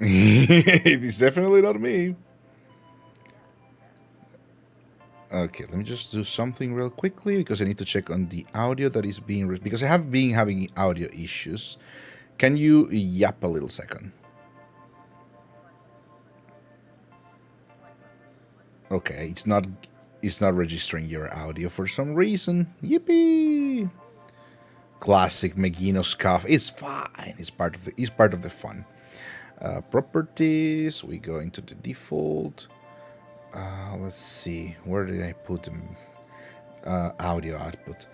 It is definitely not me. Okay, let me just do something real quickly because I need to check on the audio that is being because I have been having audio issues. Can you yap a little second? Okay, it's not registering your audio for some reason. Yippee! Classic Megino's cough. It's fine. It's part of the fun. Properties. We go into the default. Let's see. Where did I put them? Audio output.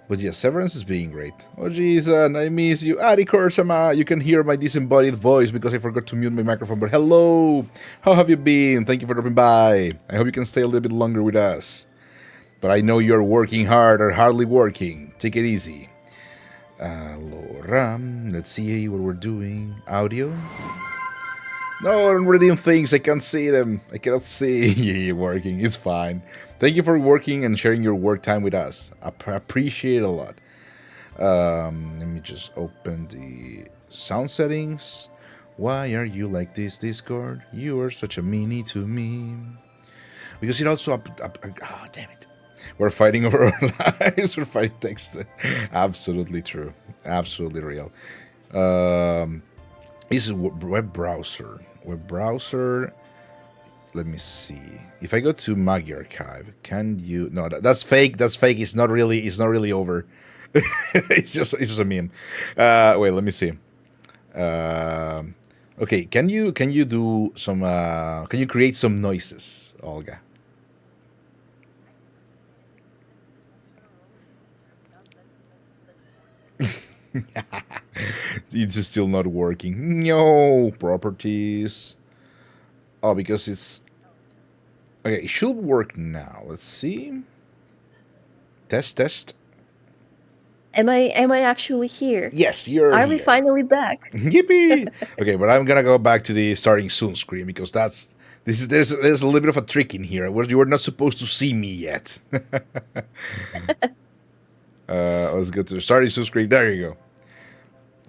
But yeah, Severance is being great. Oh, Jason, I miss you. Adi Kursama, you can hear my disembodied voice because I forgot to mute my microphone. But hello, how have you been? Thank you for dropping by. I hope you can stay a little bit longer with us. But I know you're working hard or hardly working. Take it easy. Laura, let's see what we're doing. Audio? No, I'm reading things. I can't see them. I cannot see you working. It's fine. Thank you for working and sharing your work time with us. I appreciate it a lot. Let me just open the sound settings. Why are you like this, Discord? You are such a meanie to me. Because it also oh, damn it. We're fighting over our lives. We're fighting text. Absolutely true. Absolutely real. This is web browser. Web browser. Let me see. If I go to Magi Archive, can you? No, that's fake. That's fake. It's not really. It's not really over. It's just a meme. Wait. Let me see. Okay. Can you do some? Can you create some noises, Olga? It's still not working. No properties. Oh, because it's okay. It should work now. Let's see. Test test. Am I actually here? Yes, you're Are we here. finally back? Yippee! Okay, but I'm gonna go back to the starting soon screen because there's a little bit of a trick in here where you were not supposed to see me yet. Let's go to the starting soon screen. There you go.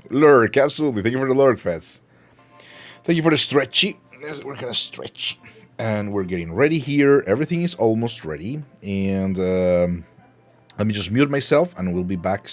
Lurk, absolutely. Thank you for the lurk, Fats. Thank you for the stretchy. We're gonna stretch, and we're getting ready here. Everything is almost ready, and let me just mute myself, and we'll be back.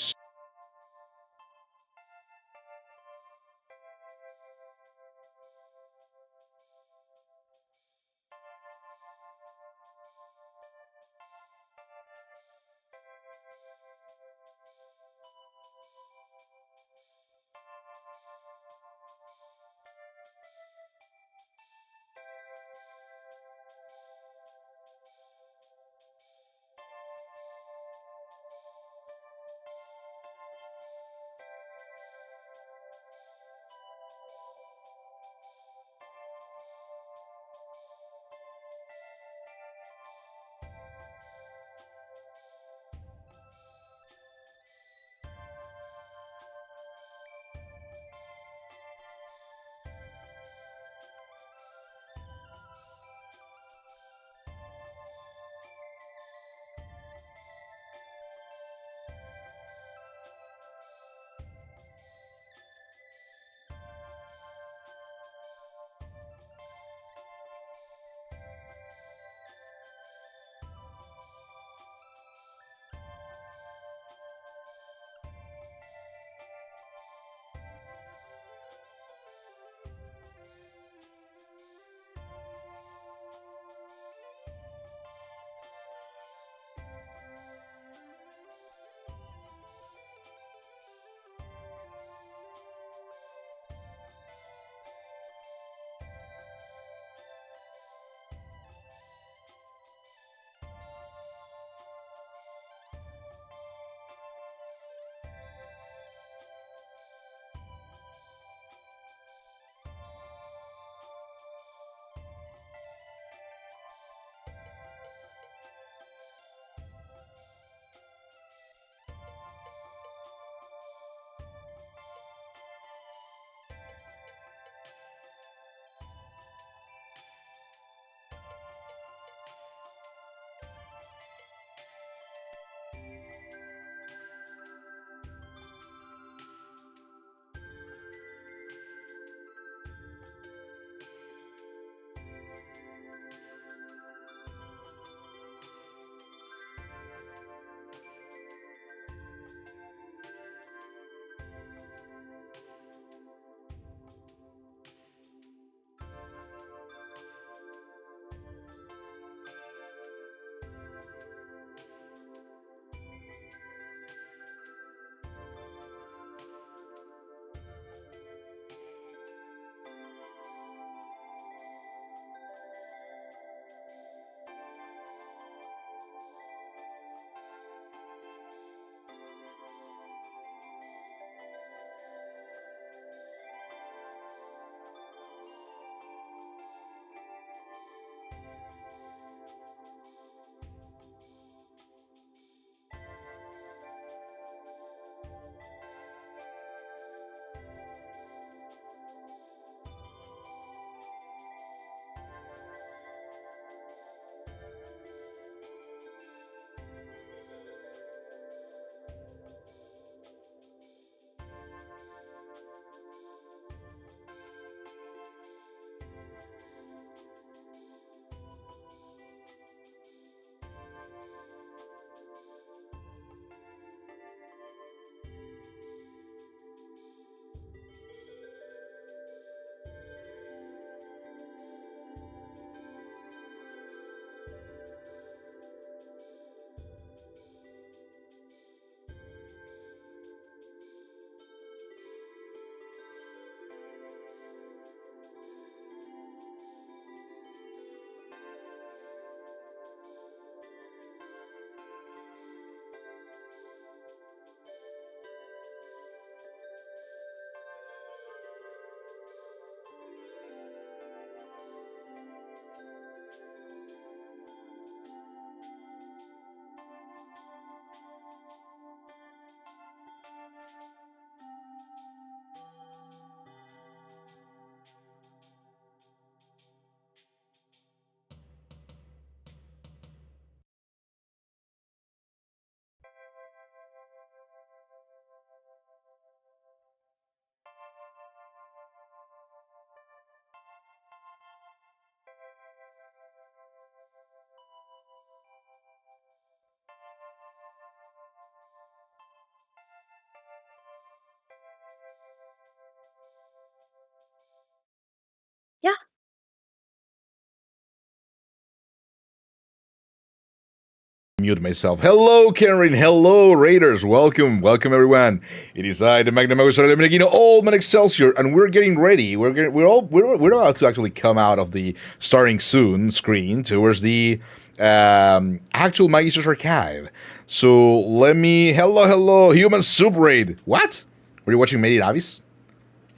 Mute myself. Hello, Karen. Hello, Raiders. Welcome, welcome, everyone. It is I, the Magister, Old Man Excelsior, and we're getting ready. We're about to actually come out of the starting soon screen towards the actual Magister's archive. So let me. Hello, Human Soup Raid. What? Were you watching Made in Abyss?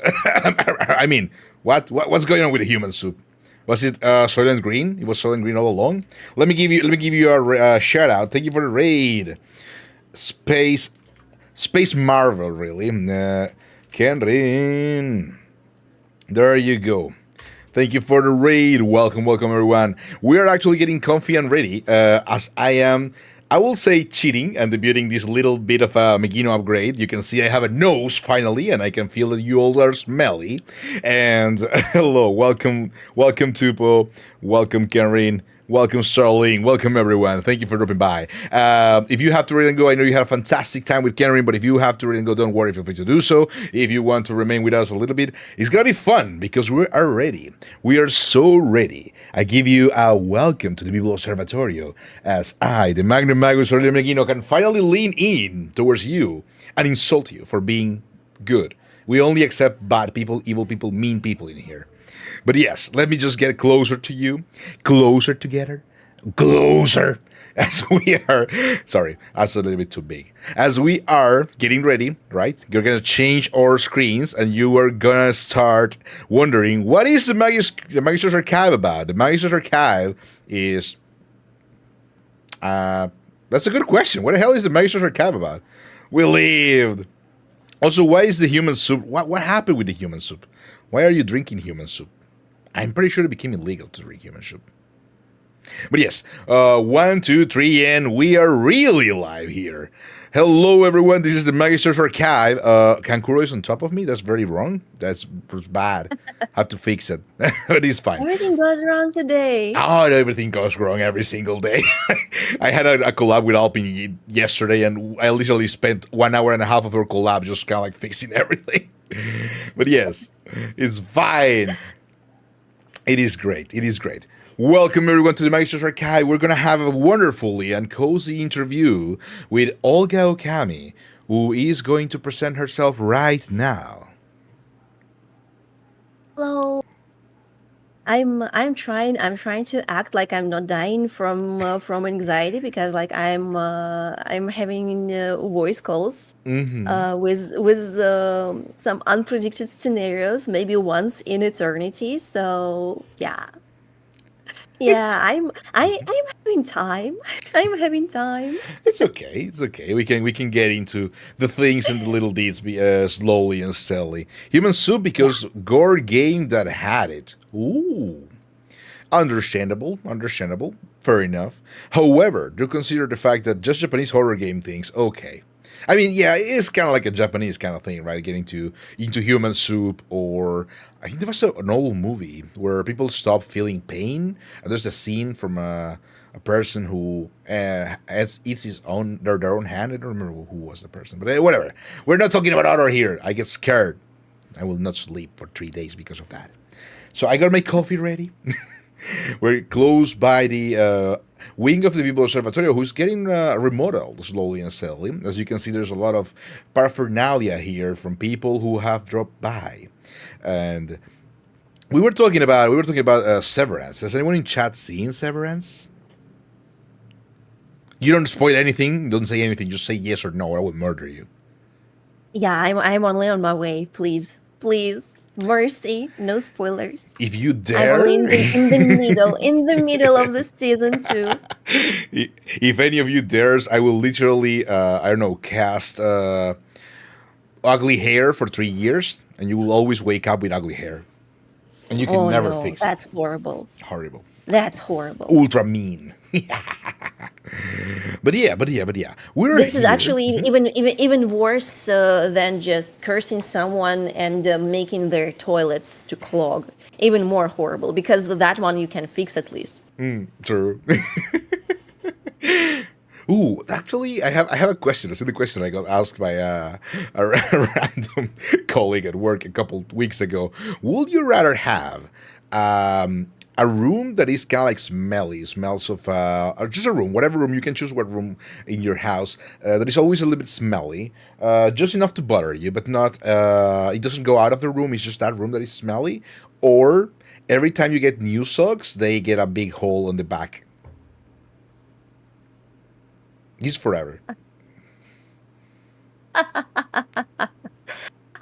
I mean, what's going on with the Human Soup? Was it Soylent Green? It was Soylent Green all along. Let me give you a shout out. Thank you for the raid, Space Marvel. Really, Kendrin. There you go. Thank you for the raid. Welcome, everyone. We are actually getting comfy and ready. As I am. I will say cheating and debuting this little bit of a Megino upgrade. You can see I have a nose finally, and I can feel that you all are smelly. And hello, welcome Tupo, welcome Karen, welcome Starling, welcome everyone. Thank you for dropping by. If you have to ready and go, I know you had a fantastic time with Karen, but if you have to ready and go, don't worry, feel free to do so. If you want to remain with us a little bit, it's gonna be fun because we are ready. We are so ready. I give you a welcome to the People Observatorio as I, the Magnum Magus Megino, can finally lean in towards you and insult you for being good. We only accept bad people, evil people, mean people in here. But yes, let me just get closer to you, closer together, closer, as we are, sorry, that's a little bit too big. As we are getting ready, right? You're going to change our screens and you are going to start wondering, what is the Magister's Archive about? The Magister's Archive is, that's a good question. What the hell is the Magister's Archive about? We lived. Also, why is the human soup, what happened with the human soup? Why are you drinking human soup? I'm pretty sure it became illegal to drink human soup. But yes, 1, 2, 3, and we are really live here. Hello, everyone. This is the Magister's Archive. Kankuro is on top of me. That's very wrong. That's bad. Have to fix it. But it's fine. Everything goes wrong today. Oh, everything goes wrong every single day. I had a collab with Alpine yesterday, and I literally spent 1 hour and a half of our collab just kind of like fixing everything. But yes, it's fine. It is great. It is great. Welcome everyone to the Magister's Archive. We're going to have a wonderfully and cozy interview with Olga Okami, who is going to present herself right now. Hello. I'm trying to act like I'm not dying from anxiety because like I'm having voice calls with some unpredicted scenarios, maybe once in eternity. So yeah. Yeah, I'm having time. I'm having time. It's okay. It's okay. We can get into the things and the little deeds slowly and steadily. Human Soup because gore game that had it. Ooh. Understandable. Fair enough. However, do consider the fact that just Japanese horror game things, okay. I mean, yeah, it is kind of like a Japanese kind of thing, right? Getting into Human Soup, or I think there was an old movie where people stop feeling pain, and there's a scene from a person who eats their own hand. I don't remember who was the person, but whatever. We're not talking about horror here. I get scared. I will not sleep for 3 days because of that. So I got my coffee ready. We're close by the wing of the People Observatorio, who's getting remodeled slowly and steadily. As you can see, there's a lot of paraphernalia here from people who have dropped by, and we were talking about Severance. Has anyone in chat seen Severance? You don't spoil anything. Don't say anything. Just say yes or no, or I will murder you. Yeah, I'm only on my way. Please. Mercy, no spoilers. If you dare, I'm only in the middle of the season 2. If any of you dares, I will literally, cast ugly hair for 3 years, and you will always wake up with ugly hair, and you can never fix it. That's horrible. Horrible. That's horrible. Ultra mean. But yeah. This is actually even worse than just cursing someone and making their toilets to clog. Even more horrible, because that one you can fix at least. True. Ooh, actually, I have a question. It's the question I got asked by a random colleague at work a couple weeks ago. Would you rather have a room that is kind of like smelly, smells of or just a room, whatever room you can choose, what room in your house that is always a little bit smelly, just enough to bother you, but not. It doesn't go out of the room. It's just that room that is smelly. Or every time you get new socks, they get a big hole on the back. This forever.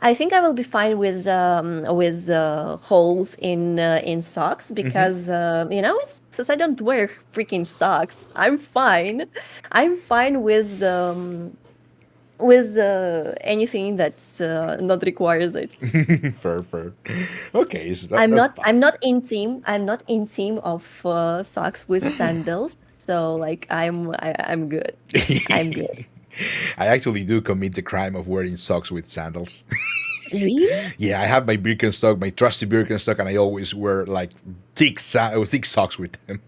I think I will be fine with holes in socks because it's since I don't wear freaking socks, I'm fine. I'm fine with anything that's not requires it. Fair, fair. Okay, so I'm that's not fine. I'm not in team. I'm not in team of socks with sandals. So like I'm good. I'm good. I actually do commit the crime of wearing socks with sandals. Really? Yeah, I have my Birkenstock, my trusty Birkenstock, and I always wear like thick socks with them.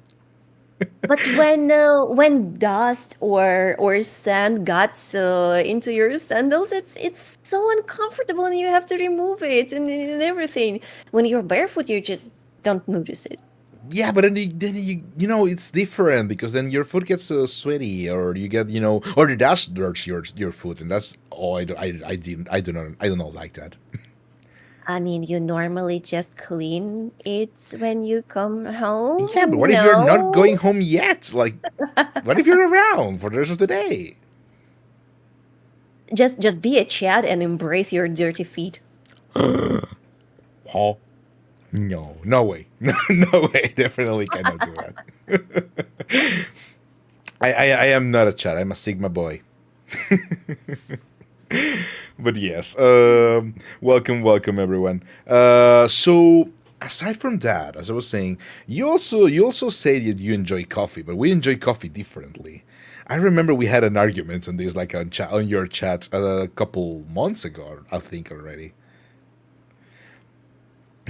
But when dust or sand gets into your sandals, it's so uncomfortable, and you have to remove it and everything. When you're barefoot, you just don't notice it. Yeah, but then it's different because then your foot gets sweaty, or you get or the dust dirts your foot, and that's I do not like that. I mean, you normally just clean it when you come home. Yeah, but what if you're not No, going home yet? Like, what if you're around for the rest of the day? just be a Chad and embrace your dirty feet. Huh? No, no way, no way. Definitely cannot do that. I am not a chat. I'm a Sigma boy. But yes, welcome everyone. So aside from that, as I was saying, you also say that you enjoy coffee, but we enjoy coffee differently. I remember we had an argument on this, like on your chat a couple months ago, I think already.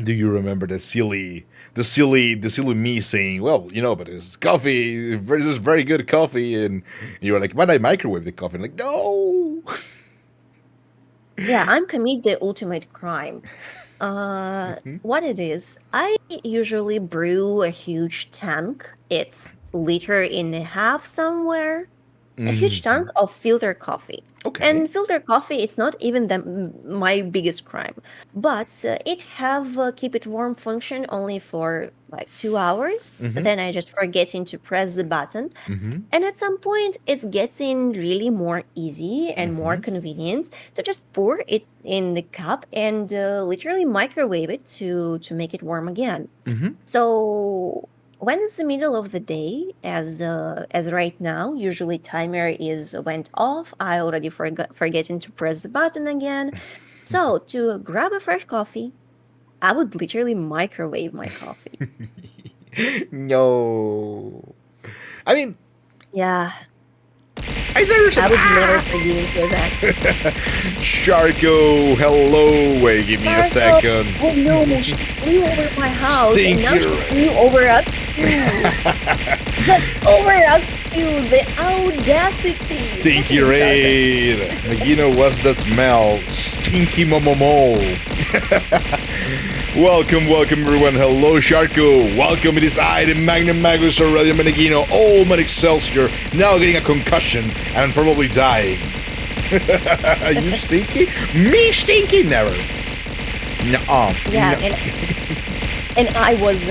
Do you remember the silly me saying, "Well, but it's coffee, this is very good coffee," and you were like, "But I microwave the coffee." I'm like, no. Yeah, I'm commit the ultimate crime. Mhm. What it is, I usually brew a huge tank. It's liter and a half somewhere. A huge tank Mhm. of filter coffee. Okay. And filter coffee, it's not even my biggest crime, but it have keep it warm function only for like 2 hours. Mm-hmm. Then I just forgetting to press the button, Mm-hmm. and at some point, it's getting really more easy and more Mm-hmm. convenient to just pour it in the cup and literally microwave it to make it warm again. Mm-hmm. So when it's the middle of the day, as right now, usually timer is went off. I already forgetting to press the button again. So to grab a fresh coffee, I would literally microwave my coffee. No. I mean, Yeah, I seriously. I would never Ah! forgive him for that. Sharko, hello. Wait, give me a Marco, second. oh no, she flew over my house and now Stinky. she flew over us too. Just over us too. The audacity. Stinky Fucking Sharko. raid. Magino, what's that smell? Stinky momomo. Welcome everyone. Hello Sharko. Welcome. It is I, the Magnum Magus Aurelian Menegino, old man Excelsior, now getting a concussion and probably dying. You stinky? Me stinky? Never. Nuh-uh. Yeah, No. and I was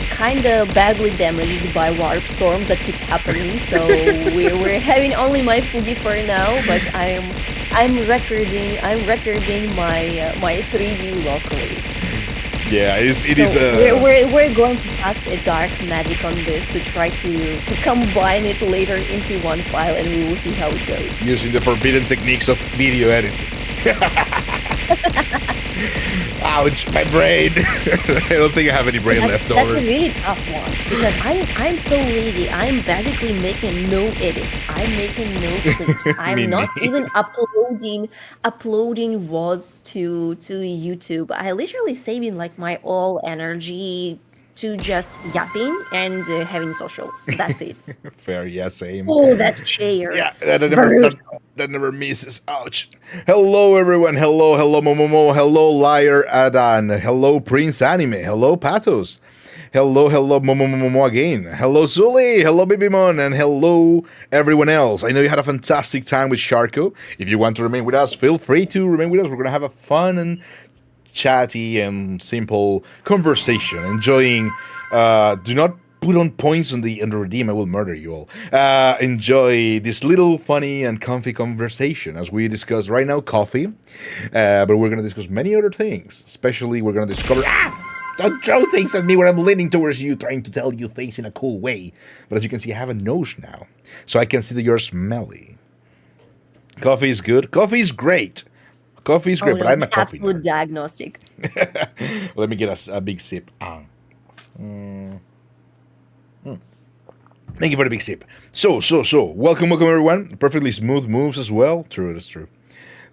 kind of badly damaged by warp storms that keep happening. So we're having only my Fugi for now, but I'm recording my 3D locally. Yeah, it So is we're going to cast a dark magic on this to try to combine it later into one file, and we will see how it goes. using the forbidden techniques of video editing. Ouch, my brain. I don't think I have any brain left That's over. a really tough one because I'm so lazy. I'm basically making no edits. I'm making no clips. Me I'm not neither. even uploading VODs to YouTube. I literally saving like my all energy to just yapping and having socials. That's it. Fair, yeah, same. Oh, that chair. Yeah, that, Brutal. that never misses. Ouch. Hello, everyone. Hello, Momomo. Hello, Liar Adan. Hello, Prince Anime. Hello, Pathos. Hello, hello, Momo again. Hello, Zully. Hello, Baby Mon. And hello, everyone else. I know you had a fantastic time with Sharko. If you want to remain with us, feel free to remain with us. We're going to have a fun and chatty and simple conversation. Enjoying, do not put on points on the redeem. I will murder you all. Enjoy this little funny and comfy conversation as we discuss right now coffee. But we're going to discuss many other things. Especially, we're going to discover. Don't throw things at me when I'm leaning towards you, trying to tell you things in a cool way. But as you can see, I have a nose now, so I can see that you're smelly. Coffee is good. Coffee is great. Coffee is great, but I'm a coffee absolute nerd. diagnostic. Let me get a big sip. Thank you for the big sip. So. Welcome, everyone. Perfectly smooth moves as well. True, that's true.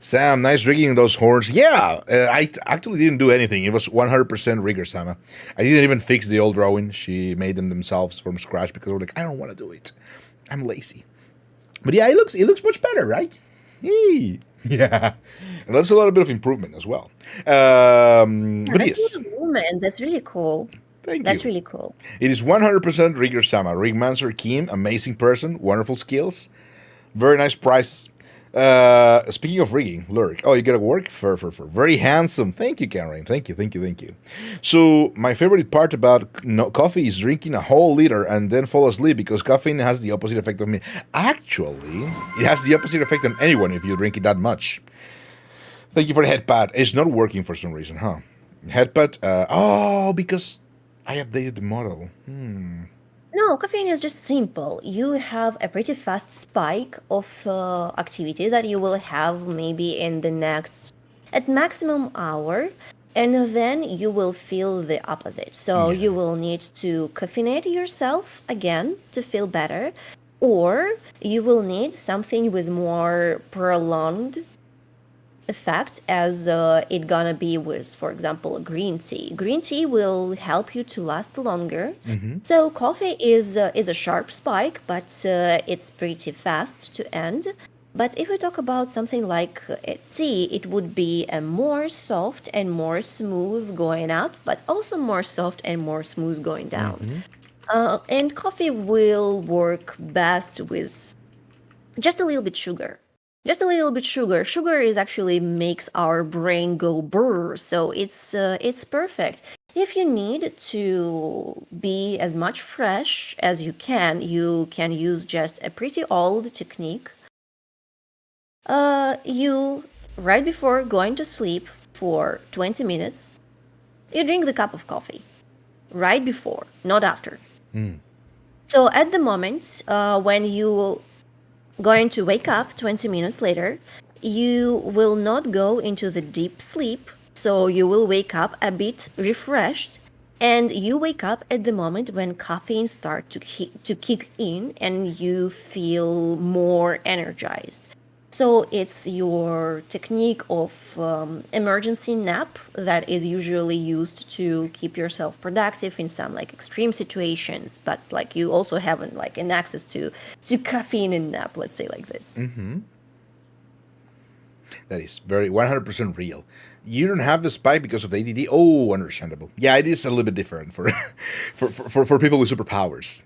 Sam, nice rigging those horns. Yeah, I actually didn't do anything. It was 100% rigger, Sama. I didn't even fix the old drawing. She made them themselves from scratch because I was like, I don't want to do it. I'm lazy. But yeah, it looks much better, right? Hey. Yeah. And that's a little bit of improvement as well. But yes. Man, that's really cool. Thank you. That's really cool. It is 100% Rigger Sama. Rigmancer Kim, amazing person, wonderful skills, very nice price. Speaking of rigging, Lurk. Oh, you gotta work? Fur. Very handsome. Thank you, Karen. Thank you. So, my favorite part about coffee is drinking a whole liter and then fall asleep because caffeine has the opposite effect on me. Actually, it has the opposite effect on anyone if you drink it that much. Thank you for the headpad. It's not working for some reason, huh? Headpad, because I updated the model. No, caffeine is just simple. You have a pretty fast spike of activity that you will have maybe in the next, at maximum hour, and then you will feel the opposite. So you will need to caffeinate yourself again to feel better, or you will need something with more prolonged effect as it gonna be with, for example, green tea. Green tea will help you to last longer. So coffee is a sharp spike, but it's pretty fast to end. But if we talk about something like tea, it would be a more soft and more smooth going up, but also more soft and more smooth going down. And coffee will work best with just a little bit sugar. Just a little bit sugar. Sugar is actually makes our brain go brr, so it's perfect. If you need to be as much fresh as you can use just a pretty old technique. You right before going to sleep for 20 minutes, you drink the cup of coffee. Right before, not after. So at the moment when you going to wake up 20 minutes later, you will not go into the deep sleep, so you will wake up a bit refreshed, and you wake up at the moment when caffeine starts to kick in and you feel more energized. So it's your technique of emergency nap that is usually used to keep yourself productive in some like extreme situations, but like you also haven't like an access to caffeine in nap, let's say like this. That is very 100% real. You don't have the spike because of ADD. Oh, understandable. Yeah, it is a little bit different for for people with superpowers.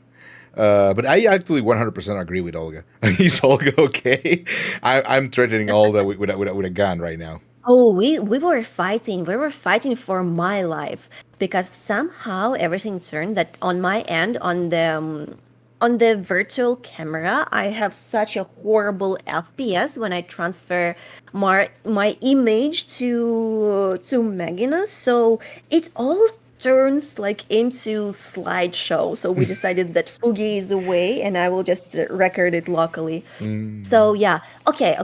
But I actually 100% agree with Olga. Is Olga okay? I'm threatening Olga with a gun right now. Oh, we were fighting. We were fighting for my life because somehow everything turned that on my end on the virtual camera. I have such a horrible FPS when I transfer my image to Maginus, so it all turns like into slideshow. So we decided that Fugi is away and I will just record it locally. So yeah, okay.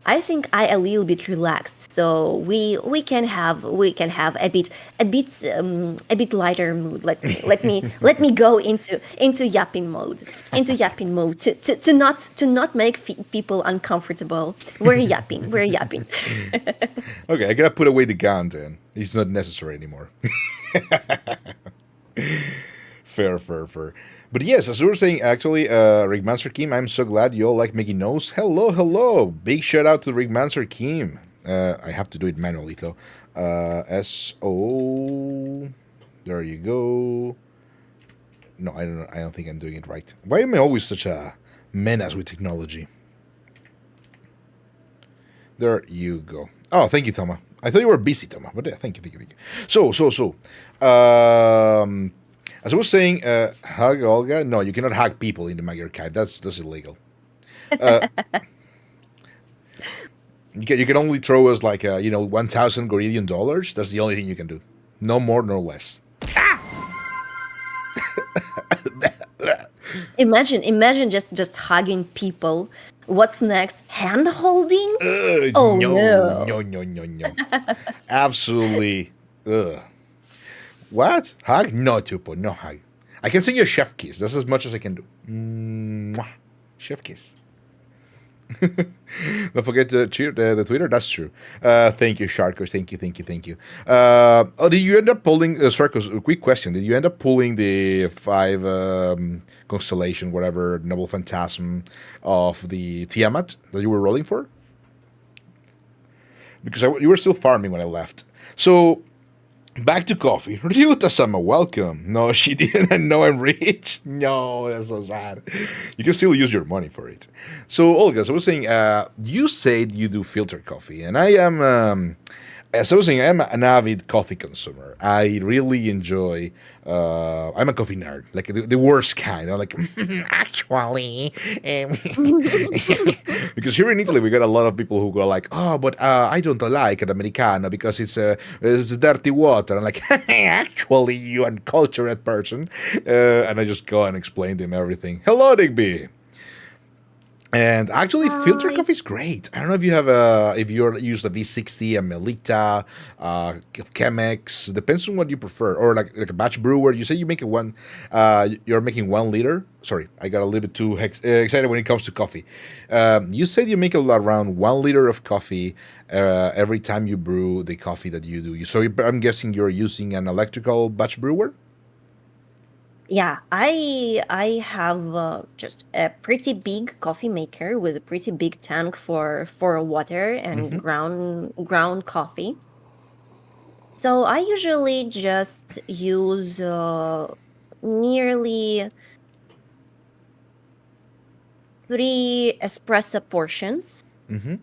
I think I a little bit relaxed. So we can have a bit lighter mood. Let me go into yapping mode. To not make people uncomfortable. We're yapping. Okay, I gotta put away the gun then. It's not necessary anymore. Fair. But yes, as we were saying, actually, Rigmancer Kim, I'm so glad you all like making notes. Hello. Big shout out to Rigmancer Kim. I have to do it manually though. S-O... There you go. No, I don't. I don't think I'm doing it right. Why am I always such a menace with technology? There you go. Oh, thank you, Toma. I thought you were busy, Toma, but yeah, thank you, thank you, thank you. So. As I was saying, hug Olga. No, you cannot hug people in the Magyar Archive. That's illegal. You can only throw us like 1,000 Gorillion dollars. That's the only thing you can do. No more, no less. Imagine just hugging people. What's next? Hand holding? Oh No, no. no, no, no, no. Absolutely. Ugh. What? Hug? No, Tupo, no hug. I can send you a chef kiss. That's as much as I can do. Mwah. Chef kiss. Don't forget to cheer the Twitter. That's true. Thank you, Sharkos. Thank you, thank you, thank you. Did you end up pulling Sharkos? A quick question: did you end up pulling the 5 constellation, whatever, Noble Phantasm of the Tiamat that you were rolling for? Because you were still farming when I left. So back to coffee. Ryuta-sama, welcome. No, she didn't know I'm rich. No, that's so sad. You can still use your money for it. So, Olga, as I was saying, you said you do filter coffee, and I am, as I was saying, I'm an avid coffee consumer. I really enjoy. I'm a coffee nerd, like the worst kind. I'm like, actually, because here in Italy we got a lot of people who go like, oh, but I don't like an americano because it's dirty water. I'm like, actually, you uncultured person, and I just go and explain to him everything. Hello, Digby. And actually, filter Hi. coffee is great. I don't know if you have if you're used a V60, a Melita, Chemex. Depends on what you prefer, or like a batch brewer. You say you make you're making 1 liter. Sorry, I got a little bit too excited when it comes to coffee. You said you make around 1 liter of coffee every time you brew the coffee that you do. So I'm guessing you're using an electrical batch brewer. Yeah, I have just a pretty big coffee maker with a pretty big tank for water and Mm-hmm. ground coffee. So I usually just use nearly 3 espresso portions, Mm-hmm.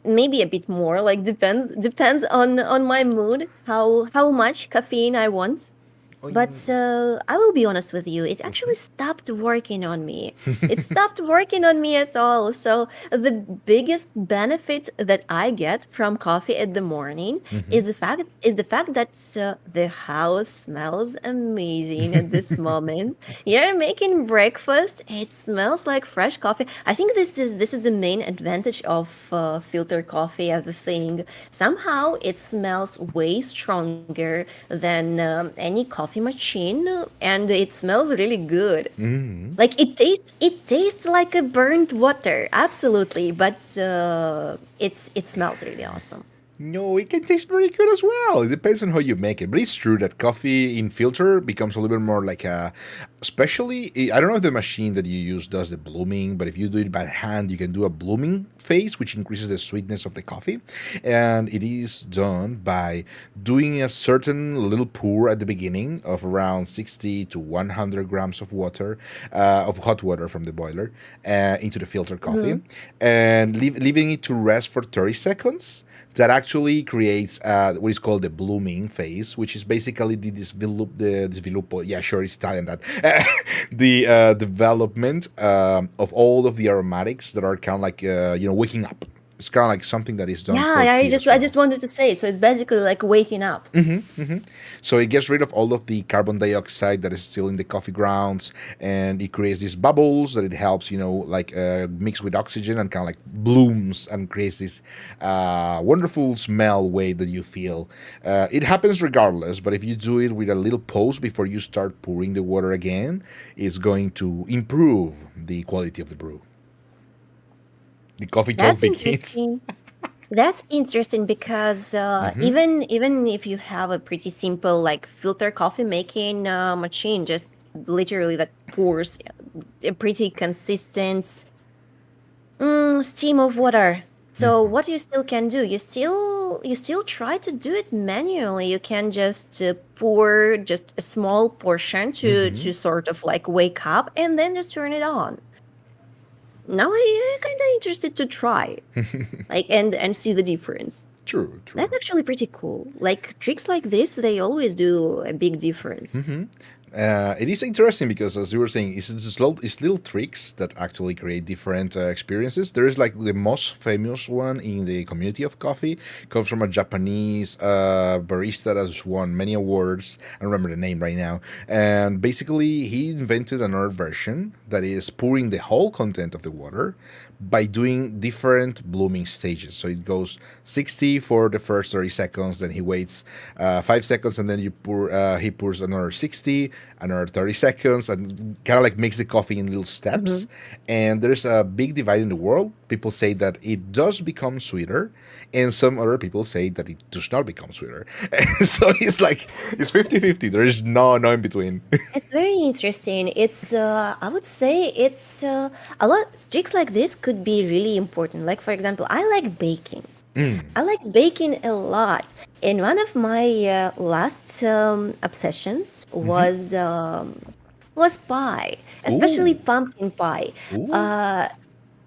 maybe a bit more. Like depends on my mood, how much caffeine I want. But I will be honest with you, it actually stopped working on me. It stopped working on me at all. So the biggest benefit that I get from coffee in the morning Mm-hmm. is the fact that the house smells amazing at this moment. You're making breakfast, it smells like fresh coffee. I think this is the main advantage of filter coffee as a thing. Somehow it smells way stronger than any coffee machine, and it smells really good. Mm-hmm. Like it tastes like a burnt water, absolutely, but it smells really awesome. No, it can taste very good as well. It depends on how you make it. But it's true that coffee in filter becomes a little bit more like especially, I don't know if the machine that you use does the blooming, but if you do it by hand, you can do a blooming phase, which increases the sweetness of the coffee. And it is done by doing a certain little pour at the beginning of around 60 to 100 grams of water, of hot water from the boiler, into the filter coffee, Mhm. and leaving it to rest for 30 seconds. That actually creates what is called the blooming phase, which is basically the yeah, sure, it's Italian, that the development of all of the aromatics that are kind of like waking up. It's kind of like something that is done Yeah, for I tea just as I well. just wanted to say, so it's basically like waking up. So it gets rid of all of the carbon dioxide that is still in the coffee grounds, and it creates these bubbles that it helps, like mix with oxygen and kind of like blooms and creates this wonderful smell way that you feel. It happens regardless, but if you do it with a little pause before you start pouring the water again, it's going to improve the quality of the brew. The coffee talk That's begins. interesting. That's interesting because even if you have a pretty simple like filter coffee making machine, just literally that pours a pretty consistent stream of water. So what you still can do, you still you still try to do it manually. You can just pour just a small portion to sort of like wake up and then just turn it on. Now I'm kind of interested to try, like, and see the difference. True, That's true. actually pretty cool. Like tricks like this, they always do a big difference. It is interesting because, as you were saying, it's little tricks that actually create different experiences. There is like the most famous one in the community of coffee comes from a Japanese barista that has won many awards. I don't remember the name right now. And basically, he invented another version that is pouring the whole content of the water by doing different blooming stages. So it goes 60 for the first 30 seconds, then he waits 5 seconds, and then he pours another 60, another 30 seconds, and kind of like makes the coffee in little Hmm. steps. And there's a big divide in the world. People say that it does become sweeter, and some other people say that it does not become sweeter. So it's like, it's 50-50. There is no in between. It's very interesting. I would say it's a lot. Tricks like this could be really important. Like for example, I like baking. I like baking a lot. And one of my last obsessions was pie, especially Ooh, pumpkin pie. ooh. Uh,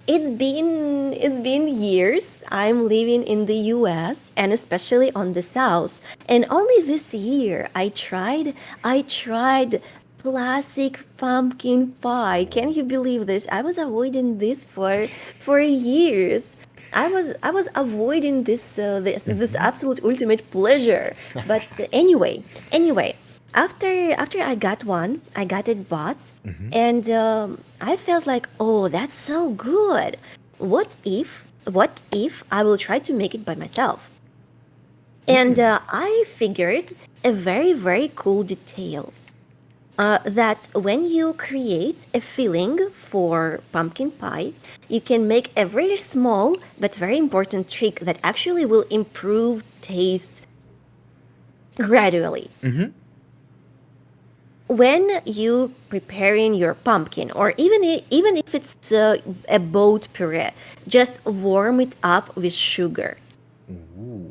it's been years. I'm living in the US and especially on the South. And only this year I tried classic pumpkin pie. Can you believe this? I was avoiding this for years. I was avoiding this absolute ultimate pleasure. But anyway, after I got one, I got it bought, and I felt like, oh, that's so good. What if I will try to make it by myself? And I figured a very very cool detail. That when you create a filling for pumpkin pie, you can make a very small but very important trick that actually will improve taste gradually. When you preparing your pumpkin, or even if it's a boat puree, just warm it up with sugar.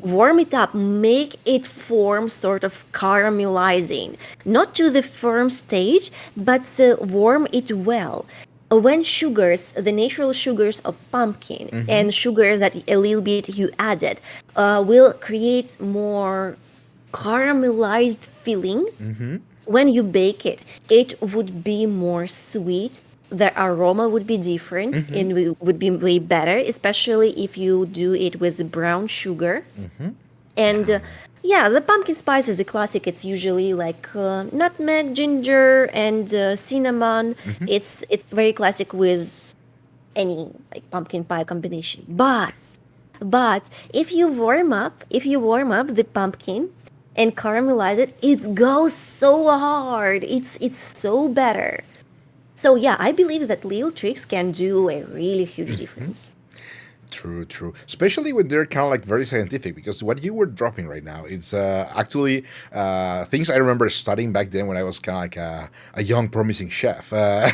Warm it up, make it form sort of caramelizing, not to the firm stage, but warm it well. When sugars, the natural sugars of pumpkin and sugar that a little bit you added, will create more caramelized feeling. When you bake it, it would be more sweet. The aroma would be different and would be way better, especially if you do it with brown sugar. And yeah, the pumpkin spice is a classic. It's usually like nutmeg, ginger, and cinnamon. It's very classic with any like pumpkin pie combination. But if you warm up the pumpkin and caramelize it, it goes so hard. It's so better. So yeah, I believe that little tricks can do a really huge difference. True, true. Especially when they're kind of like very scientific, because what you were dropping right now, it's actually things I remember studying back then when I was kind of like a young, promising chef. This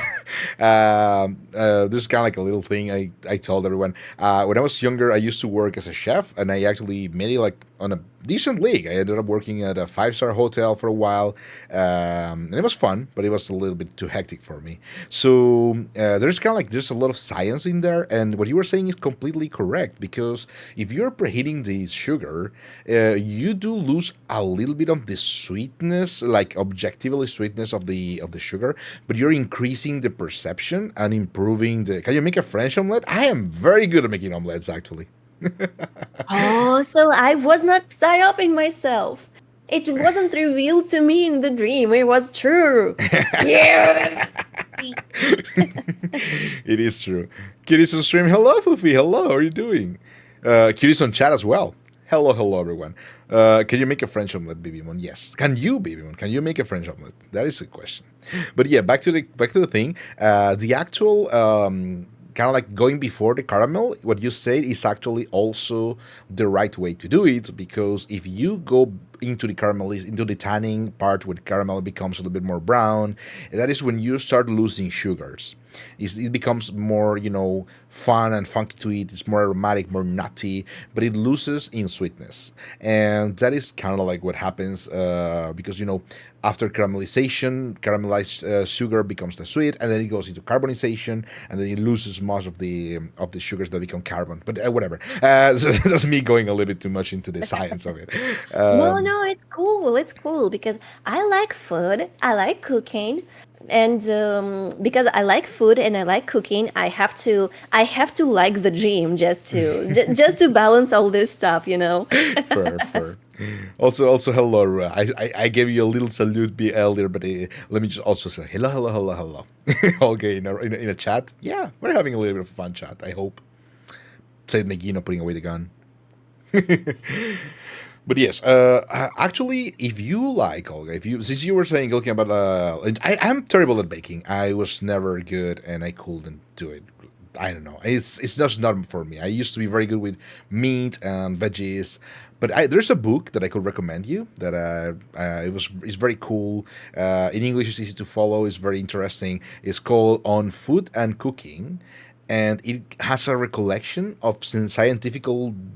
is kind of like a little thing I told everyone. When I was younger, I used to work as a chef, and I actually made it like on a decent league. I ended up working at a 5-star hotel for a while, and it was fun, but it was a little bit too hectic for me. So there's kind of like there's a lot of science in there, and what you were saying is completely correct, because if you're preheating the sugar, you do lose a little bit of the sweetness, like objectively sweetness of the sugar, but you're increasing the perception and improving the. Can you make a French omelette? I am very good at making omelettes, actually. Oh, so I was not psyoping myself. It wasn't revealed to me in the dream. It was true. Yeah. It is true. Kitty's on stream. Hello, Fufi. Hello. How are you doing? Kitty's on chat as well. Hello, hello, everyone. Can you make a French omelette, BB1? Yes. Can you, BB1? Can you make a French omelette? That is a question. But yeah, back to the thing. The actual kind of like going before the caramel, what you said is actually also the right way to do it, because if you go into the caramel, into the tanning part where the caramel becomes a little bit more brown, that is when you start losing sugars. It becomes more, fun and funky to eat. It's more aromatic, more nutty, but it loses in sweetness. And that is kind of like what happens because, after caramelization, caramelized sugar becomes the sweet, and then it goes into carbonization, and then it loses most of the sugars that become carbon. But whatever. So that's me going a little bit too much into the science of it. No, no, it's cool. It's cool because I like food. I like cooking, and because I like food and I like cooking, I have to like the gym just to balance all this stuff, you know. Fair. Also, hello. I gave you a little salute earlier, but let me just also say hello. Okay, in a chat. Yeah, we're having a little bit of a fun chat. I hope. Said Nagino putting away the gun. But yes, actually, if you like, Olga, since you were saying looking about, and I'm terrible at baking. I was never good, and I couldn't do it. I don't know. It's just not for me. I used to be very good with meat and veggies, but there's a book that I could recommend you that it's very cool. In English, it's easy to follow. It's very interesting. It's called On Food and Cooking, and it has a recollection of some scientific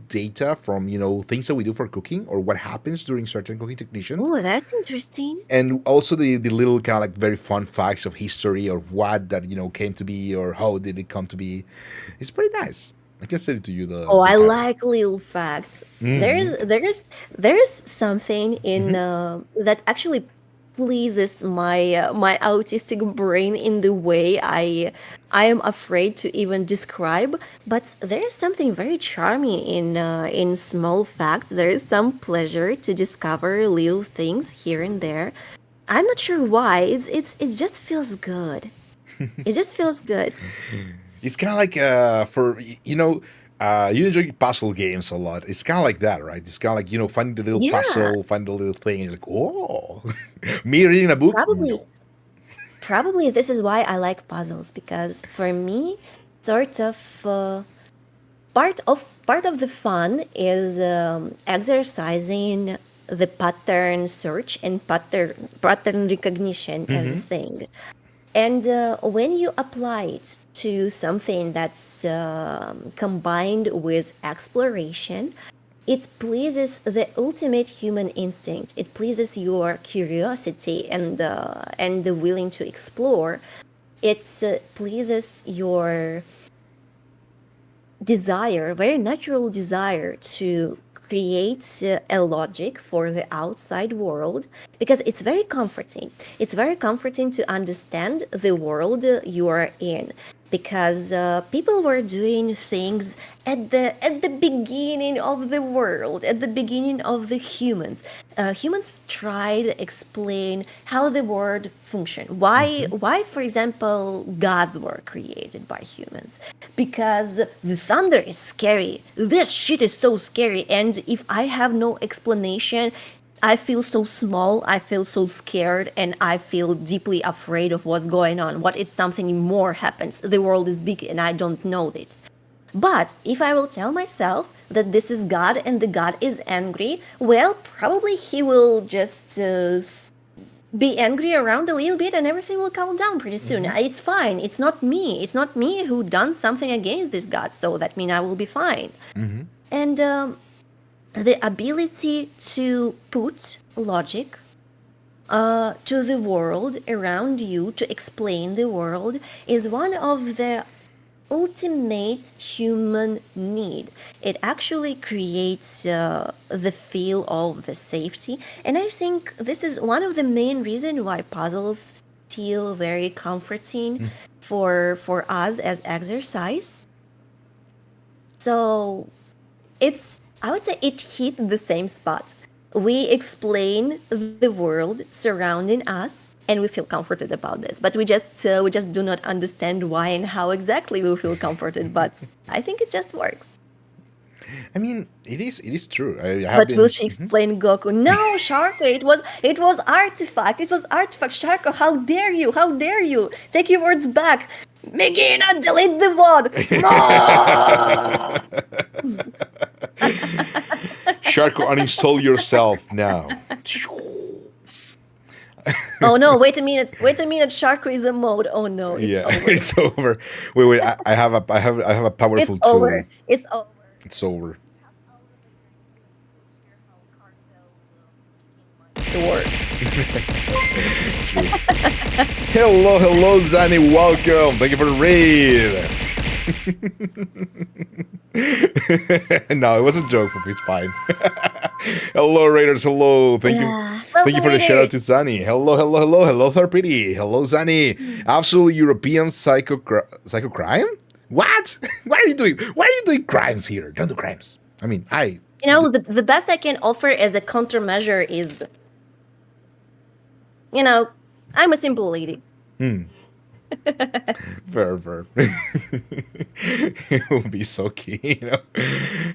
data from things that we do for cooking or what happens during certain cooking techniques, Oh, that's interesting. and also the little kind of like very fun facts of history of what that came to be or how did it come to be. It's pretty nice. I can send it to you Oh, the I title. like little facts. Hmm. There's something in Hmm. that actually pleases my autistic brain in the way I am afraid to even describe. But there is something very charming in small facts. There is some pleasure to discover little things here and there. I'm not sure why. It just feels good. It just feels good. It's kind of like you enjoy puzzle games a lot. It's kind of like that, right? It's kind of like finding the little Yeah, puzzle, find the little thing, and you're like, oh. Me reading a book, probably. no. Probably this is why I like puzzles because for me, sort of part of the fun is exercising the pattern search and pattern recognition and Hmm. thing. And when you apply it to something that's combined with exploration, it pleases the ultimate human instinct. It pleases your curiosity and the willing to explore. It pleases your desire, very natural desire to create a logic for the outside world because it's very comforting. It's very comforting to understand the world you are in because people were doing things at the beginning of the world, at the beginning of the humans. Humans tried to explain how the world functioned. Why, for example, gods were created by humans? Because the thunder is scary. This shit is so scary, and if I have no explanation, I feel so small, I feel so scared, and I feel deeply afraid of what's going on. What if something more happens? The world is big and I don't know it. But if I will tell myself that this is God and the God is angry, well, probably he will just be angry around a little bit and everything will calm down pretty soon. Hmm. It's fine. It's not me. It's not me who done something against this God, so that means I will be fine. Hmm. And the ability to put logic to the world around you, to explain the world, is one of the ultimate human need. It actually creates the feel of the safety, and I think this is one of the main reasons why puzzles feel very comforting for us as exercise. So I would say it hit the same spot. We explain the world surrounding us and we feel comforted about this, but we just do not understand why and how exactly we feel comforted, but I think it just works. I mean, it is true. I have But will been. she explain Goku? No, Sharko, it was artifact. It was artifact. Sharko, how dare you? How dare you? Take your words back. Megina, delete the word. Sharko, uninstall yourself now. Oh no, wait a minute. Wait a minute. Sharko is a mode. Oh no, it's Yeah, over. it's over. Wait. I have a It's powerful tool. over. It's over. It's over. The word. True. Hello, Zanny. Welcome. Thank you for the raid. No, it was a joke. It's fine. Hello, Raiders. Hello. Thank you. Yeah. Thank you Welcome, for the shout out to Raiders. Zani. Hello, Tharpity. Hello, Zani. Absolute European psycho crime? What? Why are you doing? Why are you doing crimes here? Don't do crimes. I mean, You know, the best I can offer as a countermeasure is, you know, I'm a simple lady. Fair. It will be so key, you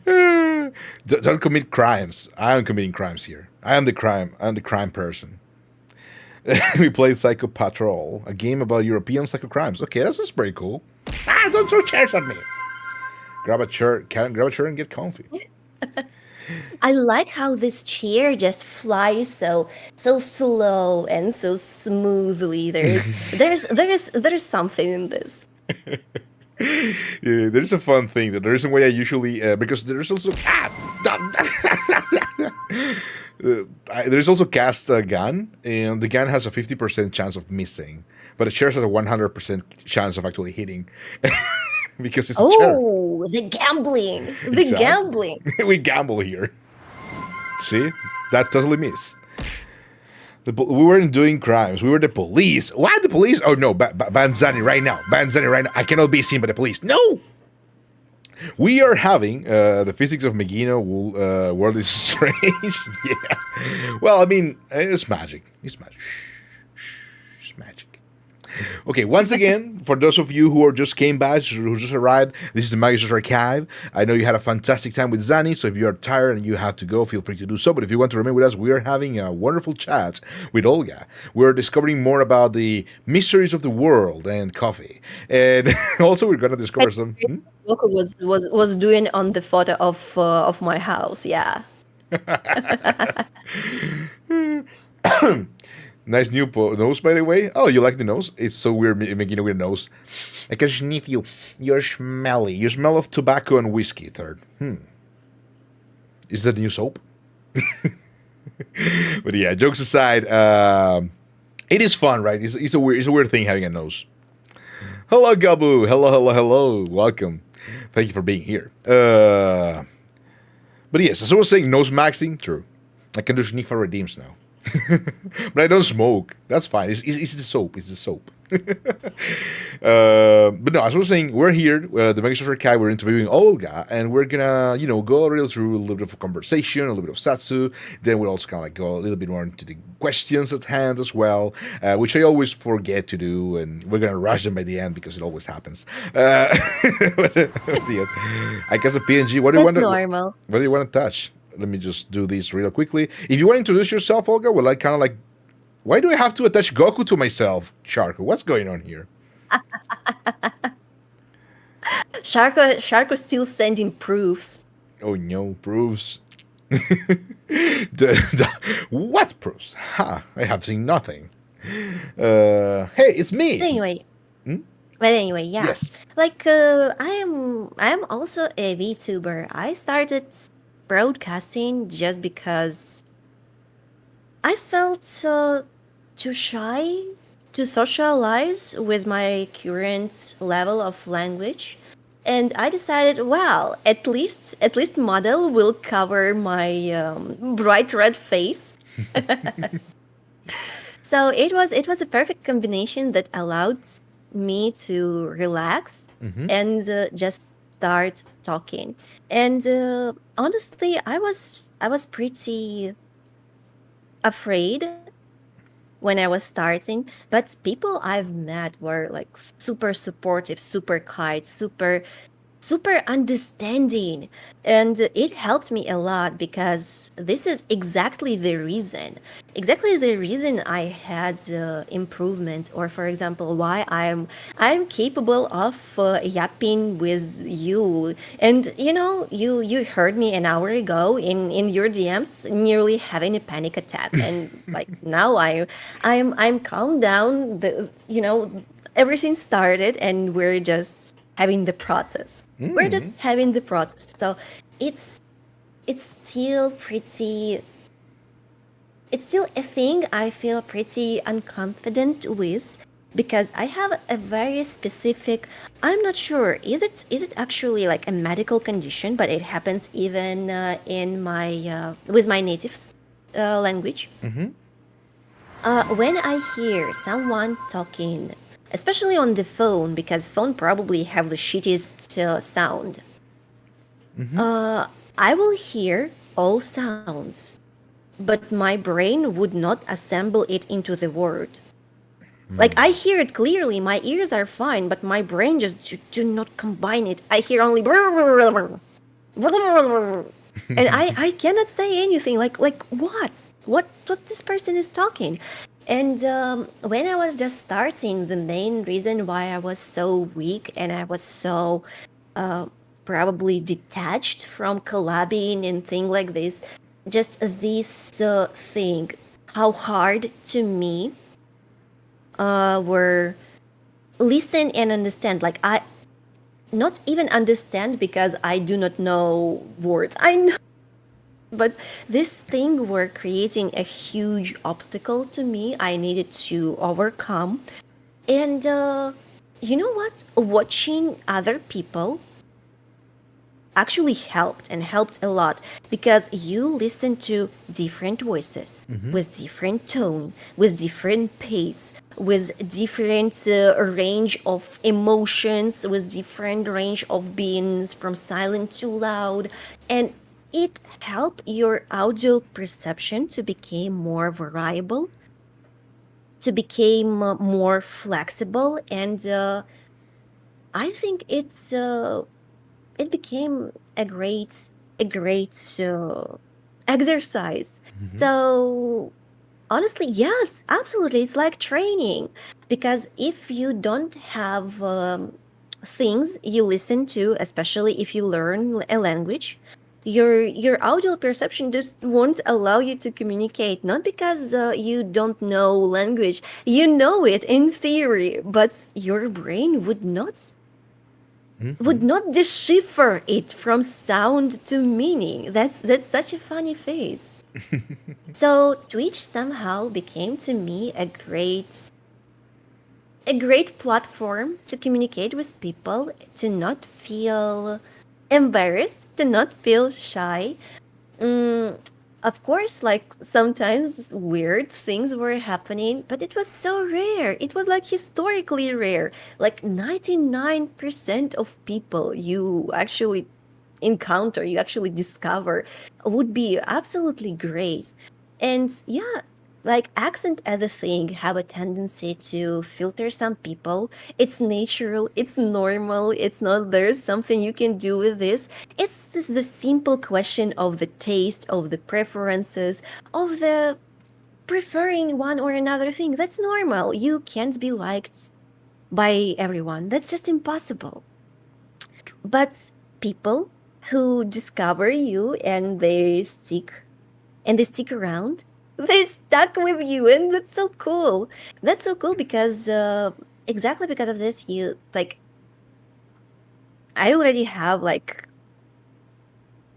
know. Don't commit crimes. I am committing crimes here. I am the crime. I'm the crime person. We played Psycho Patrol, a game about European psycho crimes. Okay, this is pretty cool. Don't throw chairs at me. Grab a chair and get comfy. I like how this chair just flies so slow and so smoothly. There's something in this. Yeah, there's a fun thing that the reason why I usually because there's also there's also cast a gun, and the gun has a 50% chance of missing, but the chair has a 100% chance of actually hitting. Because it's a chair. Oh, the gambling. The Exactly. gambling. We gamble here. See? That totally missed. We weren't doing crimes. We were the police. What? The police? Oh, no. Ban Zani right now. Ban Zani right now. I cannot be seen by the police. No! We are having the physics of Megino world is strange. Yeah. Well, I mean, it's magic. It's magic. It's magic. Okay, once again, for those of you who just came back, who just arrived, this is the Magister Archive. I know you had a fantastic time with Zani, so if you are tired and you have to go, feel free to do so. But if you want to remain with us, we are having a wonderful chat with Olga. We're discovering more about the mysteries of the world and coffee. And also we're going to discover some... Goku was doing on the photo of my house. Yeah. Nice new nose, by the way. Oh, you like the nose? It's so weird making with a nose. I can sniff you. You're smelly. You smell of tobacco and whiskey, third. Is that the new soap? But yeah, jokes aside, it is fun, right? It's a weird thing having a nose. Hello, Gabu. Hello. Welcome. Thank you for being here. But yes, as I was saying, nose maxing, true. I can do sniffer redeems now. But I don't smoke. That's fine. It's the soap. It's the soap. But no, as I was saying, we're here. The Magister Kai. We're interviewing Olga, and we're gonna, go through a little bit of a conversation, a little bit of Satsu. Then we'll also kind of go a little bit more into the questions at hand as well, which I always forget to do, and we're gonna rush them by the end because it always happens. But, yeah. I guess a PNG. What do you want? Normal. What do you want to touch? Let me just do this real quickly. If you want to introduce yourself, Olga, well, I kind of like... Why do I have to attach Goku to myself, Sharko? What's going on here? Sharko still sending proofs. Oh, no, proofs. What proofs? I have seen nothing. Hey, it's me. Anyway. But anyway, yeah. Yes. Like I'm also a VTuber. I started broadcasting just because I felt too shy to socialize with my current level of language, and I decided, well, at least model will cover my bright red face. So it was a perfect combination that allowed me to relax and just start talking. And honestly, I was pretty afraid when I was starting, but people I've met were like super supportive, super kind, super super understanding, and it helped me a lot because this is exactly the reason I had improvements, or for example why I'm capable of yapping with you. And you heard me an hour ago in your DMs nearly having a panic attack, and like now I'm calmed down. Everything started, and having the process we're just having the process. So it's it's still pretty it's still a thing I feel pretty unconfident with, because I have a very specific, I'm not sure, is it actually like a medical condition, but it happens even in my with my native language. When I hear someone talking, especially on the phone, because phone probably have the shittiest sound, uh, I will hear all sounds, but my brain would not assemble it into the word. Like, I hear it clearly, my ears are fine, but my brain just do not combine it. I hear only and I cannot say anything. Like what this person is talking. And when I was just starting, the main reason why I was so weak and I was so uh, probably detached from collabing and thing like this, just this thing, how hard to me were listen and understand. Like, I not even understand because I do not know words. I know, but this thing were creating a huge obstacle to me. I needed to overcome. And you know what? Watching other people actually helped a lot, because you listen to different voices with different tone, with different pace, with different range of emotions, with different range of being from silent to loud. And it helped your audio perception to become more variable, to become more flexible. And I think it became a great exercise. So honestly, yes, absolutely, it's like training, because if you don't have things you listen to, especially if you learn a language, your audio perception just won't allow you to communicate. Not because you don't know language, you know it in theory, but your brain would not decipher it from sound to meaning. That's such a funny phase. So Twitch somehow became to me a great platform to communicate with people, to not feel embarrassed, to not feel shy. Mm, of course, like sometimes weird things were happening, but it was so rare. It was like historically rare. Like 99% of people you actually encounter, you actually discover, would be absolutely great. And yeah, like accent as a thing have a tendency to filter some people. It's natural, it's normal, it's not there's something you can do with this. It's the simple question of the taste, of the preferences, of the preferring one or another thing. That's normal. You can't be liked by everyone. That's just impossible. But people who discover you and they stick around, they stuck with you, and that's so cool. That's so cool because exactly because of this, you like I already have like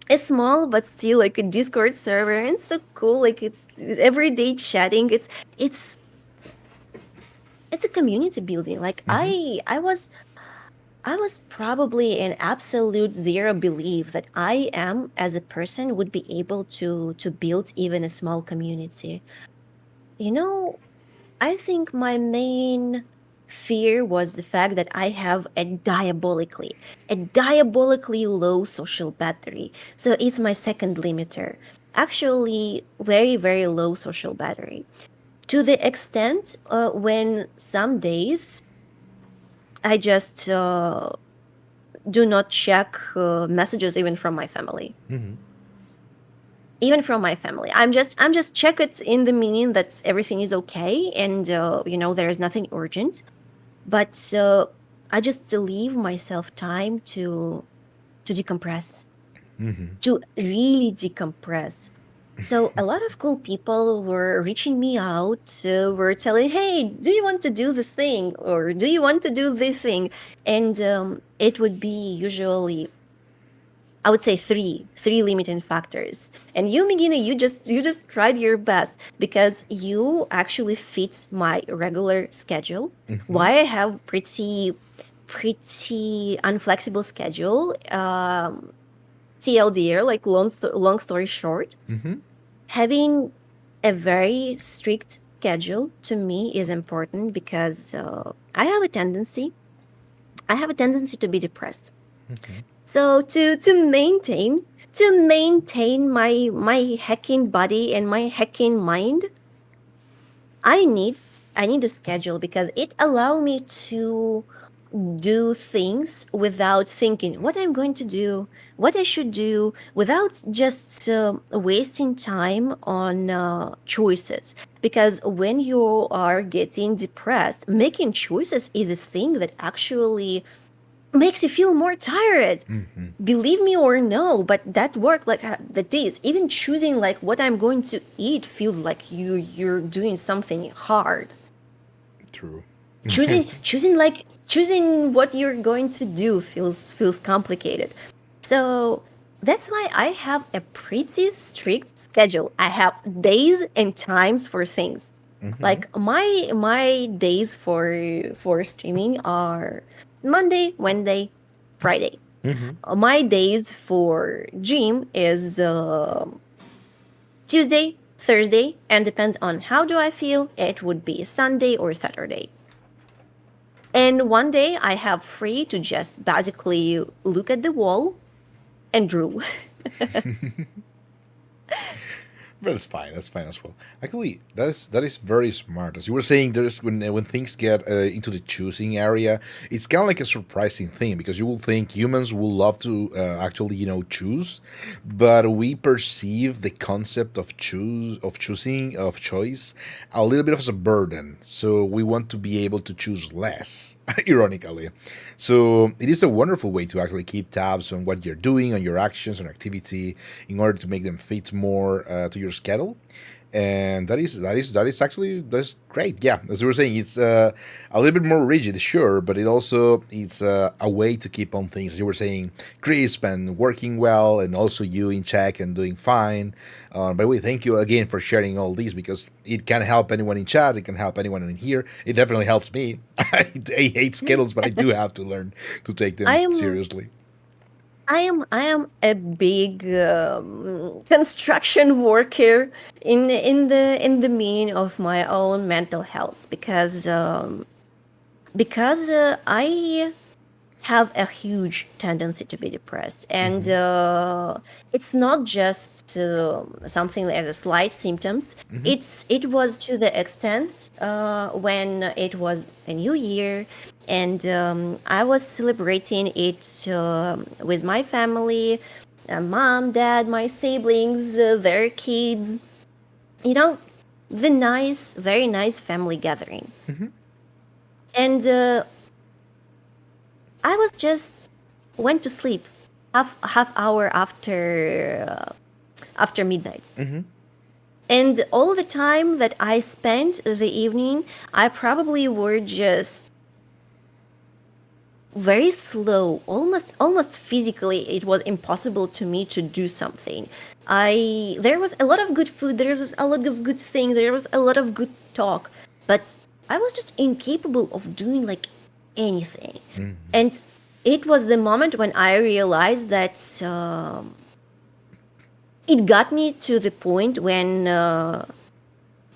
a small but still like a Discord server, and it's so cool. Like it's everyday chatting. It's a community building. Like I was probably in absolute zero belief that I am as a person would be able to build even a small community. You know, I think my main fear was the fact that I have a diabolically low social battery. So it's my second limiter. Actually, very, very low social battery. To the extent when some days I just do not check messages even from my family. Even from my family, I'm just check it in the meaning that everything is okay, and there is nothing urgent. But I just leave myself time to decompress, to really decompress. So a lot of cool people were reaching me out, were telling, "Hey, do you want to do this thing, or do you want to do this thing?" And it would be usually, I would say, three limiting factors. And you, Megina, you just tried your best because you actually fit my regular schedule. Why I have pretty unflexible schedule. TLDR, like long story short, having a very strict schedule to me is important because I have a tendency to be depressed. So to maintain my hacking body and my hacking mind, I need I need a schedule because it allow me to do things without thinking what I'm going to do, what I should do, without just wasting time on choices. Because when you are getting depressed, making choices is a thing that actually makes you feel more tired. Believe me or no, but that work, like that is even choosing like what I'm going to eat feels like you're doing something hard. True. Choosing what you're going to do feels complicated. So that's why I have a pretty strict schedule. I have days and times for things. Like my days for streaming are Monday, Wednesday, Friday. My days for gym is Tuesday, Thursday, and depends on how do I feel. It would be Sunday or Saturday. And one day I have free to just basically look at the wall and drew. That's fine. That's fine as well. Actually, that is very smart. As you were saying, there's when things get into the choosing area, it's kind of like a surprising thing because you will think humans will love to actually choose, but we perceive the concept of choosing of choice a little bit as a burden. So we want to be able to choose less, ironically. So it is a wonderful way to actually keep tabs on what you're doing, on your actions, on activity, in order to make them fit more to your schedule. And that is actually that's great. Yeah, as you were saying, it's a little bit more rigid, sure, but it also it's a way to keep on things. As you were saying, crisp and working well, and also you in check and doing fine. By the way, thank you again for sharing all these because it can help anyone in chat. It can help anyone in here. It definitely helps me. I hate schedules, but I do have to learn to take I them am seriously. I am a big construction worker in the meaning of my own mental health because I have a huge tendency to be depressed, and it's not just something as a slight symptoms. It was to the extent when it was a new year, and I was celebrating it with my family, mom, dad, my siblings, their kids, you know the nice, very nice family gathering. And I was just went to sleep half hour after midnight. And all the time that I spent the evening, I probably were just very slow, almost physically. It was impossible to me to do something. I There was a lot of good food, there was a lot of good thing, there was a lot of good talk, but I was just incapable of doing like anything. And it was the moment when I realized that it got me to the point when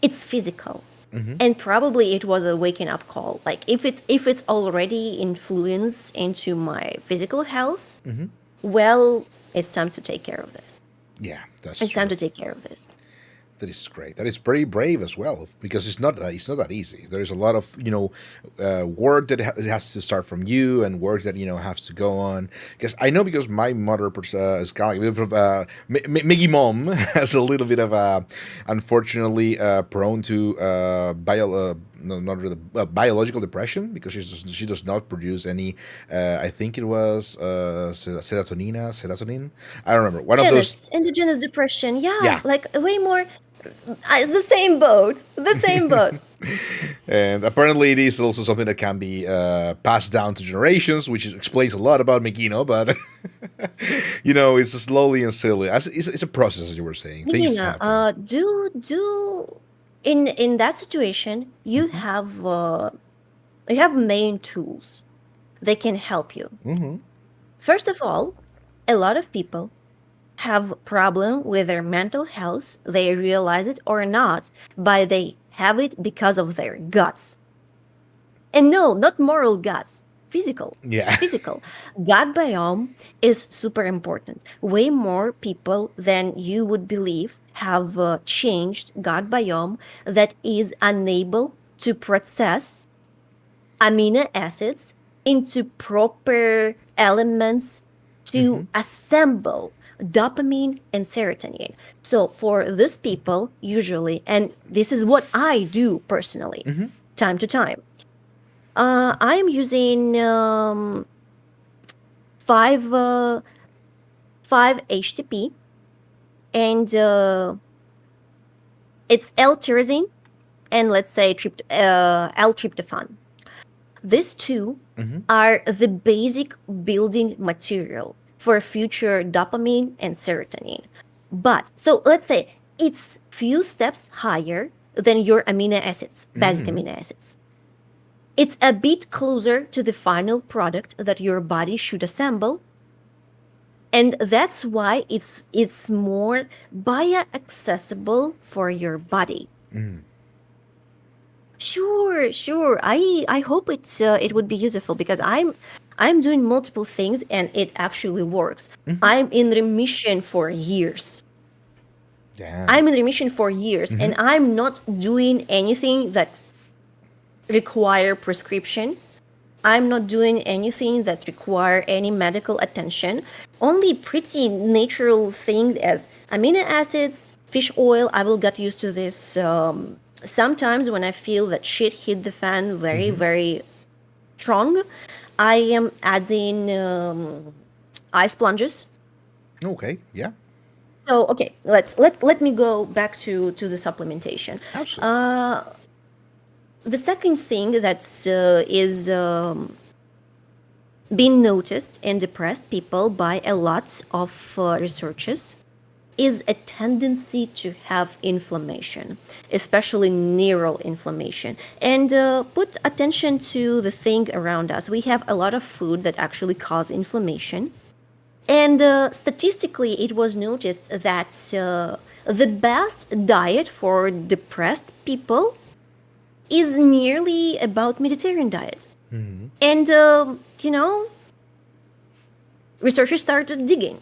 it's physical, and probably it was a waking up call. Like if it's already influenced into my physical health, well, it's time to take care of this. Yeah, that's It's time true. to take care of this. That is great. That is very brave as well, because it's not that easy. There is a lot of work that it has to start from you, and work that has to go on. Because I know, because my mother is kind of like a bit of Miggy mom has a little bit of unfortunately prone to no, not really, biological depression, because she does not produce any. I think it was serotonin. I don't remember. One of those. Endogenous depression. Yeah, Yeah, like way more. It's the same boat. The same boat. and apparently it is also something that can be passed down to generations, which explains a lot about Megino. But it's slowly and slowly. It's a process, as you were saying. Things Nina, happen. do in that situation you have main tools that can help you. First of all, a lot of people have problem with their mental health. They realize it or not, but they have it because of their guts. And no, not moral guts, physical. Yeah. Physical. Gut biome is super important. Way more people than you would believe have changed gut biome that is unable to process amino acids into proper elements to assemble dopamine and serotonin. So for these people, usually, and this is what I do personally, time to time, I'm using 5-HTP, and it's L-tyrosine and, let's say, L-tryptophan. These two are the basic building material for future dopamine and serotonin. But, so let's say it's few steps higher than your amino acids, basic amino acids. It's a bit closer to the final product that your body should assemble. And that's why it's more bioaccessible for your body. Sure. I hope it would be useful, because I'm doing multiple things and it actually works. I'm in remission for years. Damn. I'm in remission for years, and I'm not doing anything that require prescription. I'm not doing anything that require any medical attention. Only pretty natural thing as amino acids, fish oil. I will get used to this. Sometimes when I feel that shit hit the fan very, very strong, I am adding ice plunges. Okay. Yeah. So okay, let me go back to the supplementation. Absolutely. The second thing that is being noticed in depressed people by a lot of researchers is a tendency to have inflammation, especially neural inflammation. And put attention to the thing around us. We have a lot of food that actually cause inflammation. And statistically, it was noticed that the best diet for depressed people is nearly about Mediterranean diet. And, researchers started digging,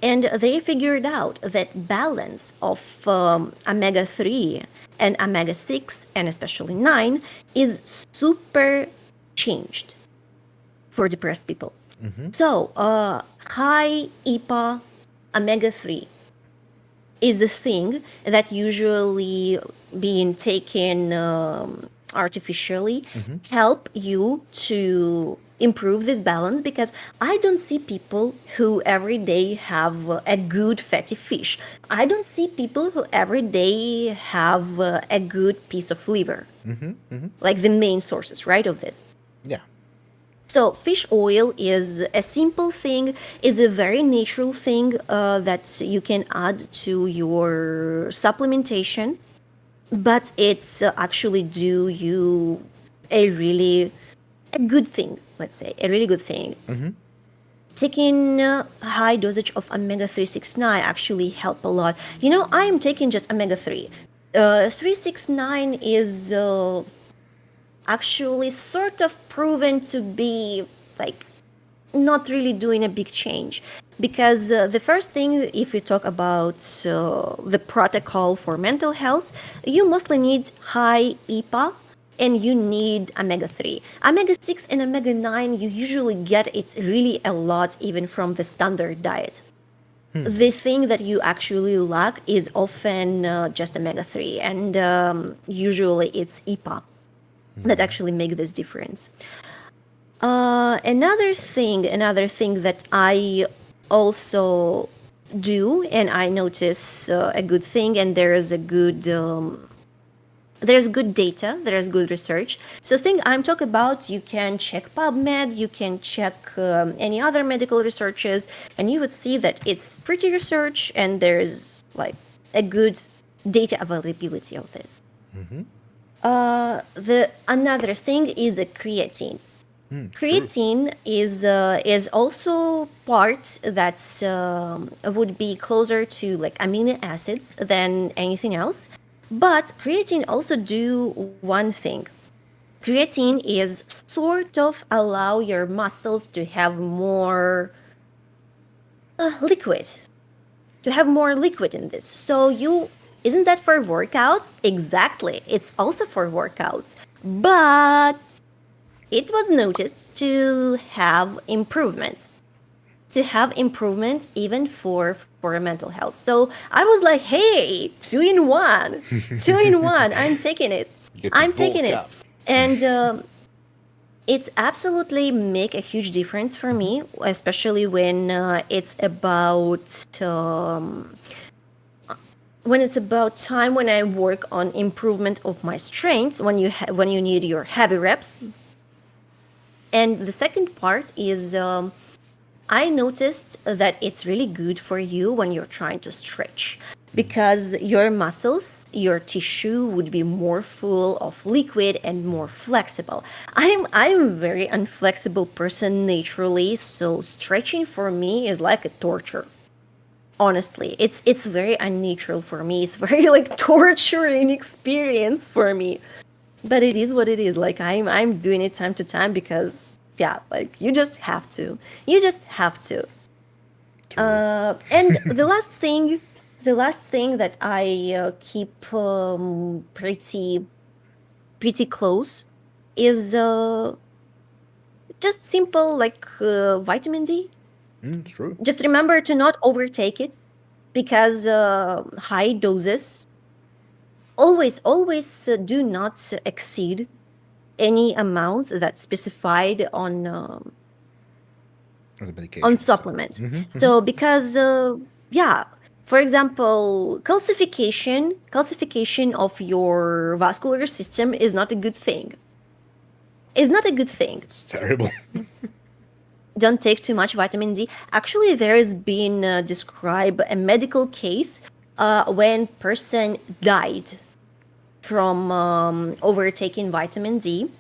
and they figured out that balance of omega-3 and omega-6, and especially 9, is super changed for depressed people. So, high EPA omega-3 is a thing that usually being taken artificially help you to improve this balance, because I don't see people who every day have a good fatty fish. I don't see people who every day have a good piece of liver, like the main sources, right, of this. Yeah. So fish oil is a simple thing, is a very natural thing that you can add to your supplementation, but it's actually do you a good thing, let's say, a really good thing. Taking high dosage of omega-369 actually help a lot. I am taking just omega-3. 369 is actually sort of proven to be like not really doing a big change. because the first thing, if you talk about the protocol for mental health, you mostly need high EPA and you need omega 3. Omega 6 and omega 9, you usually get it really a lot even from the standard diet. The thing that you actually lack is often just omega 3, and usually it's EPA that actually make this difference. Another thing that I also do, and I notice a good thing, and there's good data, there's good research. So thing I'm talking about, you can check PubMed, you can check any other medical researches, and you would see that it's pretty research, and there's like a good data availability of this. The another thing is a creatine. True. Creatine is also part that's would be closer to like amino acids than anything else. But creatine also do one thing. Creatine is sort of allow your muscles to have more liquid, to have more liquid in this. So you isn't that for workouts? Exactly. It's also for workouts. But it was noticed to have improvement, even for mental health. So I was like, hey, two in one, two in one. I'm taking it. You get to I'm taking bulk it. up. And it's absolutely make a huge difference for me, especially it's about when it's about time when I work on improvement of my strength, when you need your heavy reps. And the second part is I noticed that it's really good for you when you're trying to stretch because your muscles, your tissue would be more full of liquid and more flexible. I'm a very unflexible person naturally, so stretching for me is like a torture. Honestly, it's very unnatural for me. It's very like torturing experience for me. But it is what it is. Like I'm doing it time to time because yeah, like you just have to. You just have to. True. And the last thing that I keep pretty close is just simple like vitamin D. True. Just remember to not overtake it because high doses always do not exceed any amount that's specified Or the on medication itself. supplements. So because yeah, for example, calcification of your vascular system is not a good thing. Is not a good thing. It's terrible. Don't take too much vitamin D. Actually, there has been described a medical case when person died from overtaking vitamin D.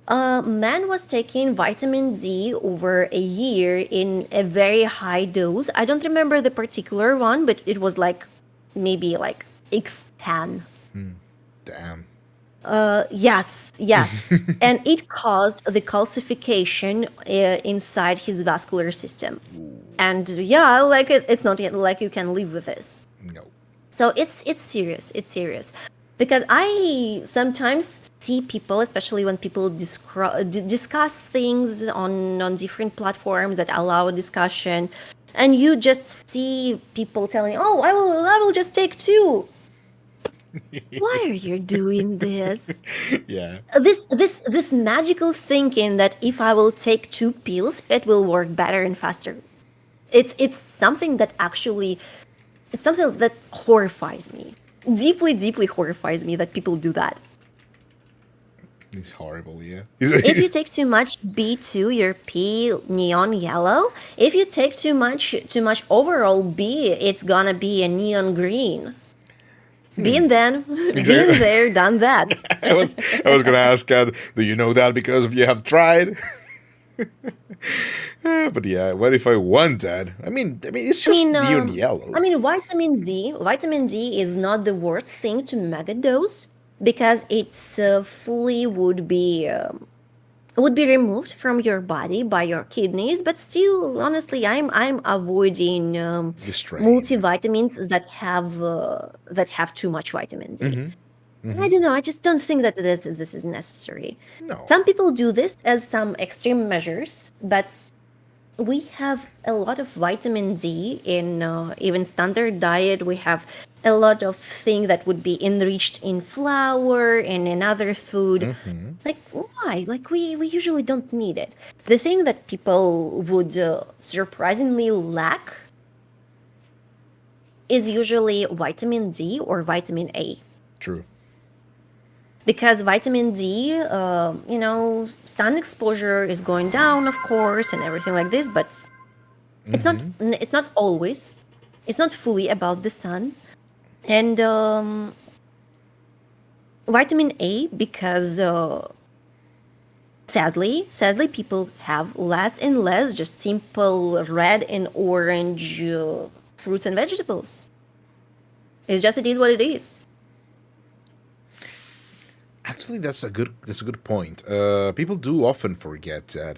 Man was taking vitamin D over a year in a very high dose. I don't remember the particular one, but it was like maybe like X10. Damn. Yes. And it caused the calcification inside his vascular system. And yeah, like it's not like you can live with this. No. So it's serious. It's serious. Because I sometimes see people, especially when people discuss things on different platforms that allow discussion, and you just see people telling, "Oh, I will just take two." Why are you doing this? Yeah. This magical thinking that if I will take two pills, it will work better and faster. It's something that actually it's something that horrifies me. Deeply horrifies me that people do that. It's horrible, yeah. If you take too much B2, your P neon yellow. If you take too much overall B, it's gonna be a neon green. Been there, done that. I was gonna ask, do you know that because you have tried? But yeah, what if I want that? It's just neon yellow. Vitamin D is not the worst thing to mega dose because it's fully would be would be removed from your body by your kidneys, but still, honestly, I'm avoiding The strain. multivitamins that have too much vitamin D. Mm-hmm. I Mm-hmm. don't know. I just don't think that this is necessary. No. Some people do this as some extreme measures, but we have a lot of vitamin D in even standard diet. We have a lot of things that would be enriched in flour and in other food. Mm-hmm. Like why? Like we usually don't need it. The thing that people would surprisingly lack is usually vitamin D or vitamin A. True. Because vitamin D, sun exposure is going down, of course, and everything like this, but Mm-hmm. it's not always, it's not fully about the sun. And vitamin A, because sadly people have less and less just simple red and orange fruits and vegetables. It is what it is. Actually, that's a good point. People do often forget that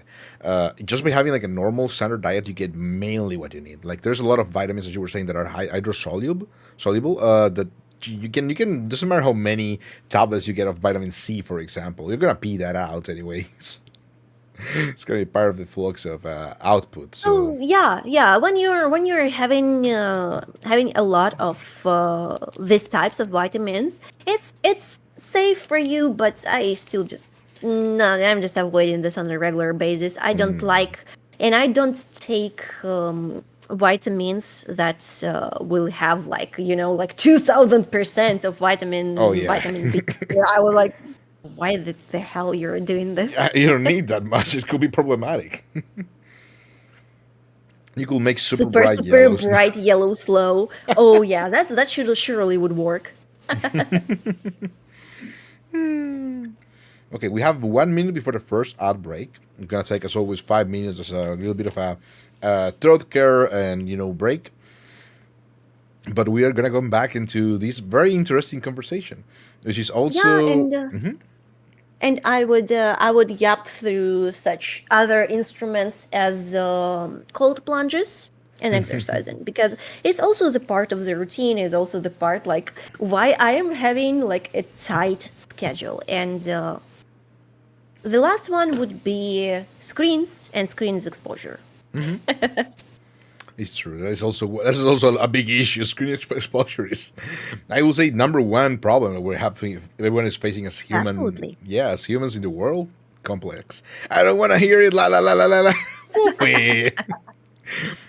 just by having like a normal standard diet, you get mainly what you need. Like there's a lot of vitamins as you were saying that are hydrosoluble. That you can doesn't matter how many tablets you get of vitamin C, for example, you're gonna pee that out anyways. It's gonna be part of the flux of output. So Oh yeah. When you're having a lot of these types of vitamins, it's safe for you. But I still just no. I'm just avoiding this on a regular basis. I don't like, and I don't take vitamins that will have like 2,000% of oh vitamin yeah, vitamin B. I was like, why the hell you're doing this? you don't need that much. It could be problematic. You could make super Super bright super yellows. bright yellow slow. Oh yeah, that should surely would work. Okay, we have 1 minute before the first ad break. It's gonna take us always 5 minutes. There's a little bit of a throat care and break. But we are gonna go back into this very interesting conversation, which is Yeah, also. and I would yap through such other instruments as cold plunges and exercising, because it's also the part of the routine, is also the part like why I am having like a tight schedule. And the last one would be screens and screens exposure. It's true. That is also a big issue. Screen exposure is, I would say, number one problem that we're having. Everyone is facing as human. Absolutely. Yeah, as humans in the world. Complex. I don't want to hear it. La la la la la la.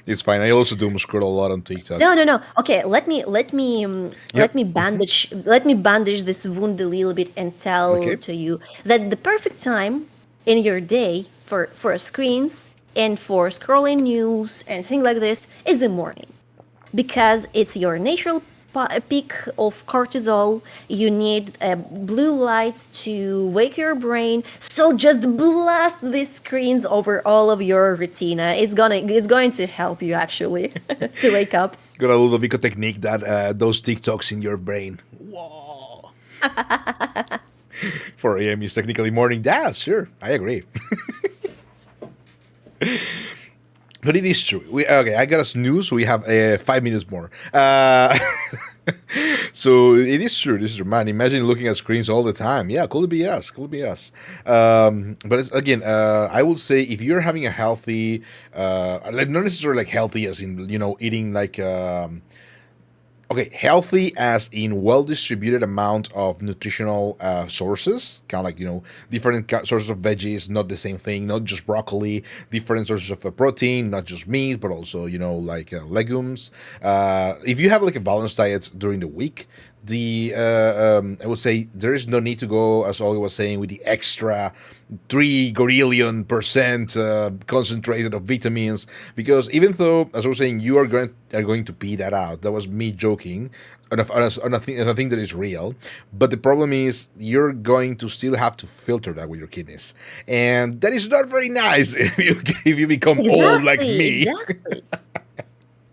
It's fine. I also doom scroll a lot on TikTok. No. Okay, let Yep. me bandage this wound a little bit and tell Okay. to you that the perfect time in your day for screens and for scrolling news and things like this is the morning, because it's your natural peak of cortisol. You need blue light to wake your brain. So just blast these screens over all of your retina. It's going to help you actually to wake up. Got a Ludovico technique that those TikToks in your brain. Whoa. 4 a.m. is technically morning. Yeah, sure. I agree. But it is true. Okay, I got a snooze. So we have 5 minutes more. So it is true. This is man. Imagine looking at screens all the time. Yeah, could it be us? Could it be us? But it's, again, I would say if you're having a healthy, like not necessarily like healthy as in eating like okay, healthy as in well distributed amount of nutritional sources, kind of like different sources of veggies, not the same thing, not just broccoli, different sources of protein, not just meat, but also like legumes. If you have like a balanced diet during the week, I would say there is no need to go, as Olga was saying, with the extra 3 gorillion% concentrated of vitamins, because even though, as I was saying, you are going to pee that out. That was me joking on a thing that is real. But the problem is you're going to still have to filter that with your kidneys, and that is not very nice if you become old like Exactly, me. exactly.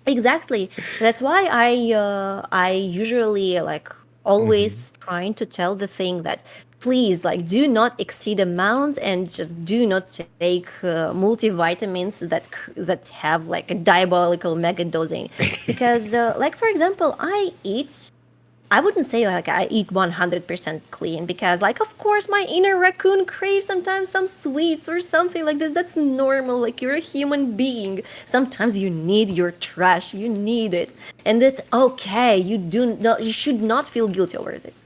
Exactly. That's why I usually like always trying to tell the thing that please, like, do not exceed amounts, and just do not take multivitamins that have like a diabolical mega dosing. Because like, for example, I wouldn't say like I eat 100% clean, because like, of course, my inner raccoon craves sometimes some sweets or something like this. That's normal. Like, you're a human being. Sometimes you need your trash. You need it. And it's okay. You should not feel guilty over this.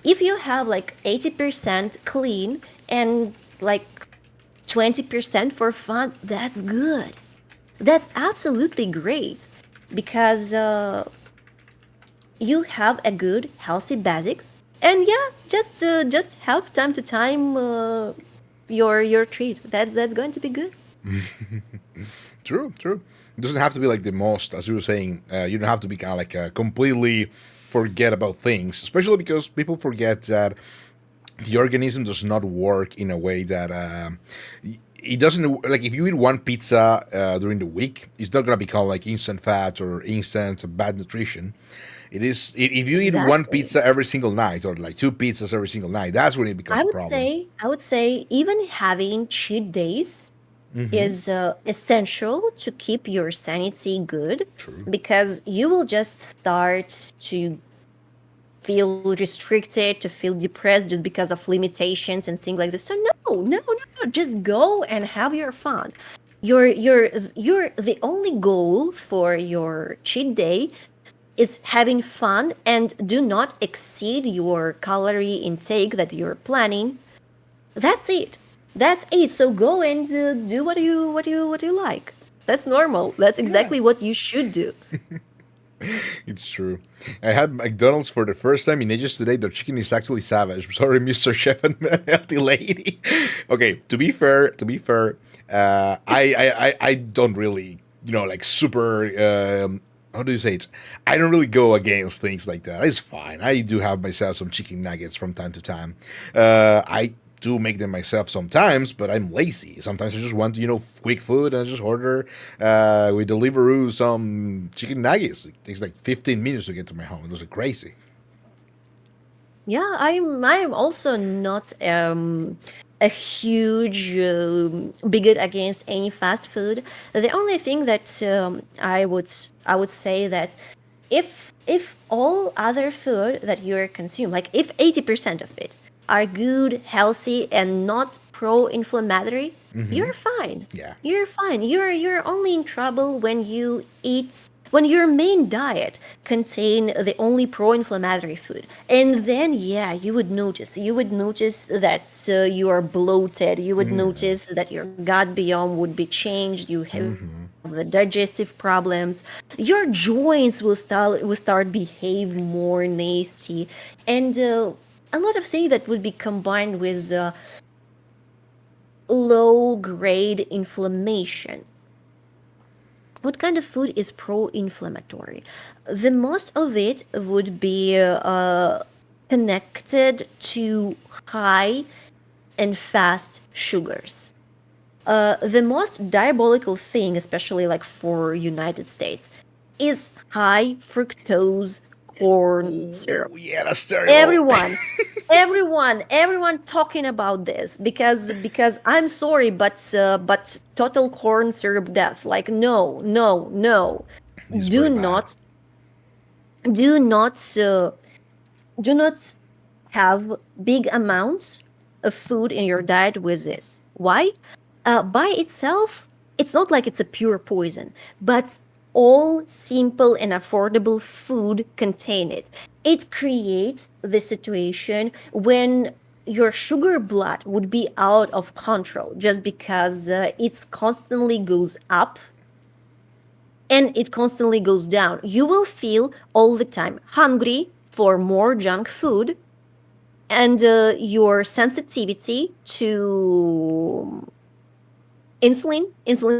If you have like 80% clean and like 20% for fun, that's good. That's absolutely great, because you have a good, healthy basics. And yeah, just have time to time your treat. That's going to be good. True, true. It doesn't have to be like the most, as you were saying. You don't have to be kind of like completely forget about things, especially because people forget that the organism does not work in a way that it doesn't, like if you eat one pizza during the week, it's not gonna become like instant fat or instant bad nutrition. It is if you eat one Exactly. pizza every single night or like two pizzas every single night, that's when it becomes I a would problem. say I would say even having cheat days Mm-hmm. is essential to keep your sanity good, True. because you will just start to feel restricted, to feel depressed just because of limitations and things like this. So no, just go and have your fun. Your the only goal for your cheat day is having fun, and do not exceed your calorie intake that you're planning. That's it. That's it. So go and do what you like. That's normal. That's Yeah, exactly what you should do. it's true. I had McDonald's for the first time in ages today. Their chicken is actually savage. Sorry, Mr. Chef and healthy lady. Okay, to be fair, I don't really, like super. How do you say it? I don't really go against things like that. It's fine. I do have myself some chicken nuggets from time to time. I do make them myself sometimes, but I'm lazy. Sometimes I just want, quick food and I just order with Deliveroo some chicken nuggets. It takes like 15 minutes to get to my home. It was crazy. Yeah, I'm also not a huge bigot against any fast food. The only thing that I would say that if all other food that you consume, like if 80% of it are good, healthy, and not pro-inflammatory, you're fine. Yeah. You're fine. You're only in trouble when your main diet contain the only pro-inflammatory food, and then yeah, you would notice that you are bloated. You would notice that your gut biome would be changed. You have the digestive problems. Your joints will start behave more nasty, and a lot of things that would be combined with low grade inflammation. What kind of food is pro-inflammatory? The most of it would be connected to high and fast sugars. The most diabolical thing, especially like for United States, is high fructose corn syrup. Oh, yeah, that's terrible. Everyone talking about this, because I'm sorry, but total corn syrup death. Like, no, It's do very bad. not do not do not have big amounts of food in your diet with this. Why? By itself, it's not like it's a pure poison, but all simple and affordable food contain it. It creates the situation when your sugar blood would be out of control, just because it constantly goes up and it constantly goes down. You will feel all the time hungry for more junk food, and your sensitivity to insulin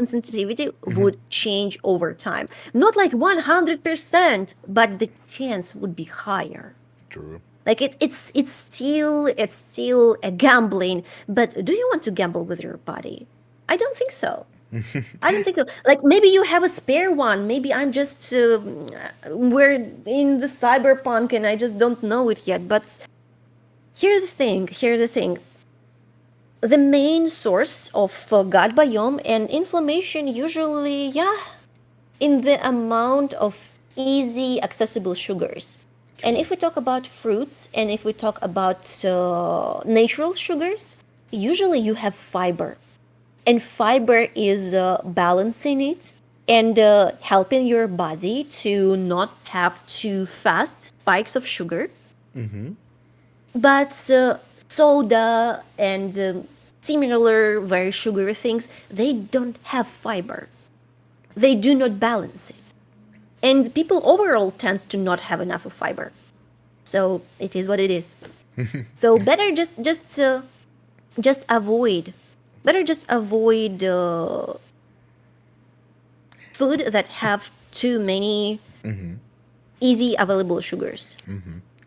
sensitivity would change over time. Not like 100%, but the chance would be higher. True. Like, it's still a gambling, but do you want to gamble with your body? I don't think so. I don't think so. Like, maybe you have a spare one. Maybe I'm just we're in the cyberpunk and I just don't know it yet. But Here's the thing. The main source of gut biome and inflammation usually, yeah, in the amount of easy accessible sugars. And True. if we talk about fruits and if we talk about natural sugars, usually you have fiber. And fiber is balancing it and helping your body to not have too fast spikes of sugar. But soda and similar very sugary things, they don't have fiber. They do not balance it. And people overall tends to not have enough of fiber. So it is what it is. So better just avoid. Better just avoid food that have too many easy available sugars.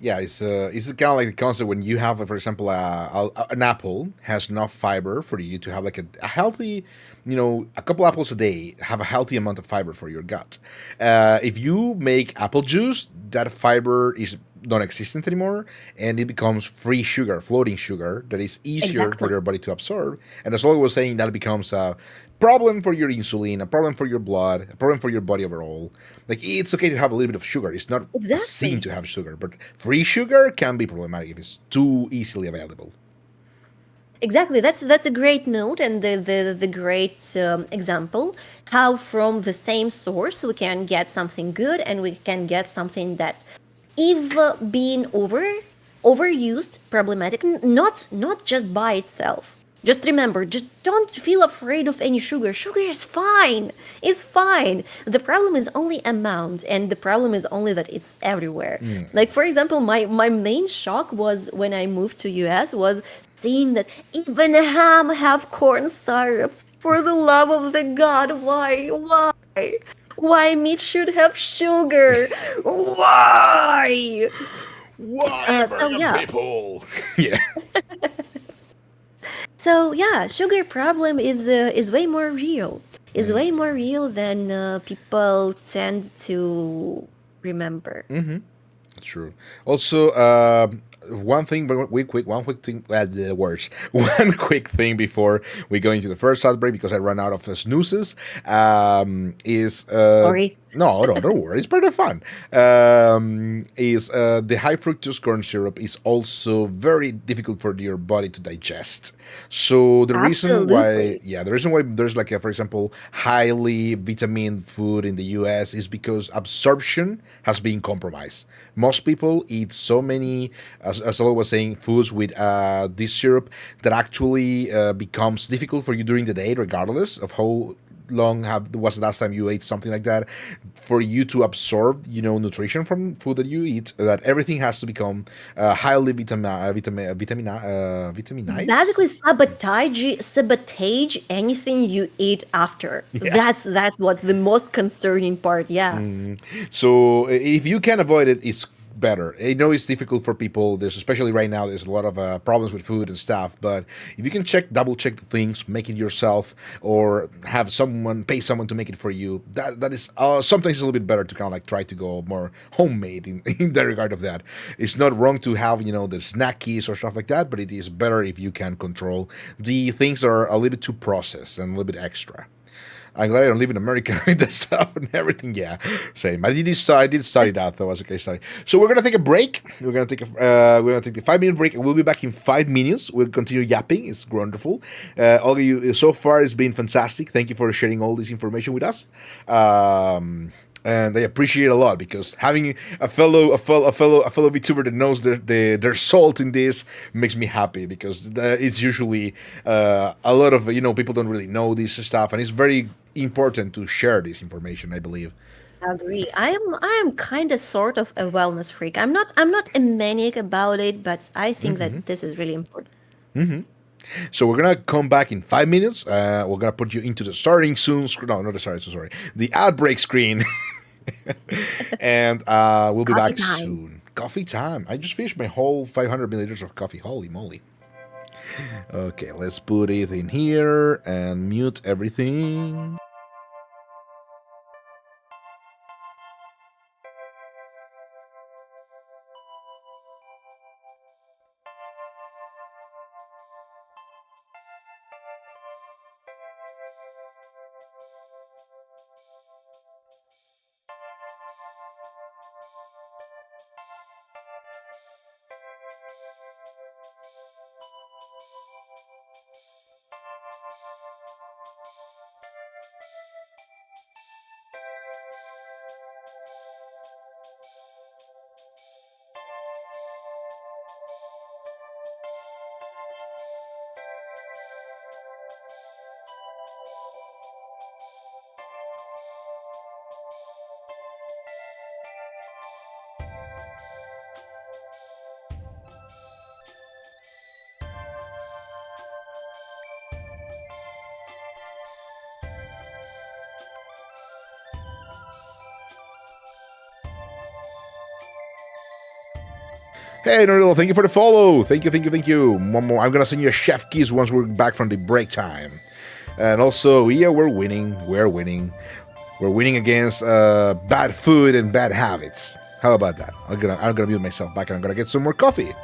Yeah, it's kind of like the concept when you have, for example, an apple has enough fiber for you to have like a healthy, a couple apples a day have a healthy amount of fiber for your gut. If you make apple juice, that fiber is non-existent anymore, and it becomes free sugar, floating sugar that is easier for Exactly. your body to absorb. And as Olga was saying, that becomes a problem for your insulin, a problem for your blood, a problem for your body overall. Like it's okay to have a little bit of sugar. It's not a sin Exactly. to have sugar, but free sugar can be problematic if it's too easily available. Exactly. That's a great note and the great example how from the same source we can get something good and we can get something that if being overused problematic not just by itself. Just remember, just don't feel afraid of any sugar. Sugar is fine. It's fine. The problem is only amount, and the problem is only that it's everywhere. Like for example, my main shock was when I moved to US was seeing that even ham have corn syrup. For the love of the God, why? Why meat should have sugar? Why? Why, So American yeah, people? Yeah. sugar problem is way more real. Is way more real than people tend to remember. True. Also, one thing, one quick thing, the words, one quick thing before we go into the first outbreak because I run out of snoozes. Is Sorry. no, no, don't worry. It's part of fun. Is the high fructose corn syrup is also very difficult for your body to digest. So the reason why, Absolutely. yeah, the reason why there's like, for example, highly vitamin food in the U.S. is because absorption has been compromised. Most people eat so many, as I was saying, foods with this syrup that actually becomes difficult for you during the day, regardless of how long was the last time you ate something like that, for you to absorb nutrition from food that you eat, that everything has to become highly It's basically vitaminized. sabotage anything you eat after. Yeah. That's what's the most concerning part. Yeah. So if you can avoid it, it's better. I know it's difficult for people. There's, especially right now, there's a lot of problems with food and stuff. But if you can double check the things, make it yourself, or have someone pay someone to make it for you, that is sometimes it's a little bit better to kind of like try to go more homemade in the regard of that. It's not wrong to have the snackies or stuff like that, but it is better if you can control the things that are a little bit too processed and a little bit extra. I'm glad I don't live in America with the stuff and everything. Yeah, same. I did study that though as a case study. So we're gonna take a break. We're gonna take the 5 minute break, and we'll be back in 5 minutes. We'll continue yapping. It's wonderful. All of you so far has been fantastic. Thank you for sharing all this information with us. And I appreciate it a lot because having a fellow VTuber that knows their salt in this makes me happy because it's usually a lot of people don't really know this stuff, and it's very important to share this information, I believe. Agree. I am kind of sort of a wellness freak. I'm not a maniac about it, but I think that this is really important. So we're gonna come back in 5 minutes. We're gonna put you into the starting soon. No, not the starting soon. Sorry, the outbreak screen, and we'll be Coffee back time. soon. Coffee time. I just finished my whole 500 milliliters of coffee. Holy moly! Okay, let's put it in here and mute everything. Hey, Norilo, thank you for the follow. Thank you, thank you, thank you. One more. I'm gonna send you a chef kiss once we're back from the break time. And also, yeah, we're winning. We're winning. We're winning against bad food and bad habits. How about that? I'm gonna mute myself back and I'm gonna get some more coffee.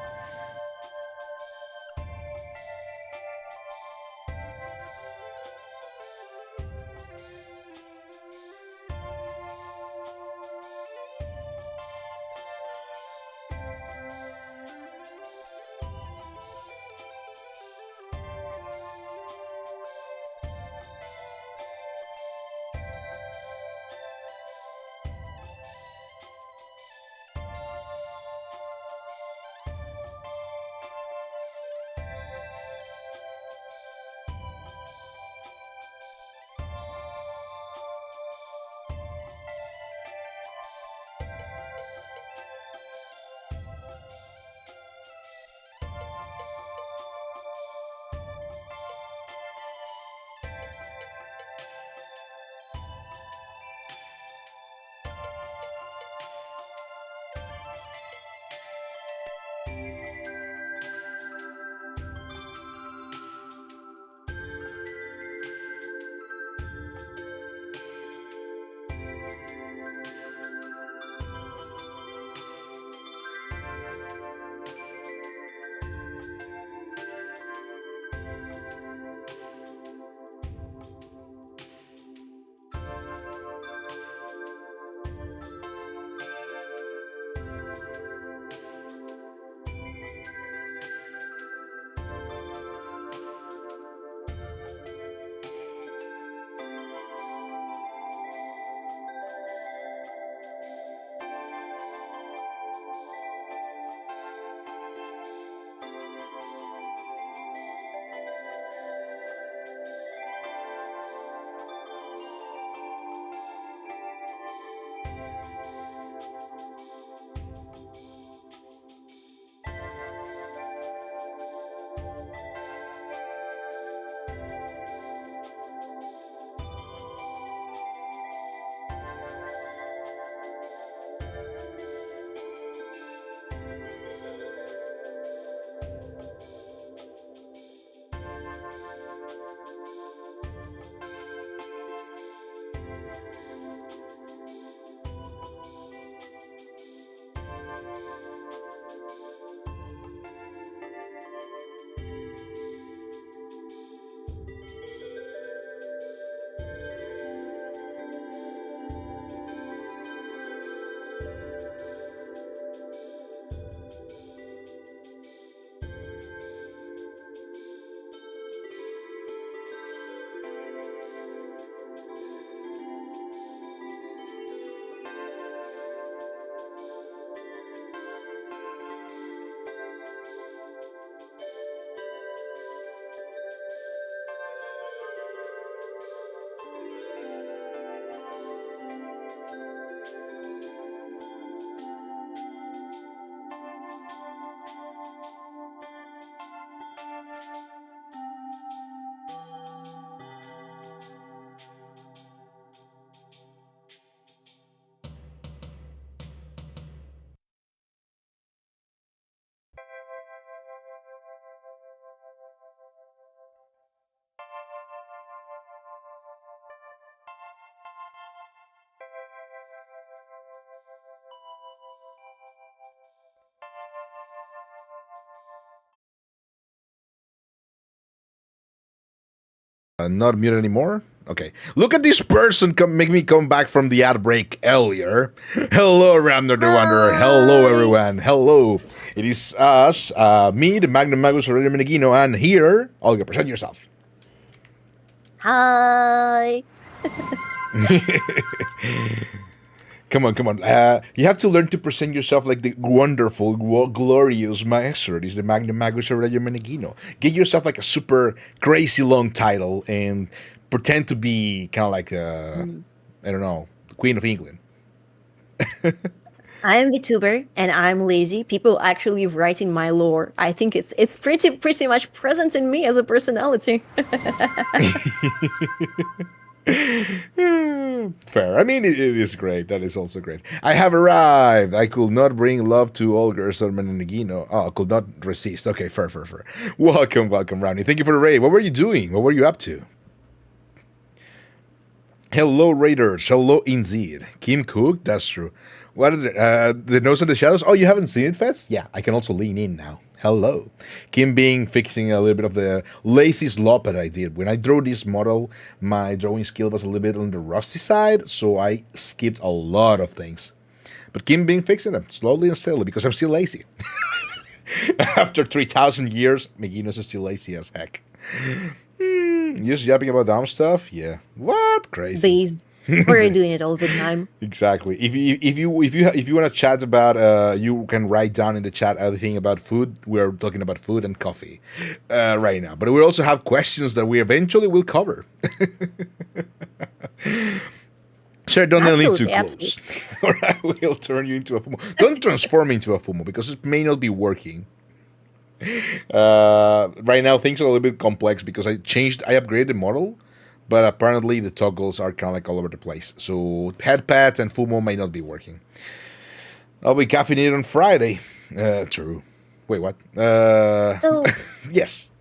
Not mute anymore. Okay. Look at this person make me come back from the ad break earlier. Hello, Ramner the Wanderer. Hello, everyone. Hello. It is us, me, the Magnum Magus Aurelio Menegino, and here, Olga, present yourself. Hi. Come on, come on. You have to learn to present yourself like the wonderful, glorious maestro. It is the Magnum Magus Aurelio Menegino. Get yourself like a super crazy long title and pretend to be kind of like, I don't know, Queen of England. I'm VTuber and I'm lazy. People actually write in my lore. I think it's pretty much present in me as a personality. Fair. I mean, it is great. That is also great. I have arrived. I could not bring love to all girls or Menegino. Oh, I could not resist. Okay, fair, fair, fair. Welcome, welcome, Rowney. Thank you for the raid. What were you doing? What were you up to? Hello, Raiders. Hello, indeed. Kim Cook? That's true. What are the Nose of the Shadows? Oh, you haven't seen it, Fats? Yeah, I can also lean in now. Hello. Kim being fixing a little bit of the lazy slop that I did. When I drew this model, my drawing skill was a little bit on the rusty side, so I skipped a lot of things. But Kim being fixing them slowly and steadily because I'm still lazy. After 3,000 years, McGinnis is still lazy as heck. Just yapping about dumb stuff? Yeah. What? Crazy. Based. We're doing it all the time. Exactly. If you want to chat about, you can write down in the chat everything about food. We're talking about food and coffee right now, but we also have questions that we eventually will cover. Sure, don't lean too close, or I will turn you into a fumo. Don't transform me into a fumo because it may not be working. Right now, things are a little bit complex because I upgraded the model. But apparently the toggles are kind of like all over the place. So Pet Pat and Fumo may not be working. I'll be caffeinated on Friday. True. Wait, what? So yes.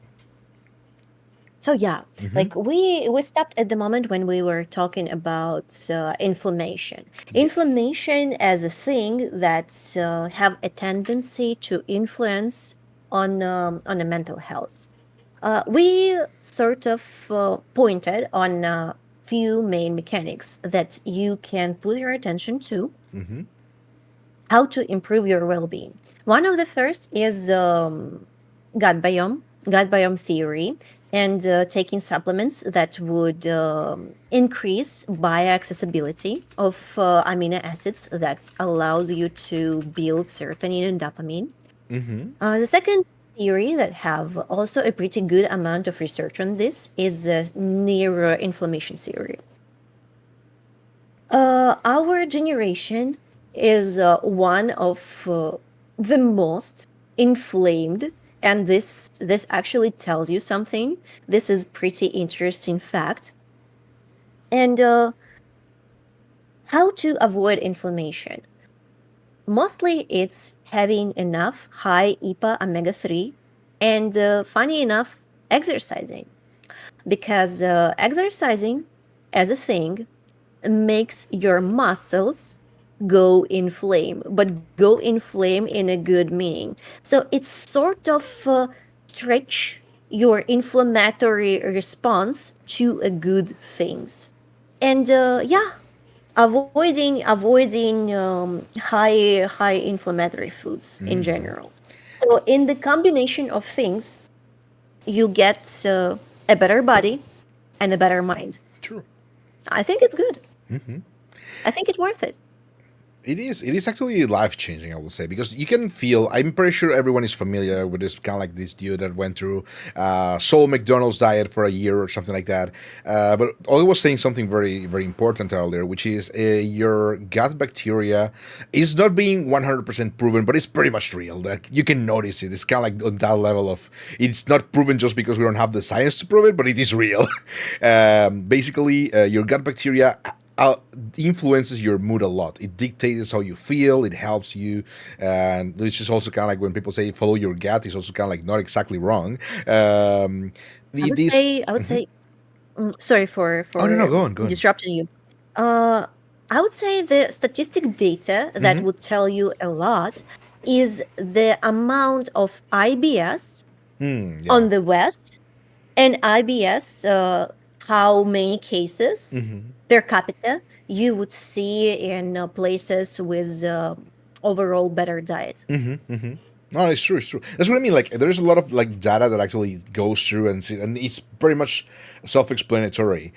So yeah, like we stopped at the moment when we were talking about inflammation. Yes. Inflammation as a thing that have a tendency to influence on the mental health. We sort of pointed on a few main mechanics that you can put your attention to, how to improve your well-being. One of the first is gut biome theory, and taking supplements that would increase bioaccessibility of amino acids that allows you to build serotonin and dopamine. The second theory that have also a pretty good amount of research on this is neuroinflammation theory. Our generation is one of the most inflamed, and this actually tells you something. This is pretty interesting fact. And how to avoid inflammation? Mostly it's having enough high EPA omega-3 and funny enough, exercising. Because exercising as a thing makes your muscles go inflame, but go inflame in a good meaning. So it's sort of stretch your inflammatory response to a good things. And avoiding high inflammatory foods in general. So in the combination of things, you get a better body and a better mind. True. I think it's good. I think it's worth it. It is actually life changing, I will say, because you can feel. I'm pretty sure everyone is familiar with this kind of like this dude that went through Soul McDonald's diet for a year or something like that. But Ollie was saying something very very important earlier, which is your gut bacteria is not being 100% proven, but it's pretty much real. That you can notice it. It's kind of like on that level of it's not proven just because we don't have the science to prove it, but it is real. Basically, your gut bacteria influences your mood a lot. It dictates how you feel. It helps you, and which is also kind of like when people say follow your gut. It's also kind of like not exactly wrong. I would say. Sorry for oh no, go on. disrupting you. I would say the statistic data that would tell you a lot is the amount of IBS on the West, and IBS how many cases per capita you would see in places with overall better diet. No, it's true. It's true. That's what I mean. Like, there's a lot of like data that actually goes through, and it's pretty much self-explanatory.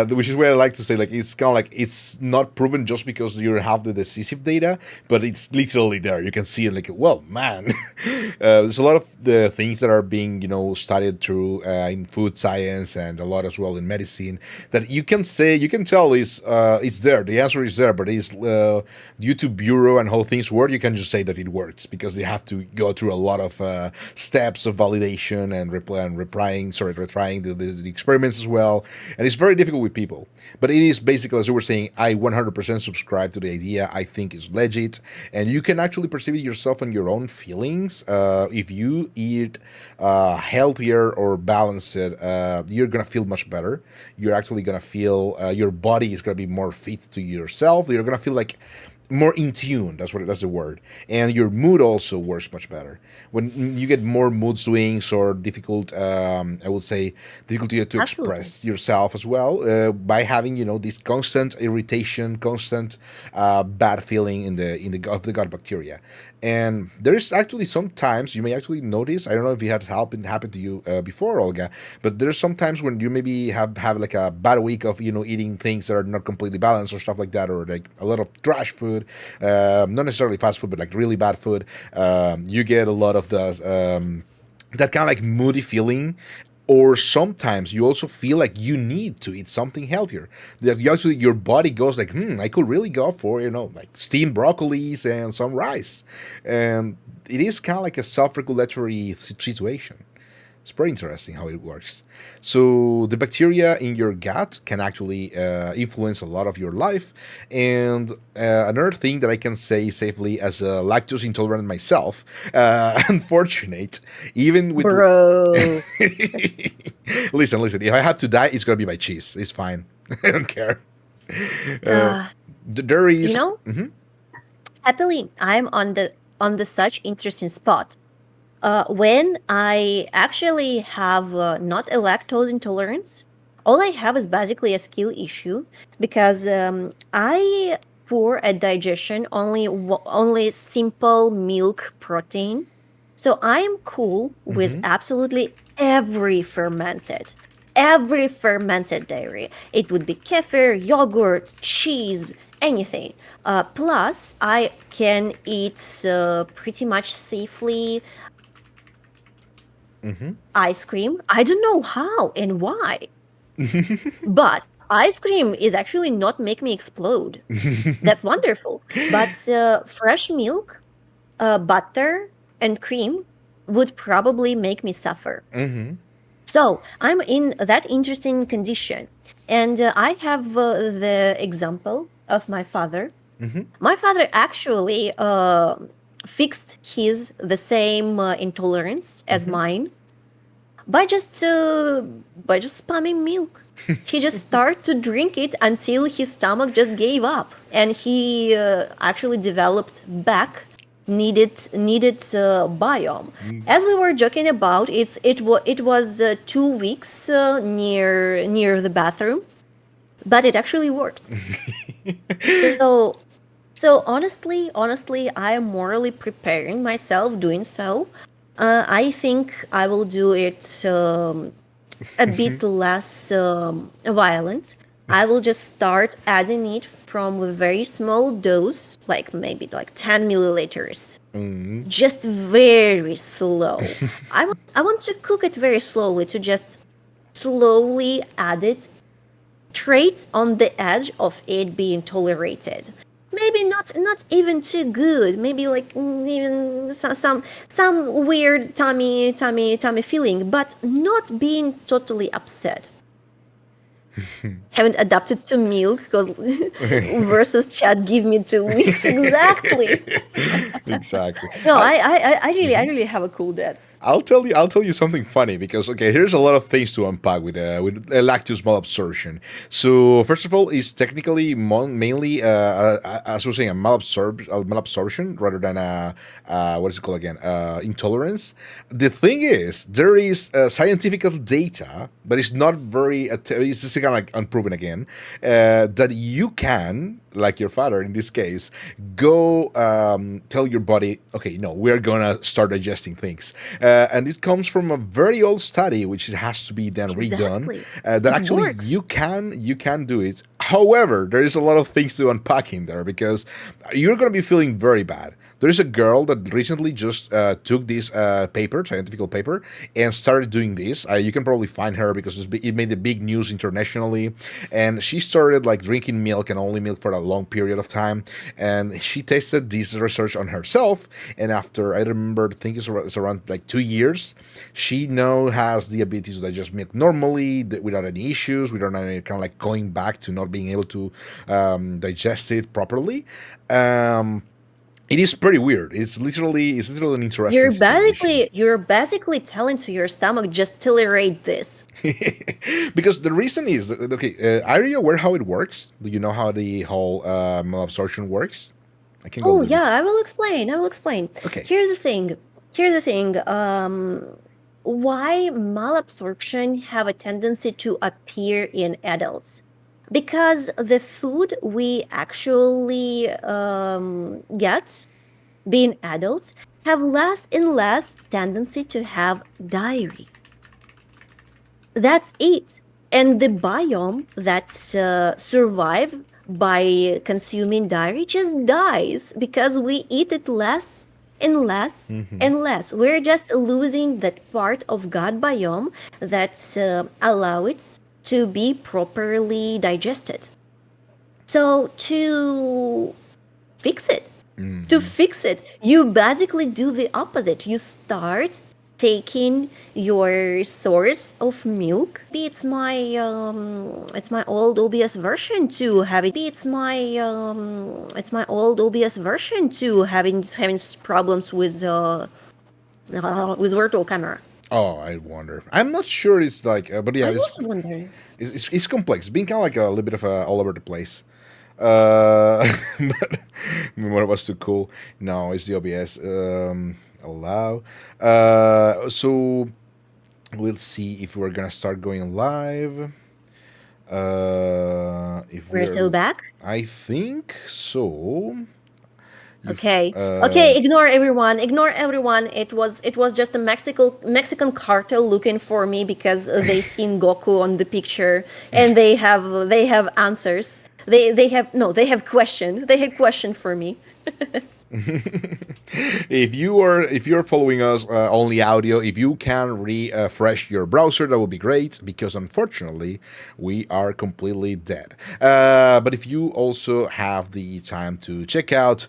Which is where I like to say, like, it's kind of like it's not proven just because you have the decisive data, but it's literally there. You can see it. Like, well, man, there's a lot of the things that are being studied through in food science and a lot as well in medicine that you can tell is it's there. The answer is there, but it's due to bureau and how things work. You can just say that it works because they have to to go through a lot of steps of validation and retrying the experiments as well, and it's very difficult with people. But it is basically, as you were saying, I 100% subscribe to the idea. I think it's legit, and you can actually perceive it yourself on your own feelings. If you eat healthier or balanced, you're gonna feel much better. You're actually gonna feel your body is gonna be more fit to yourself. You're gonna feel like more in tune. That's the word. And your mood also works much better when you get more mood swings or difficult. I would say difficulty to Absolutely. express yourself as well by having this constant irritation, constant bad feeling in the of the gut bacteria. And there's actually sometimes you may actually notice. I don't know if it had happened to you before, Olga, but there's sometimes when you maybe have like a bad week of eating things that are not completely balanced or stuff like that, or like a lot of trash food, not necessarily fast food, but like really bad food. You get a lot of that kind of like moody feeling, or sometimes you also feel like you need to eat something healthier. That you actually your body goes like, I could really go for like steamed broccolis and some rice, and it is kind of like a self-regulatory situation. It's pretty interesting how it works. So the bacteria in your gut can actually influence a lot of your life. And another thing that I can say safely as a lactose intolerant myself, unfortunate, even with Bro. listen. If I have to die, it's gonna be by cheese. It's fine. I don't care. Uh, There you is. know, happily, I'm on the such interesting spot. When I actually have not a lactose intolerance, all I have is basically a skill issue because I pour at digestion only simple milk protein. So I am cool with absolutely every fermented dairy. It would be kefir, yogurt, cheese, anything. Plus, I can eat pretty much safely ice cream. I don't know how and why, but ice cream is actually not make me explode. That's wonderful. But fresh milk, butter, and cream would probably make me suffer. So I'm in that interesting condition. And I have the example of my father. My father actually fixed the same intolerance as mine by just spamming milk. He just started to drink it until his stomach just gave up, and he actually developed back needed biome. As we were joking about, it was 2 weeks near the bathroom, but it actually worked. So honestly, I am morally preparing myself doing so. I think I will do it a bit less violent. I will just start adding it from a very small dose, like maybe like 10 milliliters, just very slow. I want to cook it very slowly, to just slowly add it straight on the edge of it being tolerated. Maybe not even too good. Maybe like even some weird tummy feeling, but not being totally upset. Haven't adapted to milk because versus chat give me 2 weeks exactly. Exactly. No, I really have a cool dad. I'll tell you something funny because okay, here's a lot of things to unpack with lactose malabsorption. So first of all, it's technically mainly as we're saying a malabsorption rather than a what is it called again intolerance. The thing is, there is scientific data, but it's not very. It's just kind of like unproven again that you can, like your father in this case, go tell your body, okay, no, we're gonna start digesting things. and it comes from a very old study, which has to be then redone. Exactly. That It actually works. you can do it. However, there is a lot of things to unpack in there because you're going to be feeling very bad. There is a girl that recently just took this paper, scientific paper, and started doing this. You can probably find her because it made the big news internationally. And she started like drinking milk and only milk for a long period of time. And she tested this research on herself. And after, I remember, I think it's around like 2 years, she now has the ability to digest milk normally without any issues, without any kind of like going back to not being able to digest it properly. It is pretty weird. It's literally an interesting situation. You're basically telling to your stomach just tolerate this. Because the reason is okay. Are you aware how it works? Do you know how the whole malabsorption works? I can go a Oh little bit. yeah, I will explain. I will explain. Okay. Here's the thing. Here's the thing. Why malabsorption have a tendency to appear in adults? Because the food we actually get, being adults, have less and less tendency to have diarrhea. That's it. And the biome that's survive by consuming dairy just dies because we eat it less and less and less. We're just losing that part of gut biome that's allow it to be properly digested. So fix it, to fix it, you basically do the opposite. You start taking your source of milk. Maybe it's my old OBS version to having it's my old OBS version to having problems with virtual camera. Oh, I wonder. I'm not sure. It's like, but yeah, I'm also wondering. it's complex. It's been kind of like a little bit of all over the place. But what was too cool? No, it's the OBS. Allow. So we'll see if we're gonna start going live. If We're so we're, back. I think so. Okay. Okay, ignore everyone. Ignore everyone. It was just a Mexican cartel looking for me because they seen Goku on the picture and they have answers. They have no, they have question. They have question for me. If you're following us only audio, if you can refresh your browser, that would be great because unfortunately we are completely dead. But if you also have the time to check out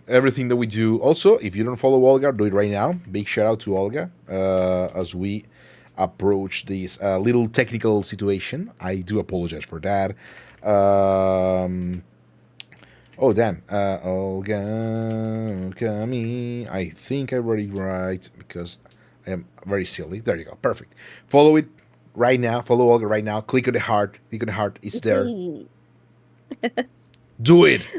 everything that we do, also if you don't follow Olga, do it right now. Big shout out to Olga as we approach this little technical situation. I do apologize for that. Oh damn, Olga, Kami. I think I read it right because I am very silly. There you go, perfect. Follow it right now. Follow Olga right now. Click on the heart. Click on the heart. It's there. Do it.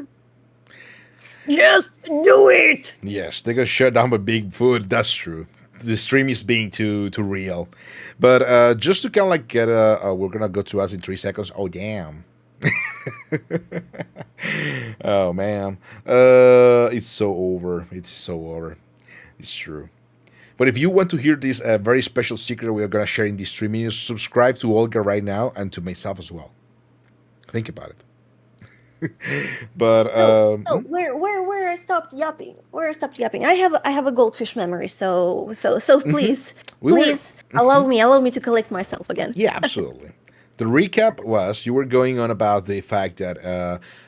Just do it. Yes, they got shut down by Bigfoot. That's true. The stream is being too real, but just to kind of like get we're gonna go to us in 3 seconds. Oh damn. Oh man, it's so over. It's so over. It's true. But if you want to hear this very special secret we are gonna share in this stream, you subscribe to Olga right now and to myself as well. Think about it. But So where I stopped yapping? Where I stopped yapping? I have a goldfish memory. So please we were please allow me to collect myself again. yeah, absolutely. The recap was you were going on about the fact that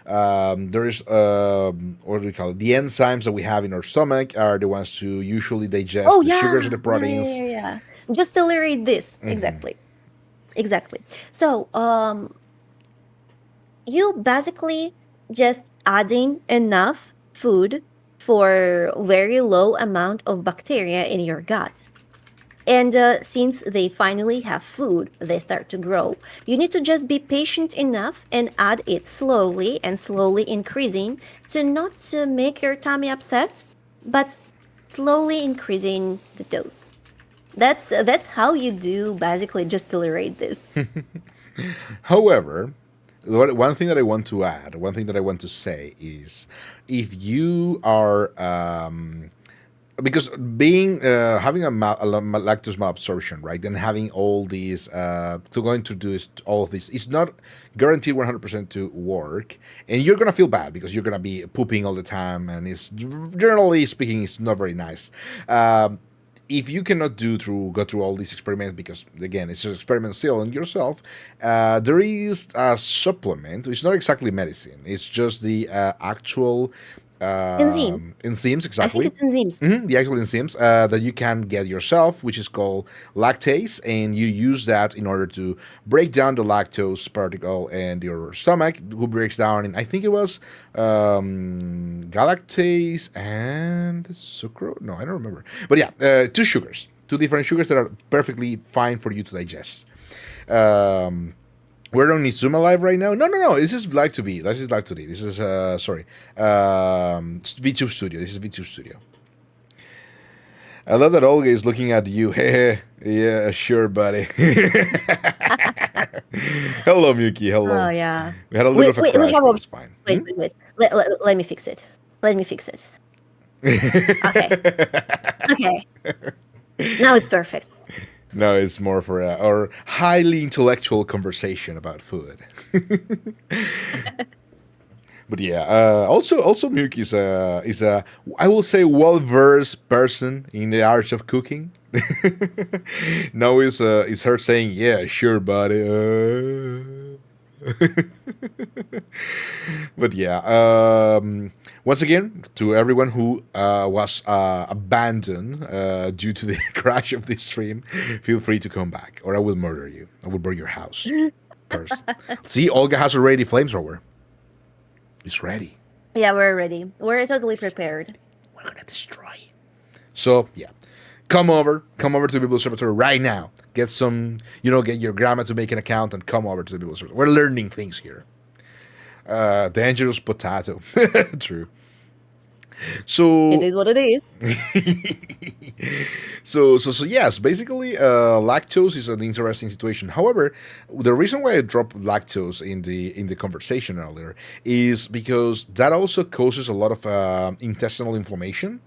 there's what do we call it? The enzymes that we have in our stomach are the ones who usually digest Oh the sugars and the yeah, yeah, proteins. yeah, yeah. Just tolerate this. Exactly. So you basically just adding enough food for very low amount of bacteria in your gut. And since they finally have food, they start to grow. You need to just be patient enough and add it slowly and slowly increasing to not to make your tummy upset, but slowly increasing the dose. That's how you do basically just tolerate this. However, one thing that I want to add, one thing that I want to say is if you are because being having a lactose malabsorption, right, and having all these to go introduce all of this, it's not guaranteed 100% to work, and you're gonna feel bad because you're gonna be pooping all the time, and it's generally speaking, it's not very nice. If you cannot go through all these experiments, because again it's just experiment still on yourself, there is a supplement. It's not exactly medicine, it's just the actual Enzymes. enzymes, I think exactly. it's enzymes. The actual enzymes that you can get yourself, which is called lactase, and you use that in order to break down the lactose particle in your stomach, who breaks down in, I think it was galactase and sucrose. No, I don't remember. But yeah, two different sugars that are perfectly fine for you to digest. Um, we're on Nizuma Live right now. No, no, no. This is Live to Be. This is Live to Be. This is sorry, VTube Studio. This is VTube Studio. I love that Olga is looking at you. Hey, yeah, sure, buddy. Hello, Miyuki. Oh Hello. yeah. We had a little bit of a We crash, have but a it's fine. wait. Let me fix it. Let me fix it. Okay. Okay. Now it's perfect. No, it's more for our highly intellectual conversation about food. But yeah, also Miyuki is a I will say well versed person in the art of cooking. Now is her saying, "Yeah, sure, buddy." But yeah, once again, to everyone who was abandoned due to the crash of this stream, feel free to come back, or I will murder you. I will burn your house first. See, Olga has already flamethrower. It's ready. Yeah, we're ready. We're totally prepared. We're gonna destroy. So yeah, come over to the Bible Observatory right now. Get some, get your grandma to make an account and come over to the Bible Observatory. We're learning things here. Dangerous potato. True. It So is what it is. so yes, basically, lactose is an interesting situation. However, the reason why I dropped lactose in the conversation earlier is because that also causes a lot of intestinal inflammation.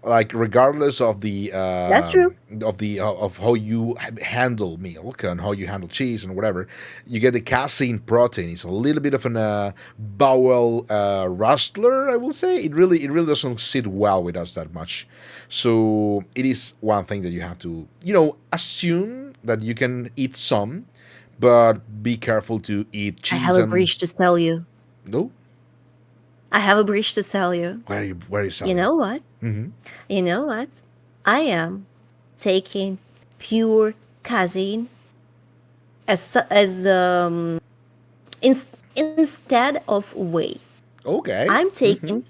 Like regardless of the That's true. of how you handle milk and how you handle cheese and whatever, you get the casein protein. It's a little bit of an bowel rustler, I will say. It really doesn't sit well with us that much. So it is one thing that you have to assume that you can eat some, but be careful to eat I have cheese a and breach to sell you. no. I have a breach to sell you. Where are you You selling? know what? Mm-hmm. You know what? I am taking pure casein instead of whey. Okay. I'm taking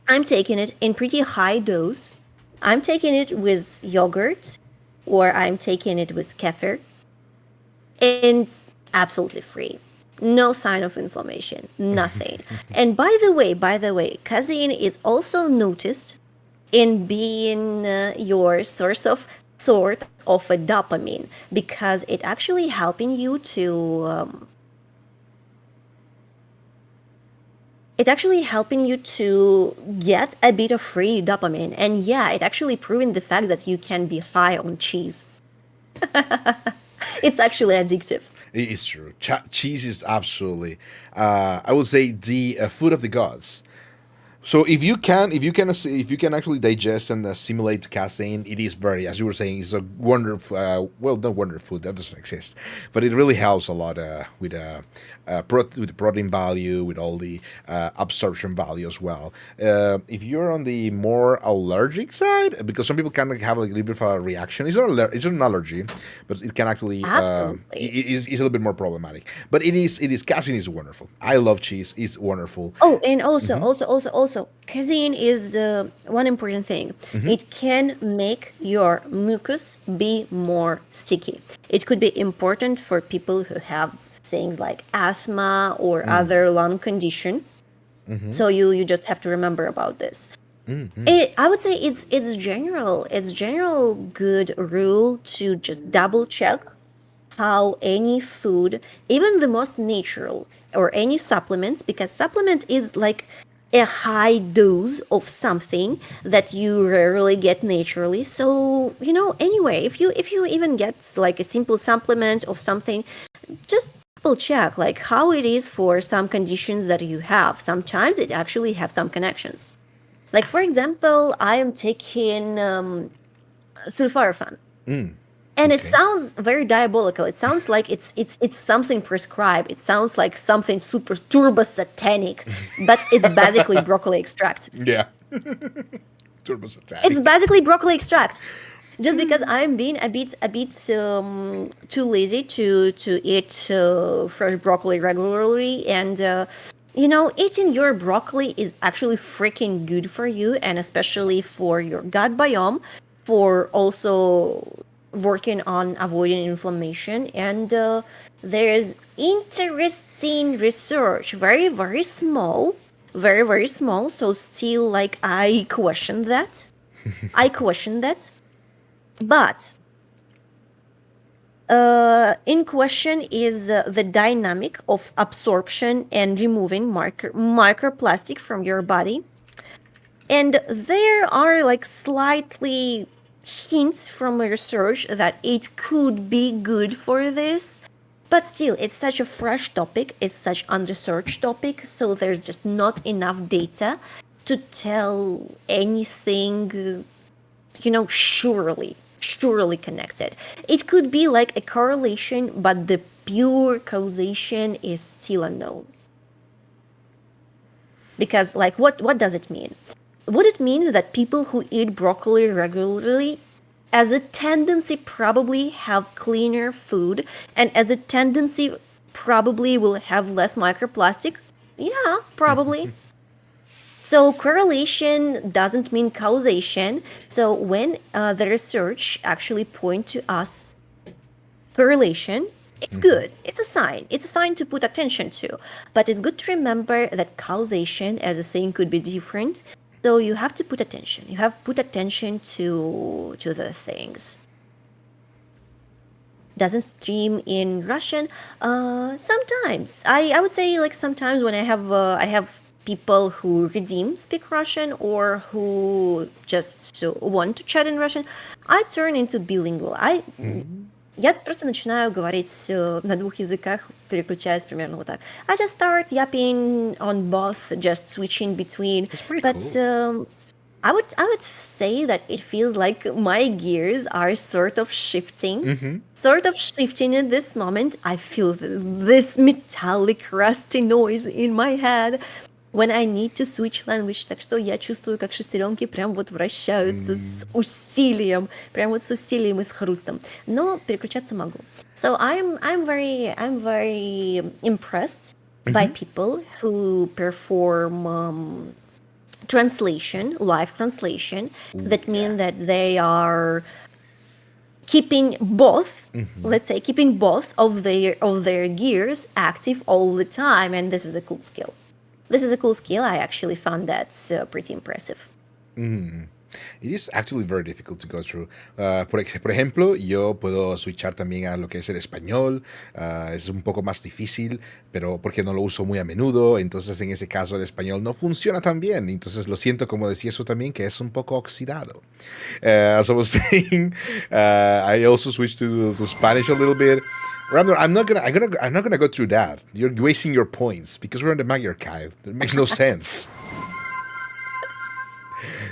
I'm taking it in pretty high dose. I'm taking it with yogurt or I'm taking it with kefir. It's absolutely free. No sign of inflammation, nothing. And by the way, casein is also noticed in being your sort of a dopamine because it actually helping you to get a bit of free dopamine. And yeah, it actually proving the fact that you can be high on cheese. It's actually addictive. It's true. Cheese is absolutely, I would say, the food of the gods. So if you can actually digest and assimilate casein, it is very, as you were saying, it's a wonderful. Well, not wonder food that doesn't exist, but it really helps a lot with the protein value, with all the absorption value as well. If you're on the more allergic side, because some people can have like a little bit of a reaction. It's not an allergy, but it can actually Absolutely. is a little bit more problematic. But it is casein is wonderful. I love cheese. It's wonderful. Oh, and also, casein is one important thing. It can make your mucus be more sticky. It could be important for people who have things like asthma or other lung condition. So you just have to remember about this. I would say it's general good rule to just double check how any food, even the most natural or any supplements, because supplement is like a high dose of something that you rarely get naturally. So, anyway, if you even get like a simple supplement of something, just double check like how it is for some conditions that you have. Sometimes it actually have some connections. Like for example, I am taking sulforaphane. And it Okay. sounds very diabolical. It sounds like it's something prescribed. It sounds like something super turbo satanic, but it's basically broccoli extract. Yeah. Turbo It's satanic. basically broccoli extract. Just because I'm being a bit too lazy to eat fresh broccoli regularly, and eating your broccoli is actually freaking good for you, and especially for your gut biome, for also working on avoiding inflammation. And there's interesting research, very very small, very very small. So still, like I question that, but in question is the dynamic of absorption and removing microplastic from your body. And there are like slightly hints from research that it could be good for this. But still, it's such a fresh topic, it's such unresearched topic, so there's just not enough data to tell anything, surely connected. It could be like a correlation, but the pure causation is still unknown. Because like what does it mean? Would it mean that people who eat broccoli regularly as a tendency probably have cleaner food, and as a tendency probably will have less microplastic? Yeah, probably. So correlation doesn't mean causation. So when the research actually point to us correlation, it's good. It's a sign. It's a sign to put attention to. But it's good to remember that causation as a thing could be different. So you have to put attention. You have to put attention to the things. Doesn't stream in Russian. Sometimes I would say like sometimes when I have people who redeem speak Russian or who just want to chat in Russian, I turn into bilingual. Я просто начинаю говорить на двух языках, переключаясь примерно вот так. I just start yapping on both, just switching between. That's pretty But cool. I would say that it feels like my gears are sort of shifting in this moment. I feel this metallic rusty noise in my head when I need to switch language. Так что я чувствую, как шестеренки прям вот вращаются с усилием, прям вот с усилием и с хрустом. Но переключаться могу. So I'm very impressed by people who perform live translation. That Yeah. mean that they are keeping both, let's say, keeping both of their gears active all the time, and this is a cool skill. I actually found that pretty impressive. It is actually very difficult to go through. Por ejemplo, yo puedo switchar también a lo que es el español. Es un poco más difícil, pero porque no lo uso muy a menudo. Entonces, en ese caso, el español no funciona tan bien. Entonces, lo siento, como decía eso también, que es un poco oxidado. As I was saying, I also switched to Spanish a little bit. Ramner, I'm not gonna go through that. You're wasting your points because we're on the Mag archive. That makes no sense.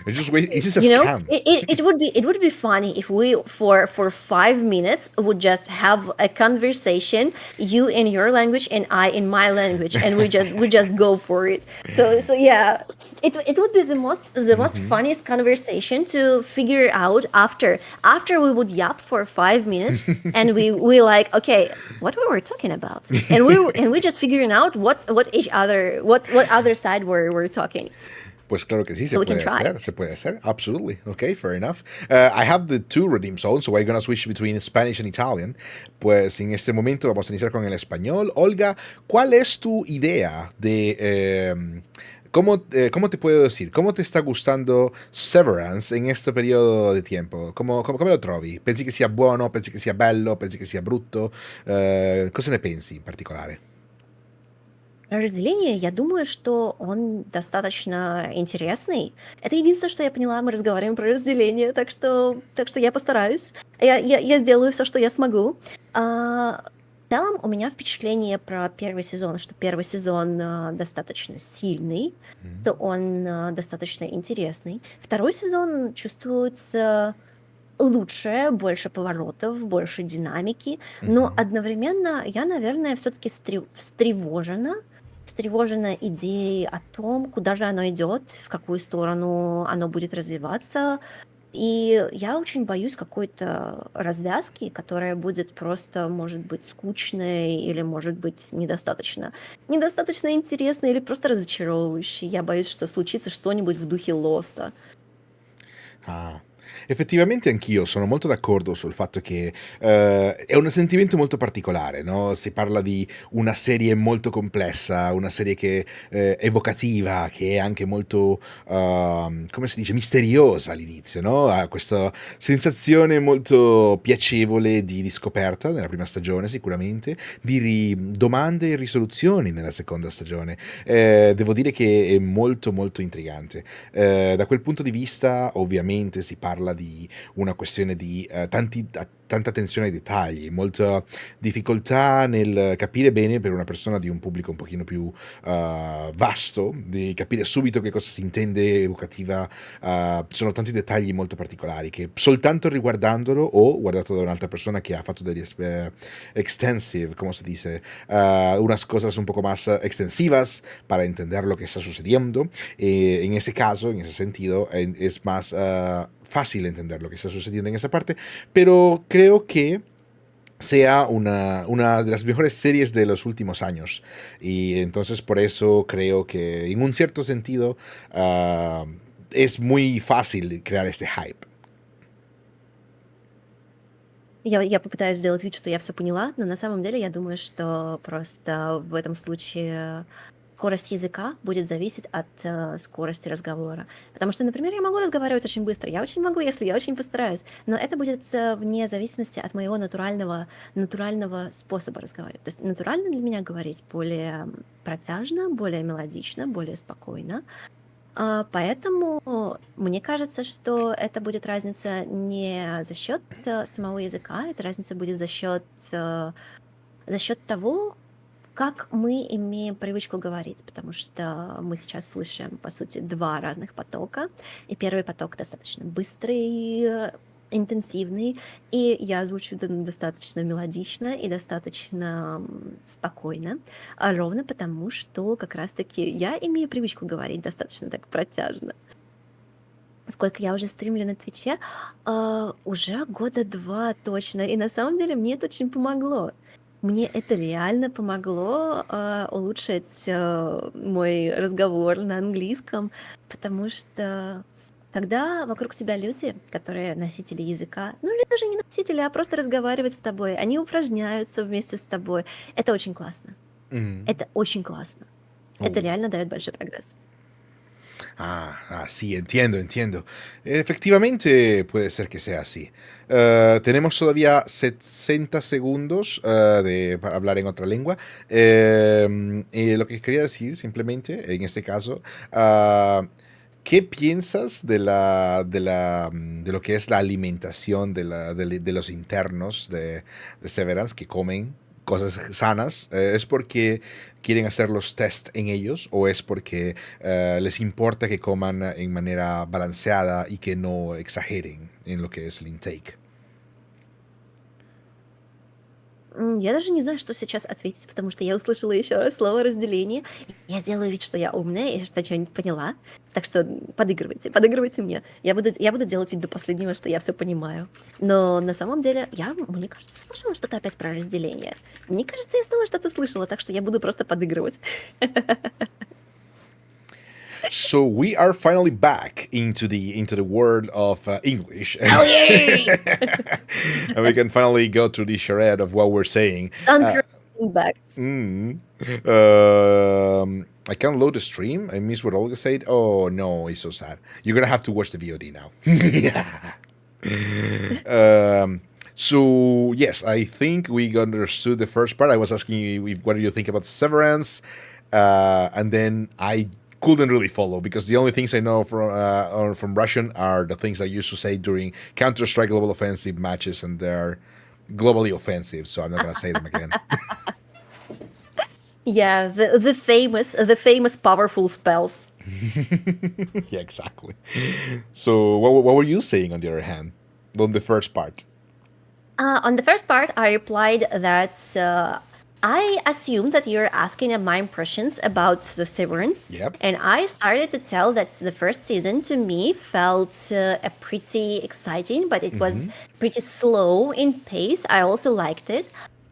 This is a scam. It would be funny if we for 5 minutes would just have a conversation, you in your language and I in my language, and we just go for it. So yeah, it would be the most funniest conversation to figure out after we would yap for 5 minutes, and we like, okay, what we were talking about, and we just figuring out what other side we're talking. Pues claro que sí, So we can try. se puede hacer, absolutely. Okay, fair enough. I have the two redeem zones, so we're gonna switch between Spanish and Italian. Pues en este momento vamos a iniciar con el español. Olga, ¿cuál es tu idea de cómo te puedo decir? ¿Cómo te está gustando Severance en este periodo di tempo? Come lo trovi? Pensi che sia buono? Pensi che sia bello? Pensi che sia brutto? Cosa ne pensi in particolare? Разделение, я думаю, что он достаточно интересный. Это единственное, что я поняла. Мы разговариваем про разделение, так что я постараюсь. Я сделаю все, что я смогу. В целом у меня впечатление про первый сезон, что первый сезон достаточно сильный, что он достаточно интересный. Второй сезон чувствуется лучше, больше поворотов, больше динамики, но одновременно я, наверное, все-таки встревожена идеей о том, куда же оно идет, в какую сторону оно будет развиваться. И я очень боюсь какой-то развязки, которая будет просто, может быть, скучной или, может быть, недостаточно интересной или просто разочаровывающей. Я боюсь, что случится что-нибудь в dухе Лоста. Ah, effettivamente anch'io sono molto d'accordo sul fatto che è un sentimento molto particolare, no? Si parla di una serie molto complessa, una serie che evocativa, che è anche molto, come si dice, misteriosa all'inizio, no? Ha questa sensazione molto piacevole di scoperta nella prima stagione sicuramente, di domande e risoluzioni nella seconda stagione. Devo dire che è molto molto intrigante. Da quel punto di vista, ovviamente, si parla di una questione di tanta attenzione ai dettagli, molta difficoltà nel capire bene per una persona di un pubblico un pochino più vasto, di capire subito che cosa si intende evocativa. Ci sono tanti dettagli molto particolari che soltanto riguardandolo o guardato da un'altra persona che ha fatto degli extensive, come si dice, unas cosas un poco más extensivas para entender lo que está sucediendo. En ese caso, en ese sentido, es más fácil entender lo que está sucediendo en esa parte, pero creo que sea una de las mejores series de los últimos años. Y entonces por eso creo que en un cierto sentido es muy fácil crear este hype. Я попытаюсь сделать вид, что я все поняла, но на самом деле я думаю, что просто в этом случае скорость языка будет зависеть от скорости разговора. Потому что, например, я могу разговаривать очень быстро, я очень могу, если я очень постараюсь, но это будет вне зависимости от моего натурального способа разговаривать. То есть натурально для меня говорить более протяжно, более мелодично, более спокойно. Поэтому мне кажется, что это будет разница не за счет самого языка, эта разница будет за счет того, как мы имеем привычку говорить, потому что мы сейчас слышим, по сути, два разных потока. И первый поток достаточно быстрый, интенсивный, и я озвучу достаточно мелодично и достаточно спокойно, ровно потому, что как раз-таки я имею привычку говорить достаточно так протяжно. Сколько я уже стримлю на Твиче? Уже года 2 точно. И на самом деле мне это очень помогло. Мне это реально помогло улучшить мой разговор на английском, потому что когда вокруг тебя люди, которые носители языка, ну или даже не носители, а просто разговаривают с тобой, они упражняются вместе с тобой, это очень классно. Mm. Это очень классно. Это реально дает большой прогресс. Sí, entiendo. Efectivamente puede ser que sea así. Tenemos todavía 60 segundos para hablar en otra lengua. Lo que quería decir simplemente, en este caso, ¿qué piensas de lo que es la alimentación de los internos de Severance que comen cosas sanas? ¿Es porque quieren hacer los test en ellos o es porque les importa que coman en manera balanceada y que no exageren en lo que es el intake? Я даже не знаю, что сейчас ответить, потому что я услышала еще слово разделение. Я сделаю вид, что я умная и что что-нибудь поняла. Так что подыгрывайте мне. Я буду делать вид до последнего, что я все понимаю. Но на самом деле мне кажется, слышала что-то опять про разделение. Мне кажется, я снова что-то слышала, так что я буду просто подыгрывать. So we are finally back into the world of English. Oh yay! And we can finally go through the charade of what we're saying. Back. I can't load the stream. I miss what Olga said. Oh no, it's so sad. You're gonna have to watch the VOD now. So yes, I think we understood the first part. I was asking you what do you think about Severance. and then I couldn't really follow because the only things I know from Russian are the things I used to say during Counter Strike Global Offensive matches, and they're globally offensive, so I'm not gonna say them again. Yeah, the famous powerful spells. Yeah, exactly. So what were you saying on the other hand, on the first part? On the first part, I replied that I assume that you're asking my impressions about the Severance, Yep. and I started to tell that the first season to me felt a pretty exciting, but it was pretty slow in pace. I also liked it.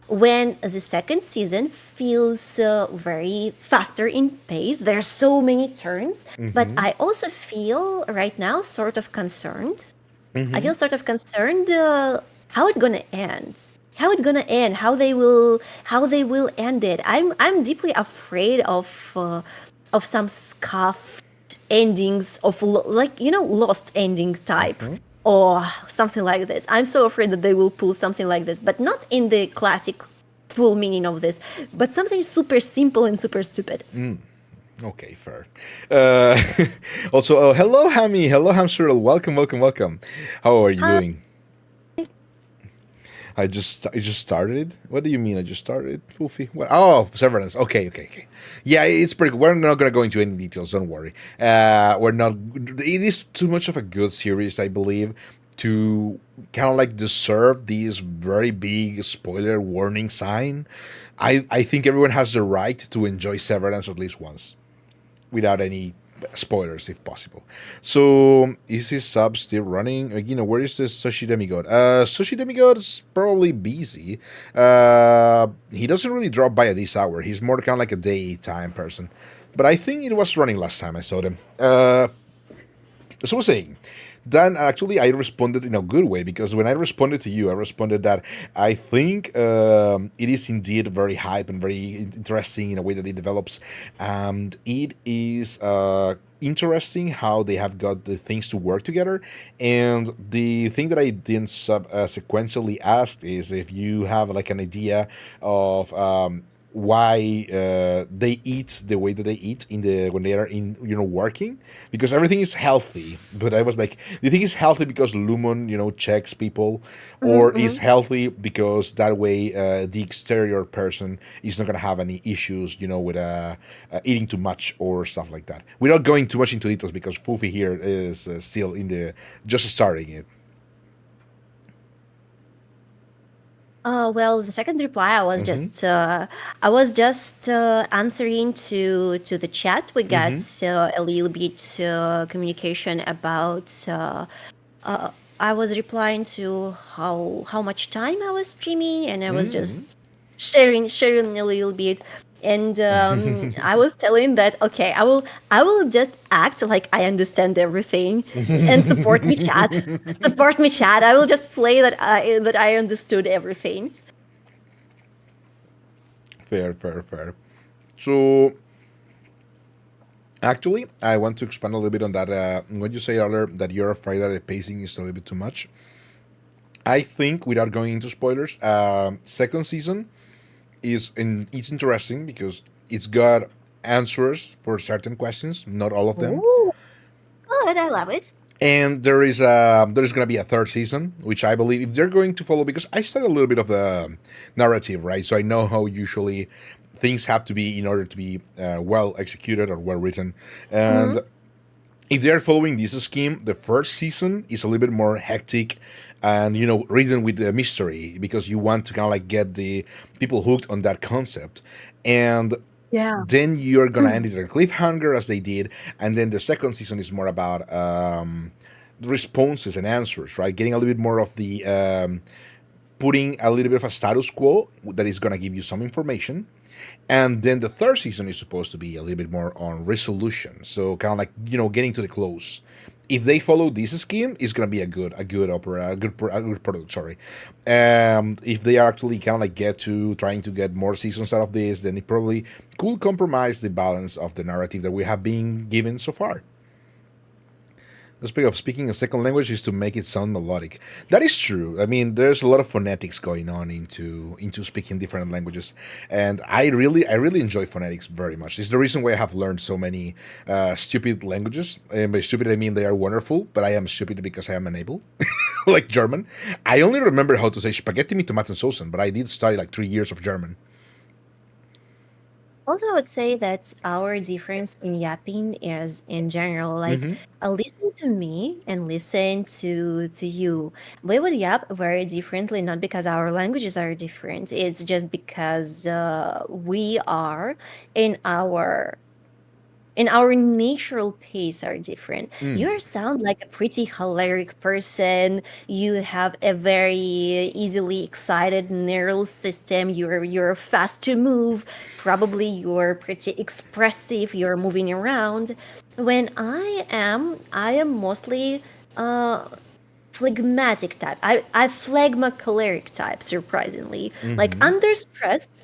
When the second season feels very faster in pace, there are so many turns, but I also feel right now sort of concerned. I feel sort of concerned how it gonna end. How it gonna end? How they will end it? I'm deeply afraid of some scuffed endings of lost ending type or something like this. I'm so afraid that they will pull something like this, but not in the classic full meaning of this, but something super simple and super stupid. Okay, fair. Uh, also, hello, Hammy. Hello, Hamsterl. Welcome, welcome, welcome. How are you Hi. doing? I just started. What do you mean? I just started, Foofy? What? Oh, Severance. Okay, okay, okay. Yeah, it's pretty good. We're not gonna go into any details. Don't worry. We're not. It is too much of a good series, I believe, to kind of like deserve these very big spoiler warning sign. I think everyone has the right to enjoy Severance at least once without any spoilers if possible. So is his sub still running? Where is this Sushi Demigod? Sushi Demigod is probably busy. He doesn't really drop by at this hour. He's more kind of like a daytime person. But I think it was running last time I saw them. So I was saying, then actually I responded in a good way because when I responded to you, I responded that I think it is indeed very hype and very interesting in a way that it develops, and it is interesting how they have got the things to work together. And the thing that I didn't sequentially ask is if you have like an idea of why they eat the way that they eat in the when they are in working, because everything is healthy, but I was like, do you think it's healthy because Lumon checks people, Mhm, or is mhm. healthy because that way the exterior person is not going to have any issues with eating too much or stuff like that, without going too much into details because Fufi here is still in the just starting it. Well, the second reply, Mm-hmm. I was just answering to the chat. We got Mm-hmm. a little bit communication about. I was replying to how much time I was streaming, and I was Mm-hmm. just sharing a little bit. And I was telling that okay, I will just act like I understand everything and support me, chat. Support me, chat. I will just play that I understood everything. Fair, fair, fair. So actually, I want to expand a little bit on that. What you say earlier, that you're afraid that the pacing is a little bit too much. I think, without going into spoilers, second season it's interesting because it's got answers for certain questions, not all of them. Ooh, good. I love it. And there's gonna be a third season, which I believe if they're going to follow, because I studied a little bit of the narrative, right? So I know how usually things have to be in order to be well executed or well written, Hmm. and if they're following this scheme, the first season is a little bit more hectic and written with the mystery because you want to kind of like get the people hooked on that concept, and Yeah. then you're gonna end it on a cliffhanger as they did, and then the second season is more about responses and answers, right? Getting a little bit more of the putting a little bit of a status quo that is gonna give you some information, and then the third season is supposed to be a little bit more on resolution. So kind of like getting to the close. If they follow this scheme, it's gonna be a good opera, a good product. Sorry. If they actually kind of like get to trying to get more seasons out of this, then it probably could compromise the balance of the narrative that we have been given so far. Speaking a second language is to make it sound melodic. That is true. I mean, there's a lot of phonetics going on into speaking different languages, and I really enjoy phonetics very much. It's the reason why I have learned so many stupid languages. And by stupid, I mean they are wonderful, but I am stupid because I am unable. Like German, I only remember how to say spaghetti mit Tomatensoßen, but I did study like 3 years of German. Also, I would say that our difference in yapping is in general, like listen to me and listen to you. We would yap very differently, not because our languages are different. It's just because we are in our natural pace are different. You sound like a pretty hilarious person. You have a very easily excited neural system. You're fast to move. Probably you're pretty expressive. You're moving around. When I am mostly uh phlegmatic type. I phlegma choleric type, surprisingly. Like under stress,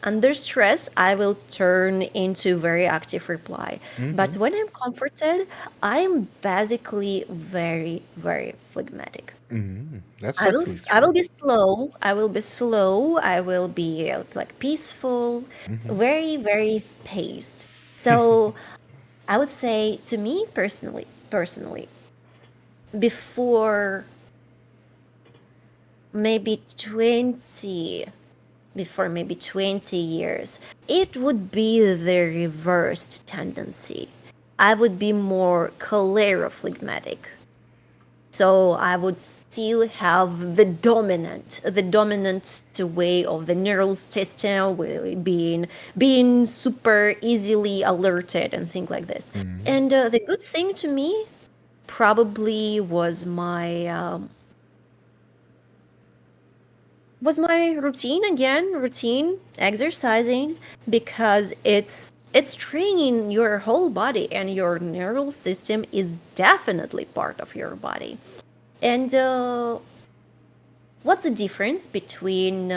I will turn into very active reply. But when I'm comforted, I'm basically very, very phlegmatic. That's I will actually s- I will true. be slow. I will be slow. I will be like peaceful, very, very paced. So I would say to me personally, before maybe 20 before maybe 20 years, it would be the reversed tendency. I would be more cholerophlegmatic. So I would still have the dominant way of the neural system being super easily alerted and things like this. And the good thing to me probably was my routine again, routine exercising, because it's training your whole body, and your neural system is definitely part of your body. And what's the difference between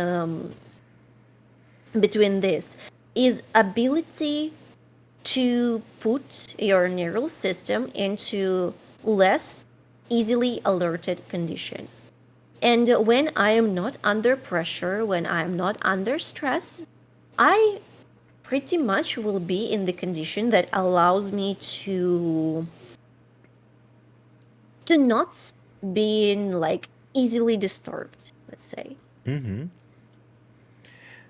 this is ability to put your neural system into less easily alerted condition. And when I am not under pressure, when I am not under stress, I pretty much will be in the condition that allows me to not being like easily disturbed, let's say.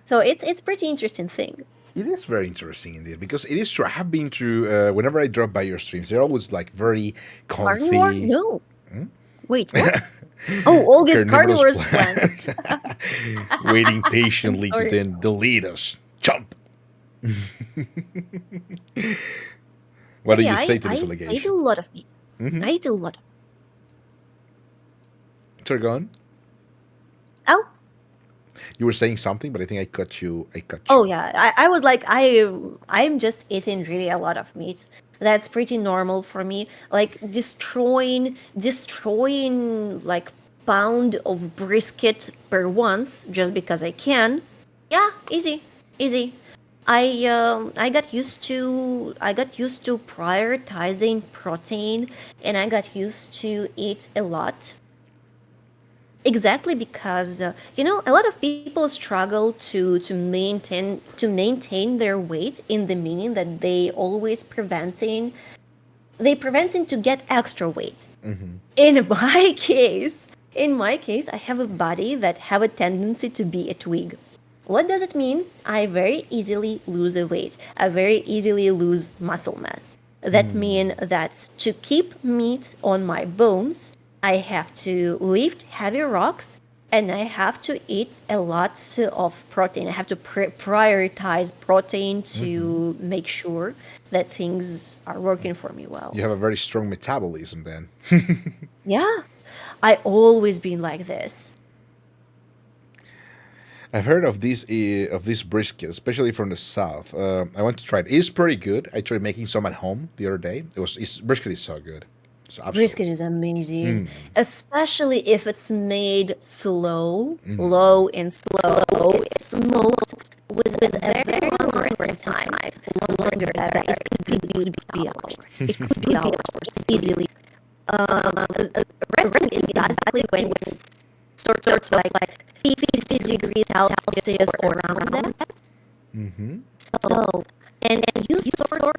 So it's pretty interesting thing. It is very interesting indeed because it is true. I have been through. Whenever I drop by your streams, they're always like very Carnivore? comfy. No. Wait, what? Oh, Olga's Carnivorous carnivorous plant. plants, waiting I'm patiently to sorry. then delete us. Jump. What But do yeah, you I, say to this I, I eat a allegation? lot of meat. I eat a lot of. Sir, go on. Oh, You were saying something, but I think I cut you. I cut oh you. yeah. I was like, I'm just eating really a lot of meat. That's pretty normal for me. Like destroying like pound of brisket per once just because I can. Yeah, easy, easy. I got used to prioritizing protein, and I got used to eat a lot. Exactly, because a lot of people struggle to maintain their weight, in the meaning that they preventing to get extra weight. In my case, I have a body that have a tendency to be a twig. What does it mean? I very easily lose a weight. I very easily lose muscle mass. That mean that to keep meat on my bones, I have to lift heavy rocks, and I have to eat a lot of protein. I have to prioritize protein to make sure that things are working for me well. You have a very strong metabolism then. Yeah, I always been like this. I've heard of this brisket, especially from the south. I want to try it. It's pretty good. I tried making some at home the other day. Brisket is so good. So Brisket absolutely. is amazing, especially if it's made slow, low and slow. It's smoked with a very long length of time, longer than it could be hours. It could be hours easily. Resting is basically when it's sort of like 50 degrees Celsius or around that. Mm-hmm. So, and you sort of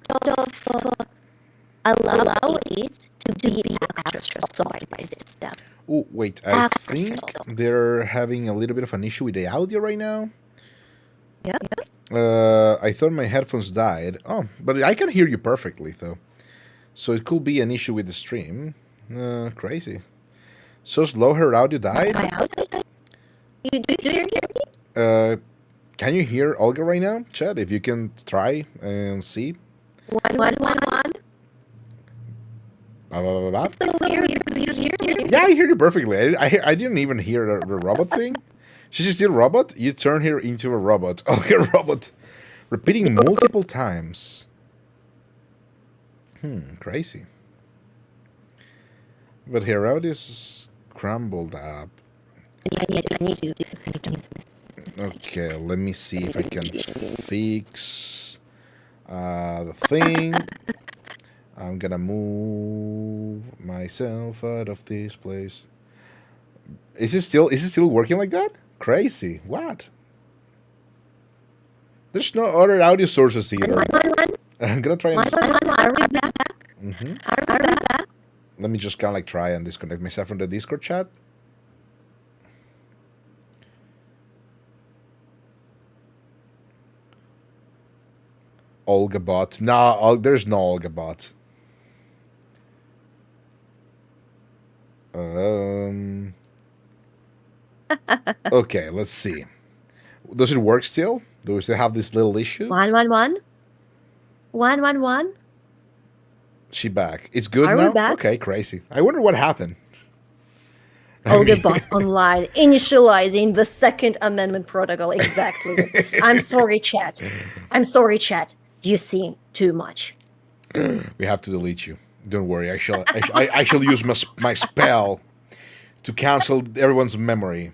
allow it to be extra soft by this step. Oh, wait, I think they're having a little bit of an issue with the audio right now. Yeah. I thought my headphones died. Oh, but I can hear you perfectly, though. So it could be an issue with the stream. Crazy. So slow her audio died? Do you hear me? Can you hear Olga right now, Chad? If you can try and see. One. It's so weird. You hear me? Yeah, I hear you perfectly. I didn't even hear the robot thing. She's still a robot? You turn her into a robot. Okay, robot. Repeating multiple times. Crazy. But her audio is crumbled up. Okay, let me see if I can fix the thing. I'm gonna move myself out of this place. Is it still working like that? Crazy. What? There's no other audio sources either. I'm gonna try and let me just kind of like try and disconnect myself from the Discord chat. Olga bot. Nah, there's no Olga bot. Okay, let's see. Does it work still? Do we still have this little issue? 111. She back. It's good Are now? we back? Okay, crazy. I wonder what happened. Olga bot online initializing the Second Amendment protocol. Exactly. I'm sorry, chat. You seem too much. We have to delete you. Don't worry. I shall use my spell to cancel everyone's memory.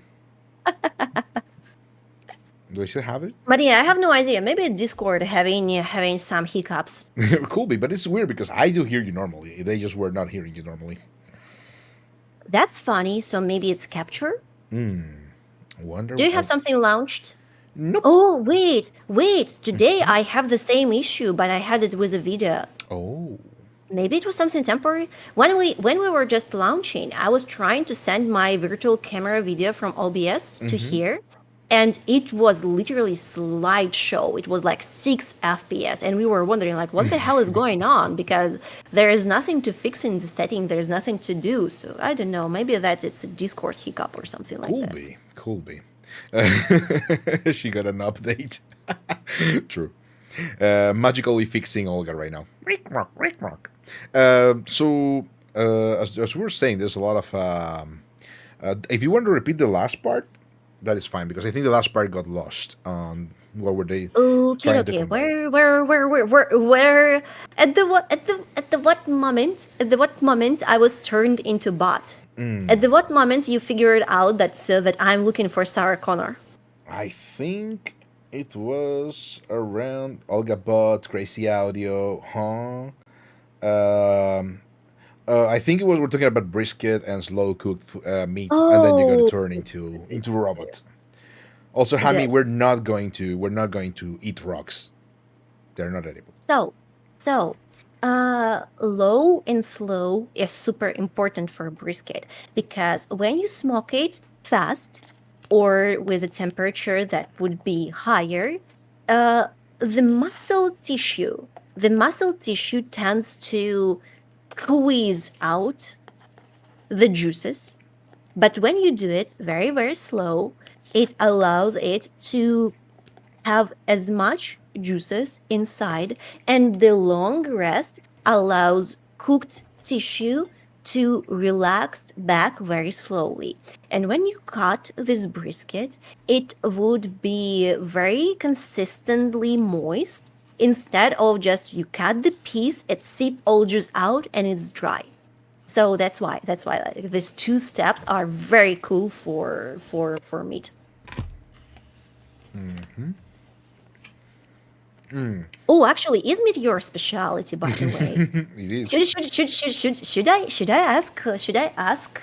Do I still have it? Maria, I have no idea. Maybe Discord having some hiccups. Could be, but it's weird because I do hear you normally. They just were not hearing you normally. That's funny. So maybe it's capture? Wonder. Do you have something launched? Nope. Oh, wait. Today I have the same issue, but I had it with a video. Oh. Maybe it was something temporary. When we were just launching, I was trying to send my virtual camera video from OBS to here, and it was literally slideshow. It was like 6 FPS, and we were wondering like, what the hell is going on? Because there is nothing to fix in the setting. There's nothing to do. So I don't know. Maybe that it's a Discord hiccup or something like that. Could be. She got an update. True. Magically fixing Olga right now. So, as we were saying, there's a lot of. If you want to repeat the last part, that is fine because I think the last part got lost. What were they? Okay. Where? At the what moment I was turned into bot? At the what moment you figured out that I'm looking for Sarah Connor? I think it was around Olga Bot, Crazy Audio, huh? I think it was we're talking about brisket and slow cooked meat, and then you're gonna turn into a robot. Also, Hami, we're not going to eat rocks. They're not edible. So, low and slow is super important for brisket because when you smoke it fast or with a temperature that would be higher, the muscle tissue tends to squeeze out the juices. But when you do it very, very slow, it allows it to have as much juices inside, and the long rest allows cooked tissue to relax back very slowly. And when you cut this brisket, it would be very consistently moist instead of just you cut the piece, it sip all juice out, and it's dry. So that's why like, these two steps are very cool for meat. Oh, actually, is meat your specialty, by the way? It is. Should I ask?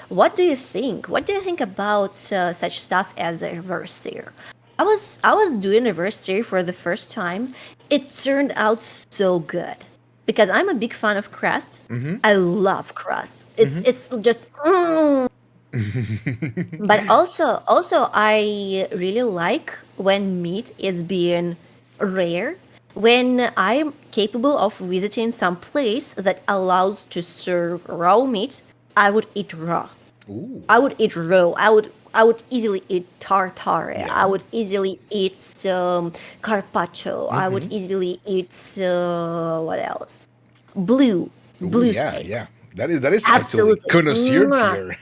What do you think? What do you think about such stuff as a reverse sear? I was doing reverse sear for the first time. It turned out so good because I'm a big fan of crust. I love crust. It's just. But also I really like when meat is being rare, when I'm capable of visiting some place that allows to serve raw meat. I would eat raw. Ooh. I would eat raw. I would easily eat tartare. I Yeah. would easily eat carpaccio. I would easily eat what else? Ooh, Blue yeah, steak. yeah. That is actually Absolutely. connoisseur Mwah. tier.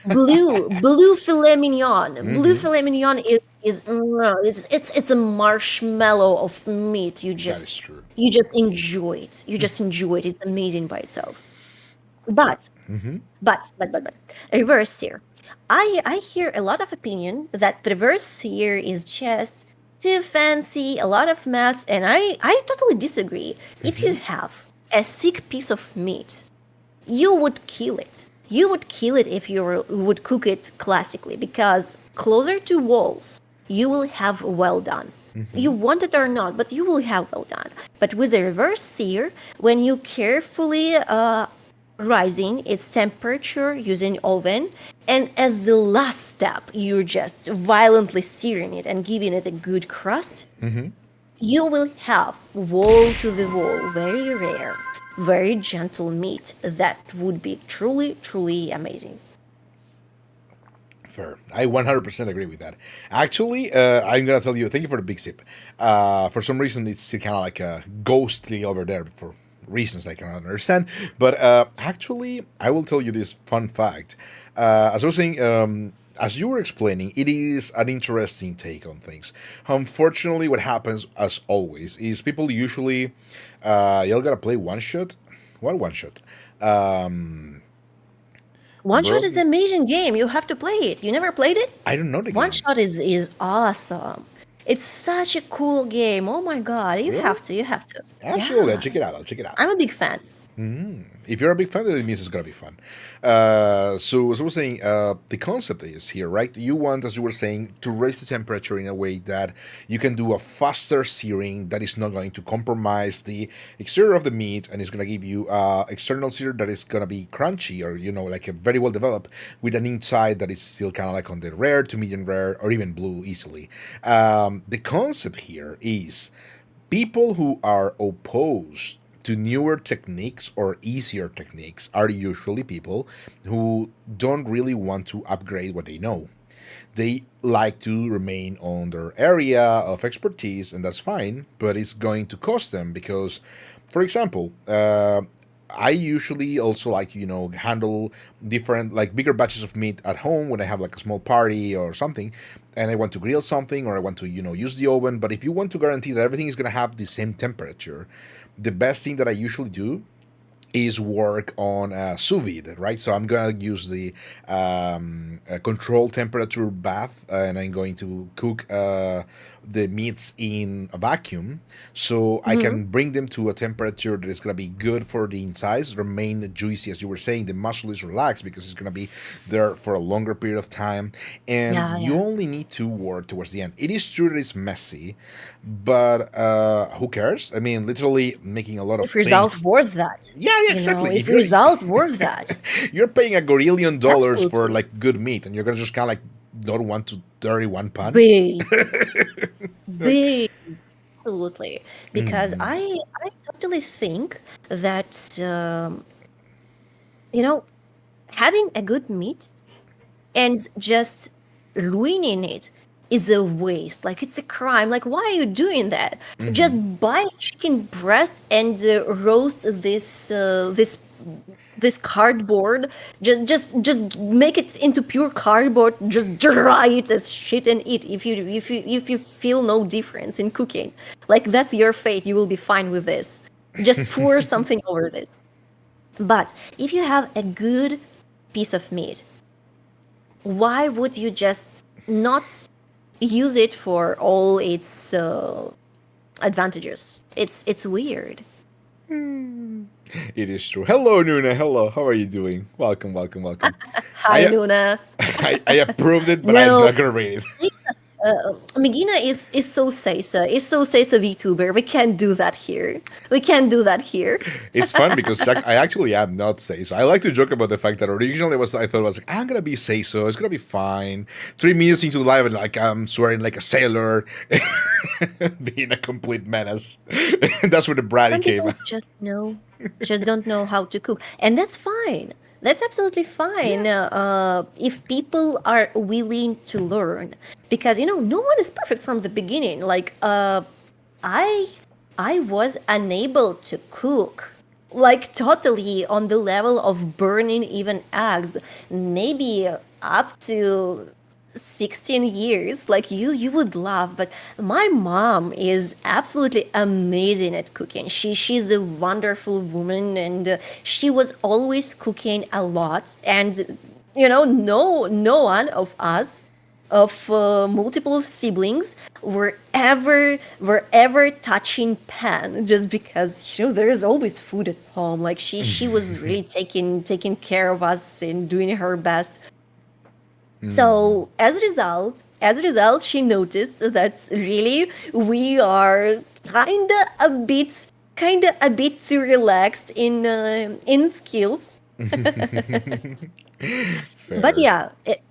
Blue filet mignon. Blue filet mignon is mwah. It's a marshmallow of meat. You That is just true. you just enjoy it. You just enjoy it. It's amazing by itself. But but reverse here. I hear a lot of opinion that reverse here is just too fancy, a lot of mess, and I totally disagree. If you have a sick piece of meat, you would kill it. You would kill it if would cook it classically, because closer to walls, you will have well done. You want it or not, but you will have well done. But with a reverse sear, when you carefully rising its temperature using oven, and as the last step, you're just violently searing it and giving it a good crust, you will have wall to the wall, very rare, very gentle meat that would be truly, truly amazing. Fair. I 100% agree with that. Actually, I'm gonna tell you. Thank you for the big sip. For some reason, it's still kind of like ghostly over there for reasons I cannot understand. But actually, I will tell you this fun fact. As I was saying, as you were explaining, it is an interesting take on things. Unfortunately, what happens, as always, is people usually y'all gotta play one shot. What one shot? Um, One Shot is bro, an amazing game. You have to play it. You never played it? I don't know the One game. Shot is awesome. It's such a cool game. Oh my god, you Really? have to. You have to. Absolutely, I'll Yeah, check it out. I'll check it out. I'm a big fan. If you're a big fan, then it means it's gonna be fun. So as I was saying, the concept is here, right? You want, as you were saying, to raise the temperature in a way that you can do a faster searing that is not going to compromise the exterior of the meat, and it's gonna give you external sear that is gonna be crunchy, or like a very well developed, with an inside that is still kind of like on the rare to medium rare or even blue easily. The concept here is people who are opposed to newer techniques or easier techniques are usually people who don't really want to upgrade what they know. They like to remain on their area of expertise, and that's fine, but it's going to cost them because, for example, I usually also like to, handle different, like bigger batches of meat at home when I have like a small party or something, and I want to grill something or I want to, use the oven. But if you want to guarantee that everything is going to have the same temperature, the best thing that I usually do is work on sous vide, right? So I'm gonna use the control temperature bath, and I'm going to cook the meats in a vacuum, so I Hmm. can bring them to a temperature that is gonna be good for the insides, remain juicy, as you were saying. The muscle is relaxed because it's gonna be there for a longer period of time, and Yeah, you yeah. only need to work towards the end. It is true that it's messy, but who cares? I mean, literally making a lot of If result things. worth that, Yeah, yeah, exactly. if result worth that, You're paying a gorillion dollars for absolutely. like good meat, and you're gonna just kind of like don't want to dirty one pan. Base, base, absolutely. Because I totally think that you know having a good meat and just ruining it is a waste. Like it's a crime. Like why are you doing that? Just buy chicken breast and roast this cardboard. Just make it into pure cardboard. Just dry it as shit and eat. If you feel no difference in cooking, like that's your fate. You will be fine with this. Just pour something over this. But if you have a good piece of meat, why would you just not use it for all its advantageous. It's weird. It is true. Hello, Nuna. Hello. How are you doing? Welcome, welcome, welcome. Hi, I Luna. I approved it, but I'm No, not gonna read it. Megina is so Sesa. Is so Sesa VTuber. We can't do that here. We can't do that here. It's fun because I actually am not say so. I like to joke about the fact that originally I thought it was like I'm gonna be say so. It's gonna be fine. 3 minutes into live and like I'm swearing like a sailor, being a complete menace. That's where the bratty Some came. people just don't know how to cook, and that's fine. That's absolutely fine. If people are willing to learn, because no one is perfect from the beginning. Like I I was unable to cook. Like totally on the level of burning even eggs. Maybe up to 16 years. Like you would laugh, but my mom is absolutely amazing at cooking. She's a wonderful woman, and she was always cooking a lot. And no one of us of multiple siblings were ever touching pan, just because there's always food at home. Like she was really taking care of us and doing her best. So as a result, she noticed that really we are kind of a bit too relaxed in skills. But Fair. yeah,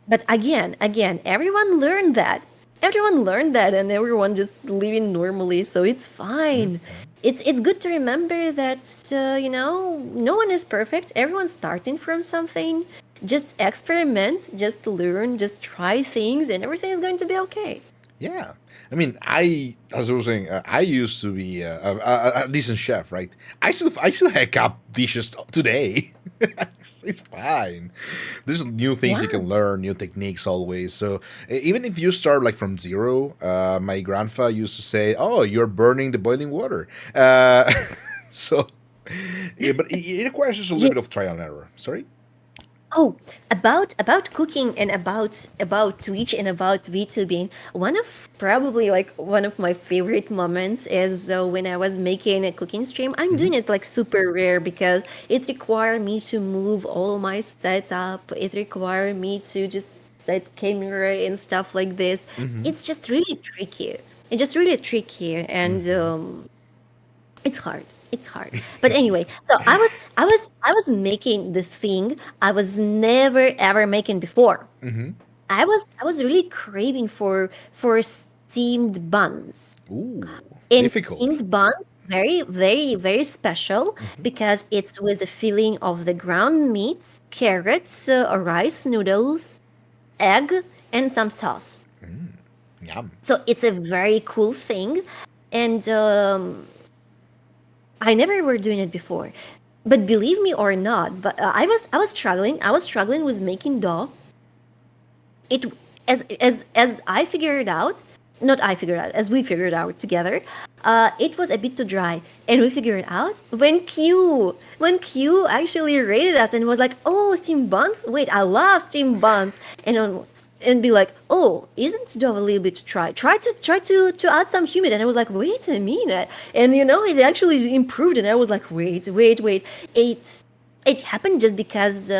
but again, everyone learned that. Everyone learned that, and everyone just living normally, so it's fine. It's good to remember that no one is perfect. Everyone's starting from something. Just experiment, just learn, just try things, and everything is going to be okay. Yeah. I mean, as I was saying, I used to be a decent chef, right? I still hack up dishes today. It's fine. There's new things you Wow. can learn, new techniques always. So even if you start like from zero, my grandpa used to say, "Oh, you're burning the boiling water." So, yeah, but it requires just a little Yeah. bit of trial and error. Sorry. Oh, about cooking and about Twitch and about VTubing. One of my favorite moments is when I was making a cooking stream. I'm doing it like super rare because it required me to move all my setup. It required me to just set camera and stuff like this. It's just really tricky. It's just really tricky, and it's hard. It's hard. But anyway, so I was making the thing I was never ever making before. I was really craving for steamed buns. Ooh, And difficult. steamed buns, very, very, very special because it's with the filling of the ground meats, carrots, rice noodles, egg, and some sauce. Yum. So it's a very cool thing. And I never were doing it before. But believe me or not, but I was struggling. I was struggling with making dough. It as I figured out, not I figured out, as we figured out together, it was a bit too dry, and we figured out when Q actually rated us and was like, "Oh, steamed buns! Wait, I love steamed buns," and be like, "Oh, isn't dough a little bit too dry? Try to add some humid." And I was like, "Wait a minute," and it actually improved, and I was like, "Wait, it happened just because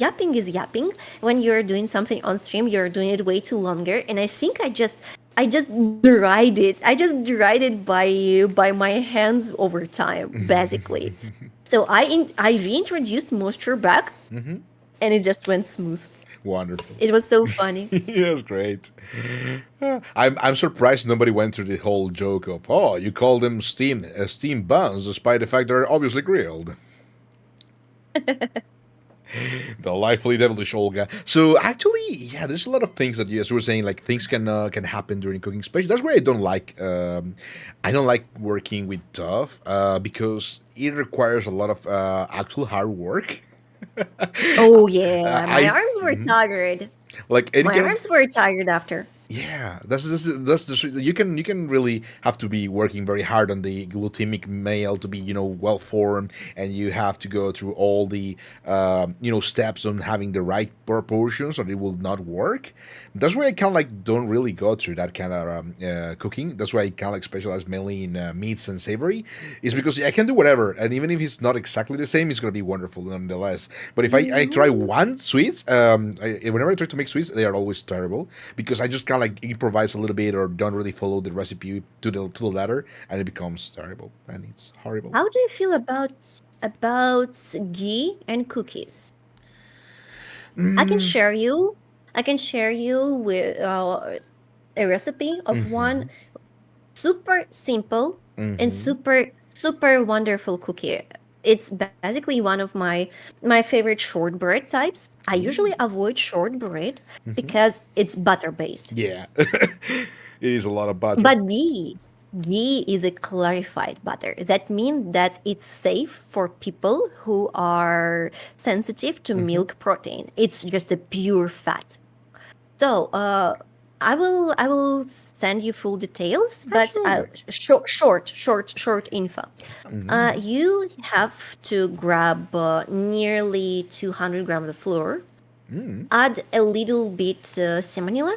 yapping is yapping. When you're doing something on stream, you're doing it way too longer, and I think I just dried it. I just dried it by my hands over time, basically. So I reintroduced moisture back, and it just went smooth. Wonderful. It was so funny. That's great. I'm surprised nobody went through the whole joke of, oh, you call them steamed buns despite the fact they're obviously grilled. Delightfully devilish, Olga. So actually, yeah, there's a lot of things that, yes, we were saying, like things can happen during cooking. Especially that's why I don't like working with tough because it requires a lot of actual hard work. Oh yeah, my I arms were tired. like any My kind of arms were tired after. Yeah, that's the you can really have to be working very hard on the glutamic male to be well formed, and you have to go through all the steps on having the right proportions, or it will not work. That's why I kind of like don't really go through that kind of cooking. That's why I kind of like specialize mainly in meats and savory, is because I can do whatever, and even if it's not exactly the same, it's gonna be wonderful nonetheless. But if I try Mhm. one sweets, whenever I try to make sweets, they are always terrible because I just kind of like improvise a little bit or don't really follow the recipe to the letter, and it becomes terrible and it's horrible. How do you feel about ghee and cookies? I can share you. I can share you with a recipe of one super simple and super wonderful cookie. It's basically one of my favorite shortbread types. I usually avoid shortbread because it's butter based. Yeah, it is a lot of butter. But ghee is a clarified butter. That means that it's safe for people who are sensitive to milk protein. It's just a pure fat. So, I will send you full details, but Absolutely. short info. You have to grab nearly 200 grams of flour, add a little bit semanila,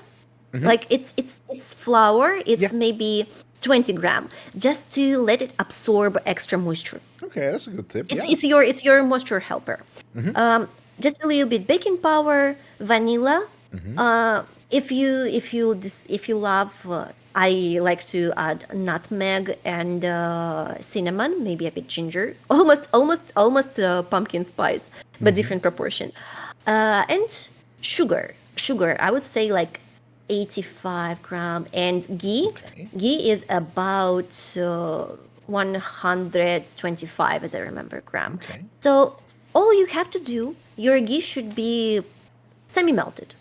like it's flour. Yeah. It's maybe 20 gram, just to let it absorb extra moisture. Okay, that's a good tip. It's Yeah. it's your moisture helper. Just a little bit baking powder, vanilla. If you love, I like to add nutmeg and cinnamon, maybe a bit ginger, almost pumpkin spice, but different proportion. And sugar. I would say like 85 gram, and ghee. Okay. Ghee is about 125, as I remember, gram. Okay. So all you have to do, your ghee should be semi-melted.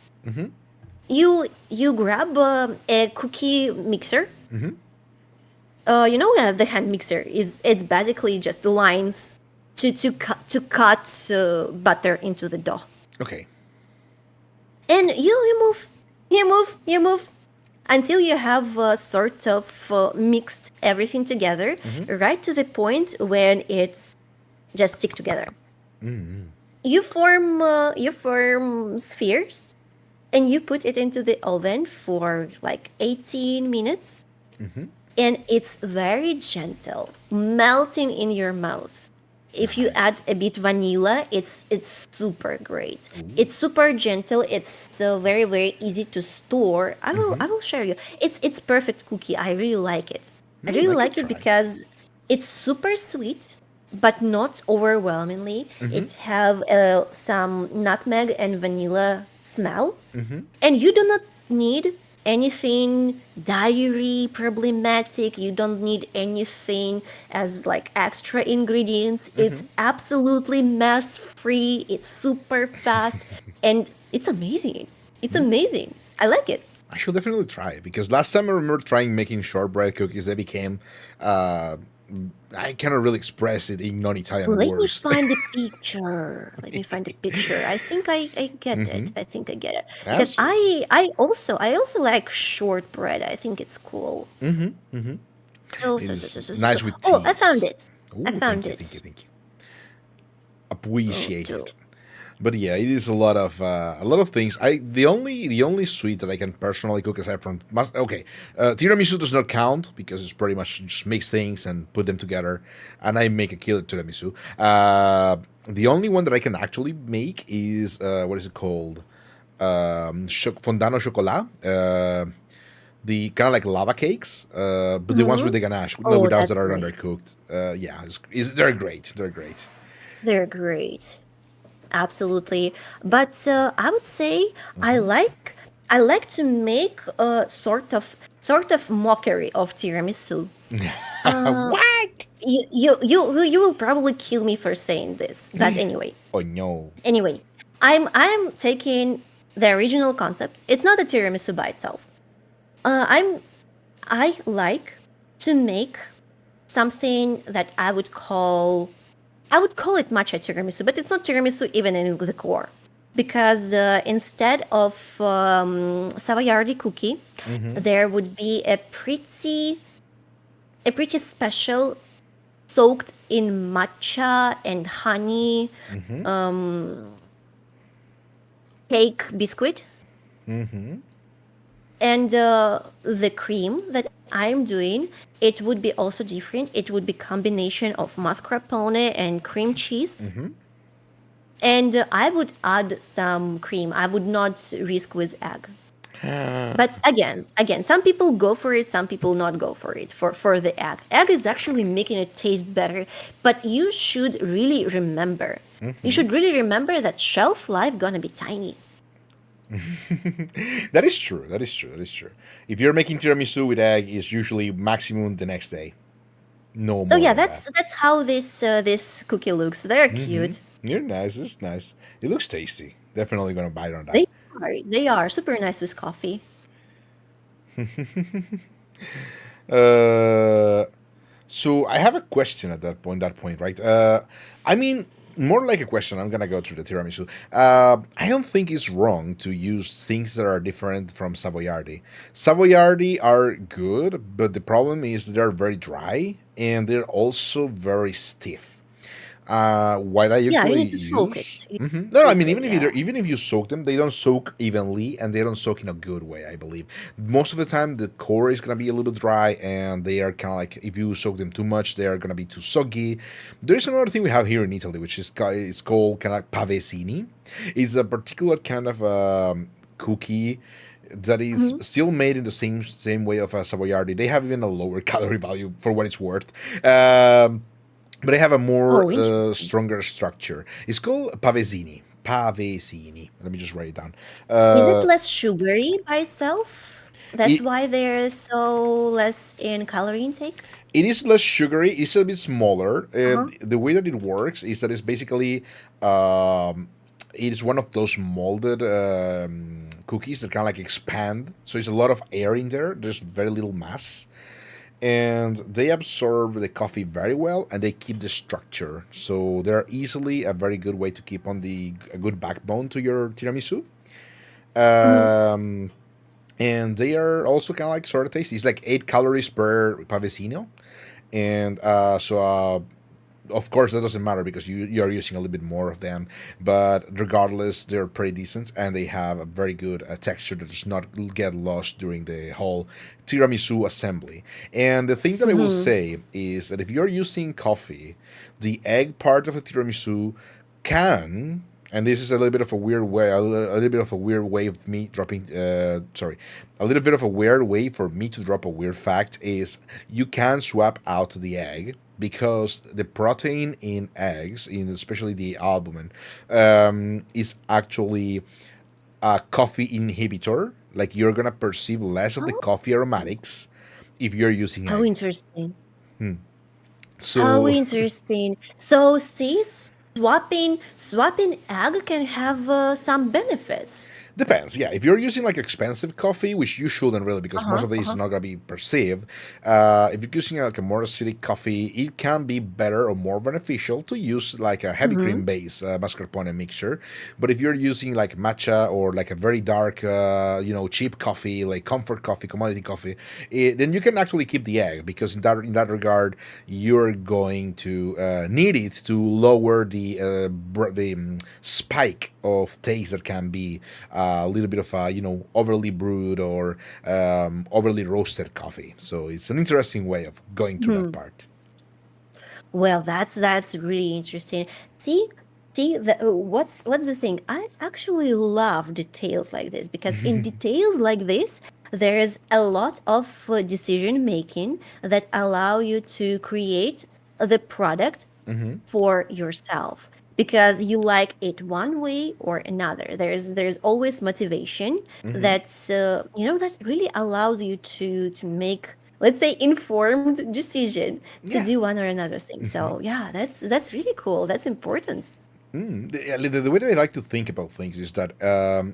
You grab a cookie mixer. The hand mixer is it's basically just the lines to cut butter into the dough, Okay. and you move until you have sort of mixed everything together, right to the point when it's just stick together. You form spheres, and you put it into the oven for like 18 minutes, and it's very gentle, melting in your mouth. If you add Nice. a bit vanilla, it's super great. It's super gentle. It's very very easy to store. I will share you. It's perfect cookie. I really like it. I I really could like it try. because it's super sweet, but not overwhelmingly. It have some nutmeg and vanilla smell, and you do not need anything dairy problematic. You don't need anything as like extra ingredients. It's absolutely mess free. It's super fast, and it's amazing. It's amazing. I like it. I should definitely try it because last time I remember trying making shortbread cookies, they became. Uh, I cannot really express it in non-Italian Let me words. find the picture. Let me find the picture. I think I get it. I think I get it. Because Absolutely. I also like shortbread. I think it's cool. So It so so is so so so. so. nice with Oh, I found cheese. it. I Oh, thank found you, thank you, it. thank you. Oh, Appreciate do. it. But yeah, it is a lot of things. The only sweet that I can personally cook aside from okay, tiramisu does not count because it's pretty much just mix things and put them together, and I make a killer tiramisu. The only one that I can actually make is what is it called? Fondant au chocolat. The kind of like lava cakes, but the ones with Mm-hmm. the ganache, not Oh, with those that's that are great. undercooked. Yeah, they're great. They're great. They're great. Absolutely. But I would say I like I like to make a sort of mockery of tiramisu. Uh, What? you will probably kill me for saying this, but anyway. Oh no. Anyway, I'm taking the original concept. It's not a tiramisu by itself. I like to make something that I would call it matcha tiramisu, but it's not tiramisu even in the core. because instead of Savoyardi cookie, there would be a pretty special soaked in matcha and honey cake biscuit. And the cream that I'm doing, it would be also different. It would be combination of mascarpone and cream cheese. And I would add some cream. I would not risk with egg. But again, some people go for it, some people not go for it for the egg. Egg is actually making it taste better, but you should really remember. You should really remember that shelf life gonna be tiny. That is true. That is true. That is true. If you're making tiramisu with egg, it's usually maximum the next day. No So more yeah, than that. that's how this cookie looks. They're cute. You're nice. It's nice. It looks tasty. Definitely gonna bite on that. They are super nice with coffee. Uh, so I have a question at that point. That point, right? I mean, more like a question. I'm gonna go through the tiramisu. I don't think it's wrong to use things that are different from Savoyardi. Savoyardi are good, but the problem is they're very dry and they're also very stiff. What I Yeah, you usually need to soak it. use. You need No, to no, I soak mean it, yeah. even if you soak them, they don't soak evenly and they don't soak in a good way. I believe most of the time the core is gonna be a little bit dry and they are kind of like if you soak them too much, they are gonna be too soggy. There's another thing we have here in Italy, which is it's called kind of like pavesini. It's a particular kind of cookie that is Mhm. still made in the same way of a Savoyardi. They have even a lower calorie value for what it's worth. But they have a more Oh, interesting. stronger structure. It's called pavesini. Pavesini. Let me just write it down. Is it Uh, less sugary by itself? That's it, why they're so less in calorie intake? it is less sugary. It's a bit smaller. Uh-huh. The way that it works is that it's basically it is one of those molded cookies that kind of like expand. So it's a lot of air in there. There's very little mass, and they absorb the coffee very well and they keep the structure, so they're easily a very good way to keep on a good backbone to your tiramisu. Mhm. um, and they are also kind of like sort of tasty. It's like 8 calories per pavesino, and of course that doesn't matter because you're using a little bit more of them, but regardless they're pretty decent and they have a very good texture that does not get lost during the whole tiramisu assembly. And the thing that I will Mhm. say is that if you're using coffee, the egg part of a tiramisu can, and this is a little bit of a weird way, a little bit of a weird way of me dropping, sorry, a little bit of a weird way for me to drop a weird fact is you can swap out the egg because the protein in eggs, in especially the albumin, is actually a coffee inhibitor. Like you're gonna perceive less of the Oh, coffee aromatics if you're using how egg. interesting. How So interesting. So see, swapping egg can have some benefits. depends, yeah. If you're using like expensive coffee, which you shouldn't really, because most Uh-huh. of these is Uh-huh. not gonna be perceived. If you're using like a more acidic coffee, it can be better or more beneficial to use like a heavy cream Mhm. base mascarpone mixture. But if you're using like matcha or like a very dark, cheap coffee, like comfort coffee, commodity coffee, then you can actually keep the egg because in that regard, you're going to need it to lower the spike of taste that can be a little bit of a overly brewed or overly roasted coffee. So it's an interesting way of going through that Mhm. part. Well, that's really interesting. See, what's the thing? I actually love details like this because in details like this, there's a lot of decision making that allow you to create the product for yourself because you like it one way or another. There's always motivation that's that really allows you to make, let's say, informed decision to Yeah. do one or another thing. So yeah, that's really cool. That's important. The way that I like to think about things is that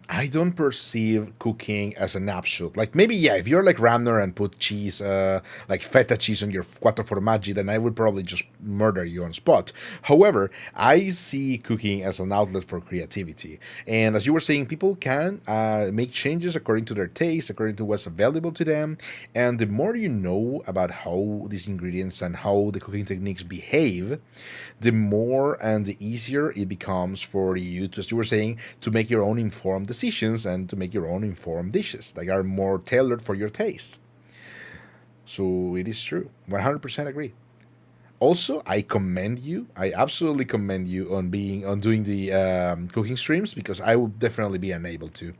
I don't perceive cooking as an absolute. Like maybe yeah, if you're like Ramner and put cheese, like feta cheese on your quattro formaggi, then I would probably just murder you on spot. However, I see cooking as an outlet for creativity, and as you were saying, people can make changes according to their taste, according to what's available to them, and the more you know about how these ingredients and how the cooking techniques behave, the more and the easier it becomes for you to, as you were saying, to make your own informed decisions and to make your own informed dishes that are more tailored for your taste. So it is true. 100% agree. Also, I commend you. I absolutely commend you on being on doing the cooking streams because I will definitely be unable to.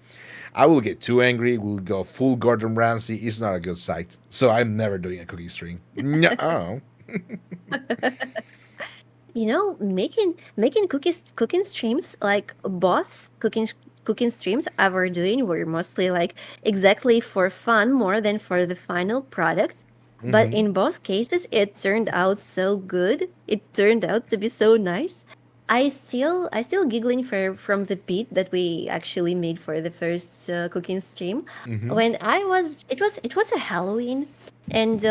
I will get too angry. We'll go full Gordon Ramsay. It's not a good sight. So I'm never doing a cooking stream. No. You know, making cooking streams, like both cooking streams I were doing were mostly like exactly for fun more than for the final product. But in both cases, it turned out so good. It turned out to be so nice. I still giggling from the beat that we actually made for the first cooking stream. When it was a Halloween, and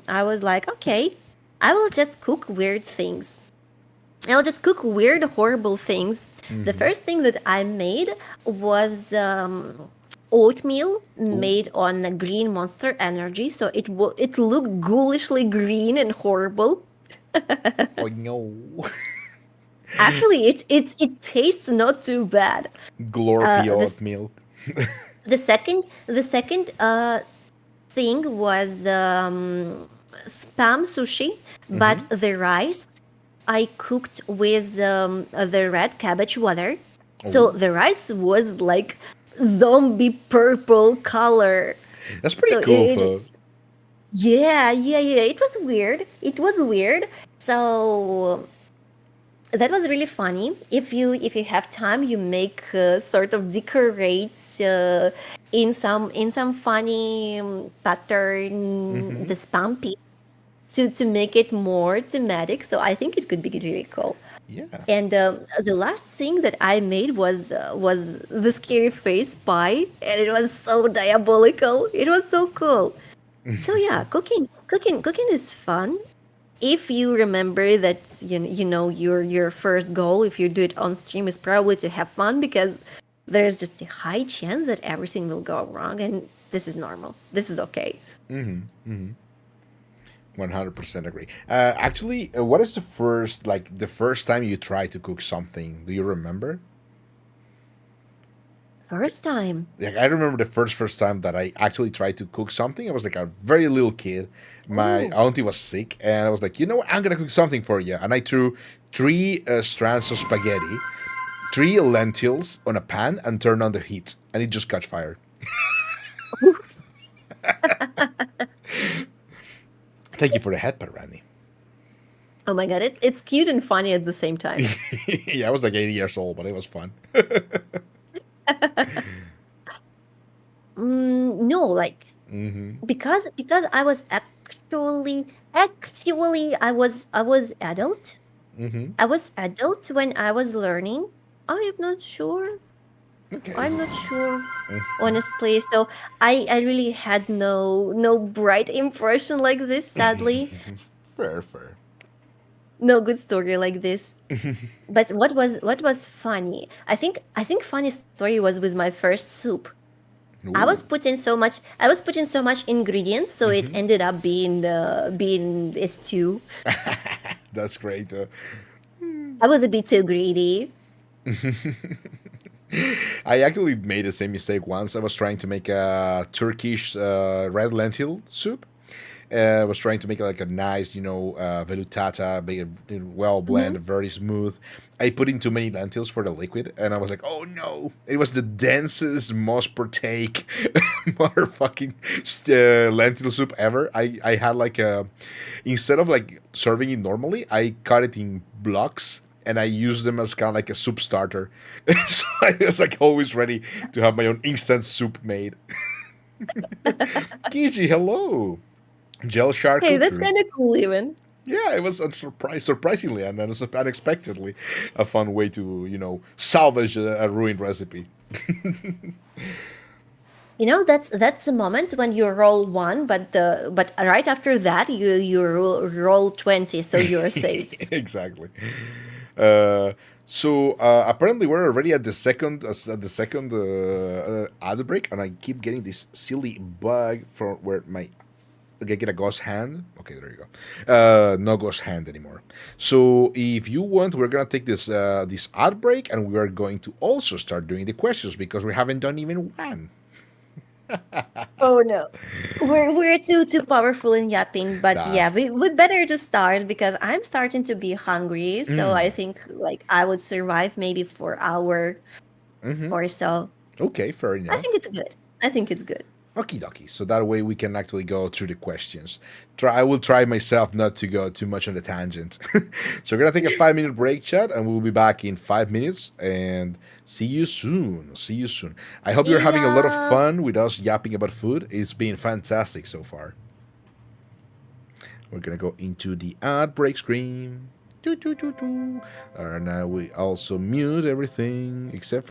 I was like, okay, I will just cook weird things. I'll just cook weird, horrible things. The first thing that I made was oatmeal Ooh. made on a green Monster Energy, so it looked ghoulishly green and horrible. Oh no. Actually, it tastes not too bad. Glorpy This oatmeal. the second thing was spam sushi, but the rice I cooked with the red cabbage water. So Oh, the rice was like zombie purple color. that's pretty So cool though. yeah, yeah, yeah. It was weird. It was weird. So that was really funny. If you have time, you make sort of decorates in some funny pattern the spam piece to make it more thematic. So I think it could be really cool. Yeah. And the last thing that I made was the scary face pie, and it was so diabolical. It was so cool. So yeah, cooking is fun if you remember that your first goal, if you do it on stream, is probably to have fun, because there's just a high chance that everything will go wrong, and this is normal. This is okay. 100% agree. Actually, what is the first time you tried to cook something? Do you remember? First time. Like I remember the first time that I actually tried to cook something. I was like a very little kid. My Oh, auntie was sick, and I was like, you know what? I'm gonna cook something for you. And I threw three strands of spaghetti, three lentils on a pan, and turned on the heat, and it just caught fire. Thank you for the headbutt, Randy. oh my god, it's cute and funny at the same time. Yeah, I was like 80 years old, but it was fun. No, like, because I was actually I was adult. I was adult when I was learning. I am not sure. Okay. I'm not sure, honestly. So I really had no bright impression like this. Sadly, Fair, fair. no good story like this. But what was funny? I think funny story was with my first soup. I Ooh. was putting so much. I was putting so much ingredients, so it ended up being a stew. That's great, though. I was a bit too greedy. I actually made the same mistake once. I was trying to make a Turkish red lentil soup. I was trying to make like a nice, velutata, well Mhm. blended, very smooth. I put in too many lentils for the liquid, and I was like, "Oh no!" It was the densest, most partake, motherfucking lentil soup ever. I had like a instead of like serving it normally, I cut it in blocks and I used them as kind of like a soup starter. So I was like always ready to have my own instant soup made. Kiji, hello. Gel Shark Hey, that's Cookery. kind of cool, even. Yeah, it was surprisingly and unexpectedly a fun way to salvage a ruined recipe. That's the moment when you roll one, but right after that you roll 20, so you're saved. Exactly. Uh, so apparently we're already at the second ad break, and I keep getting this silly bug for where my okay, get a ghost hand. Okay, there you go. No ghost hand anymore. So if you want, we're gonna take this ad break, and we are going to also start doing the questions because we haven't done even one. Oh no. We're too powerful in yapping, but Nah. yeah, we better to start because I'm starting to be hungry. So I think like I would survive maybe for hour or so. Okay, fair I enough. think it's good. I think it's good. Okie dokie. So that way we can actually go through the questions. I will try myself not to go too much on the tangent. So we're gonna take a 5 minute break, chat, and we'll be back in 5 minutes. And see you soon. See you soon. I hope you're See having a lot of ya. fun with us yapping about food. It's been fantastic so far. We're gonna go into the ad break screen. Doo, doo, doo, doo. And now we also mute everything except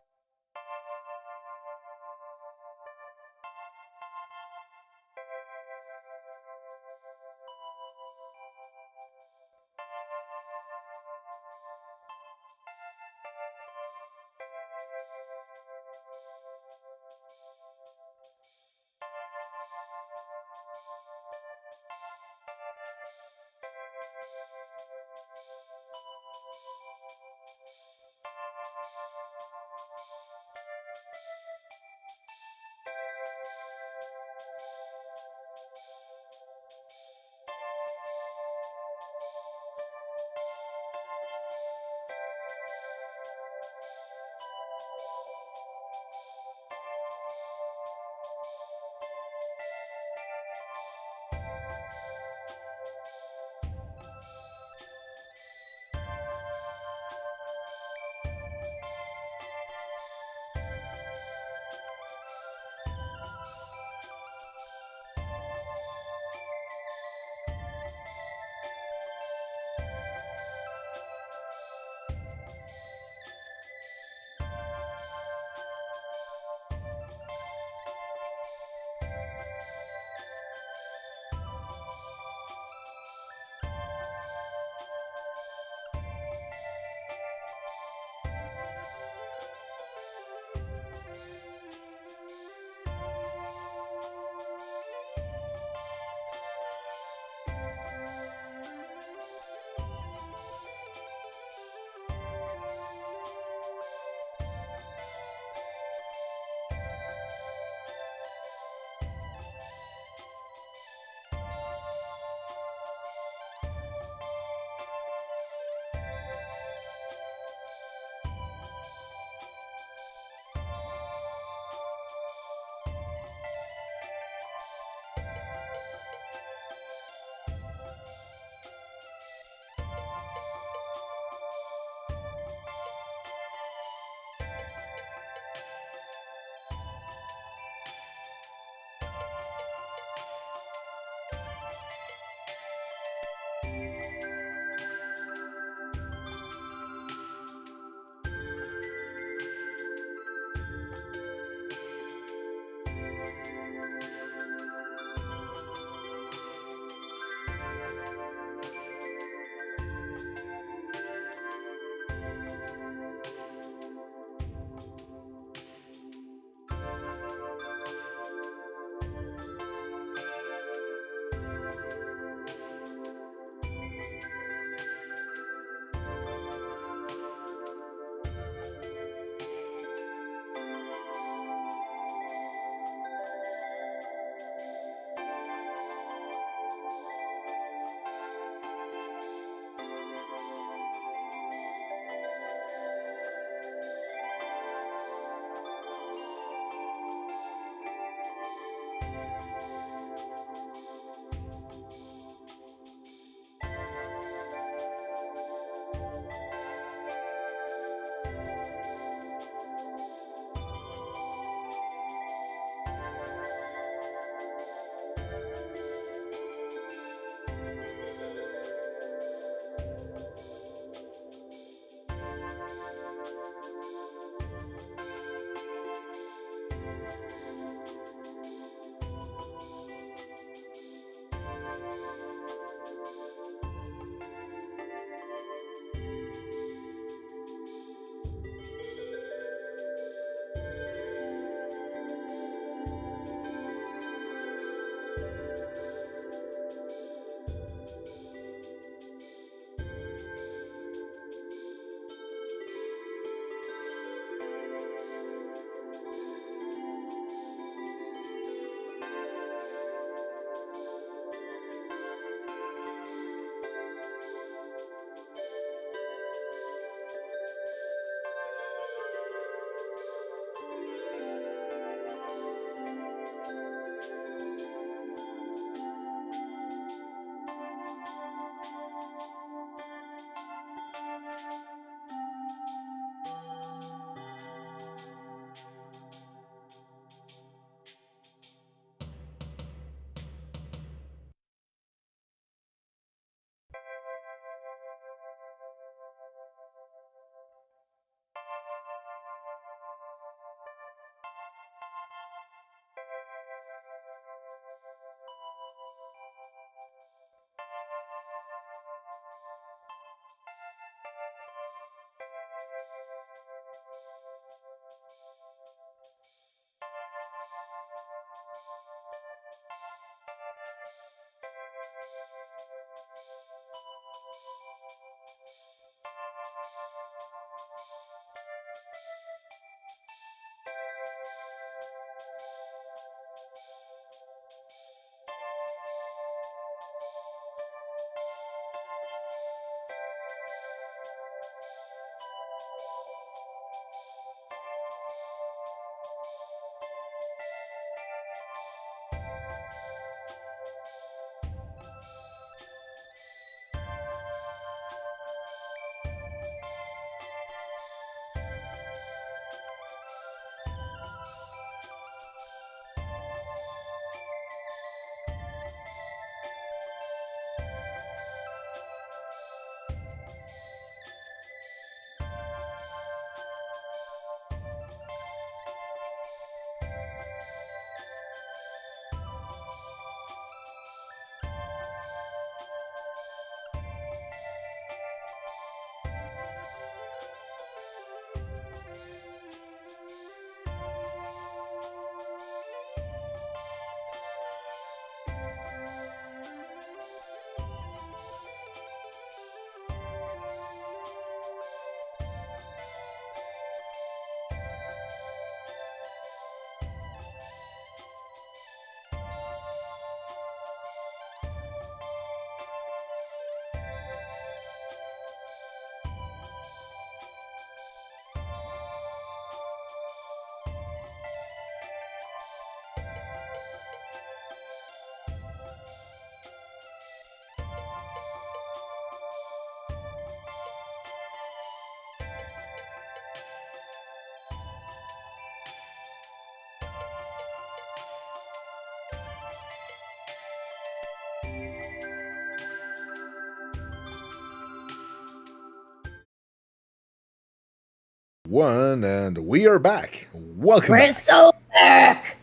one, and we are back. Welcome We're back. so back.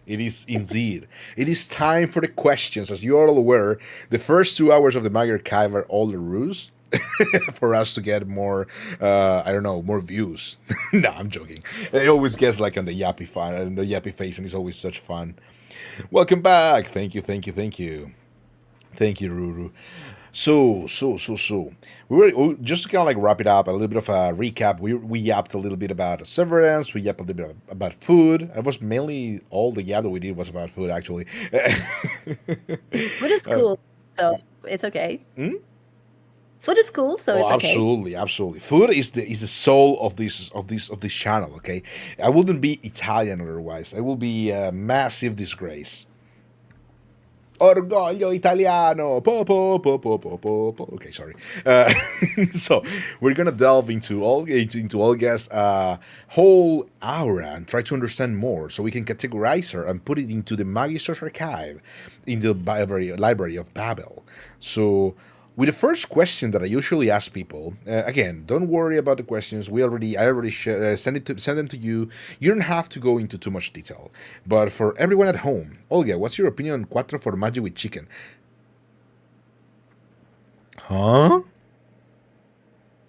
It is indeed. It is time for the questions. As you are all aware, the first 2 hours of the Mag Archive are all the ruse for us to get more, I don't know, more views. No, I'm joking. It always gets like on the yappy fun and the yappy face, and it's always such fun. Welcome back. Thank you, thank you, thank you. Thank you, Ruru. So. We just to kind of like wrap it up, a little bit of a recap. We yapped a little bit about severance. We yapped a little bit about food. It was mainly all the yap that we did was about food, actually. Food is cool, so it's okay. Food is cool, so it's okay. Absolutely, absolutely. Food is the soul of this channel. Okay, I wouldn't be Italian otherwise. I will be a massive disgrace. Orgoglio italiano. Po. Okay, sorry. So we're gonna delve into all guests whole aura and try to understand more, so we can categorize her and put it into the Magister's archive, in the library of Babel. So with the first question that I usually ask people, again, don't worry about the questions. I already send them to you. You don't have to go into too much detail. But for everyone at home, Olga, what's your opinion on quattro formaggi with chicken? Huh?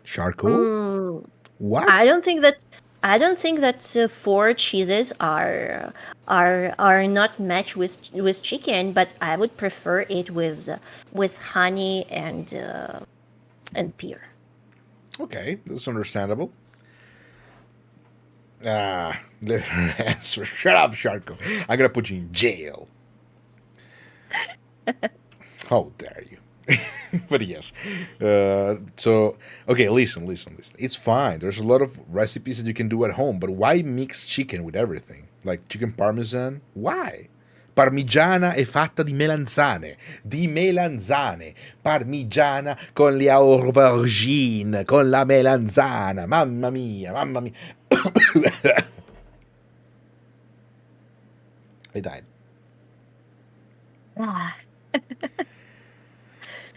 Charcoal? What? I don't think that four cheeses are not matched with chicken, but I would prefer it with honey and pear. Okay, that's understandable. Let her answer. Shut up, Sharko. I'm gonna put you in jail. How dare you? But yes. So, okay, listen. It's fine. There's a lot of recipes that you can do at home, but why mix chicken with everything? Like chicken parmesan? Why? Parmigiana è fatta di melanzane. Parmigiana con le aubergine, con la melanzana. Mamma mia. I died.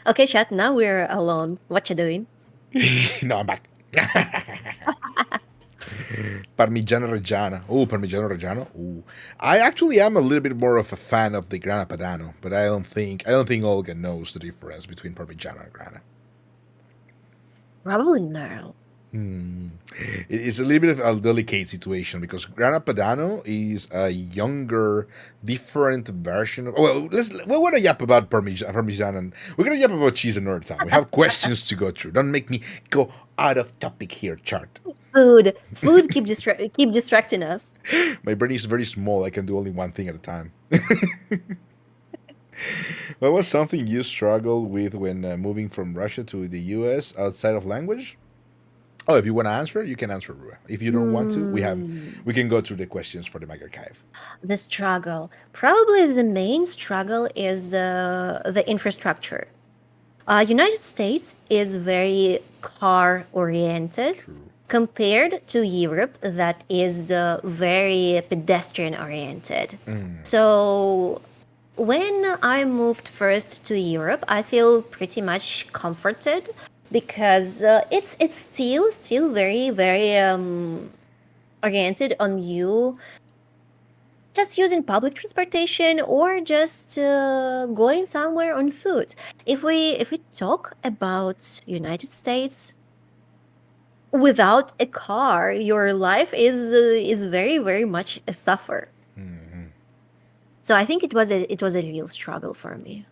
Okay, chat. Now we're alone. What you doing? No, I'm back. Parmigiano Reggiano. Oh, Parmigiano Reggiano. Ooh. I actually am a little bit more of a fan of the Grana Padano, but I don't think Olga knows the difference between Parmigiano and Grana. Probably no. It's a little bit of a delicate situation because Grana Padano is a younger, different version of. Well, we're gonna yap about Parmesan, and we're gonna yap about cheese another time. We have questions to go through. Don't make me go out of topic here, chart. It's food. Food keep distracting us. My brain is very small. I can do only one thing at a time. What was something you struggled with when moving from Russia to the U.S. outside of language? Oh, if you want to answer, you can answer, Rua. If you don't want to, we can go through the questions for the Mag Archive. The struggle. Probably the main struggle is the infrastructure. United States is very car oriented compared to Europe that is very pedestrian oriented. So when I moved first to Europe, I feel pretty much comforted because it's still very oriented on you just using public transportation or just going somewhere on foot. If we talk about United States, without a car, your life is very much a suffer. So I think it was a real struggle for me.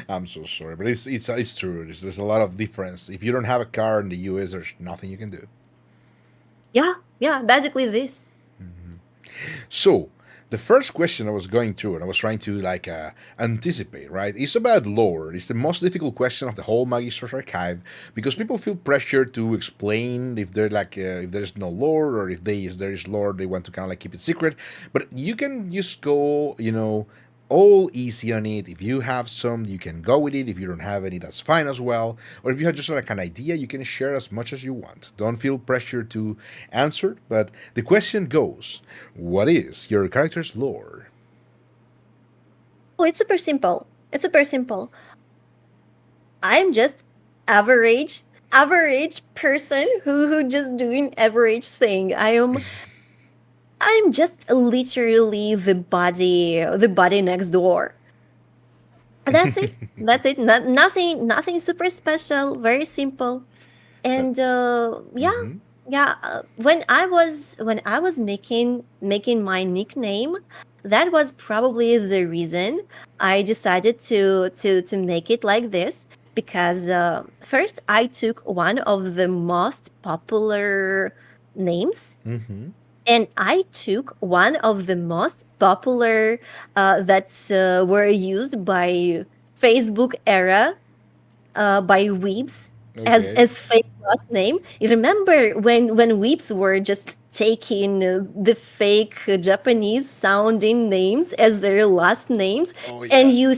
I'm so sorry, but it's true. There's a lot of difference. If you don't have a car in the US, there's nothing you can do. Yeah, basically this. So, the first question I was going through, and I was trying to anticipate, right? It's about lore. It's the most difficult question of the whole Magister's archive because people feel pressure to explain if they're if there's no lore or if there is lore, they want to kind of keep it secret. But you can just go, all easy on it. If you have some, you can go with it. If you don't have any, that's fine as well. Or if you have just an idea, you can share as much as you want. Don't feel pressure to answer. But the question goes, what is your character's lore? Oh, it's super simple. I'm just average average person who just doing average thing. I'm just literally the body next door. That's it. That's it. Nothing super special. Very simple. That. And yeah, Mm-hmm. yeah. When I was making my nickname, that was probably the reason I decided to make it like this. Because first I took one of the most popular names, Mm-hmm. and I took one of the most popular that were used by Facebook era, by Weebs, Okay. as fake last name. You remember when Weebs were just taking the fake Japanese sounding names as their last names, Oh and yeah. you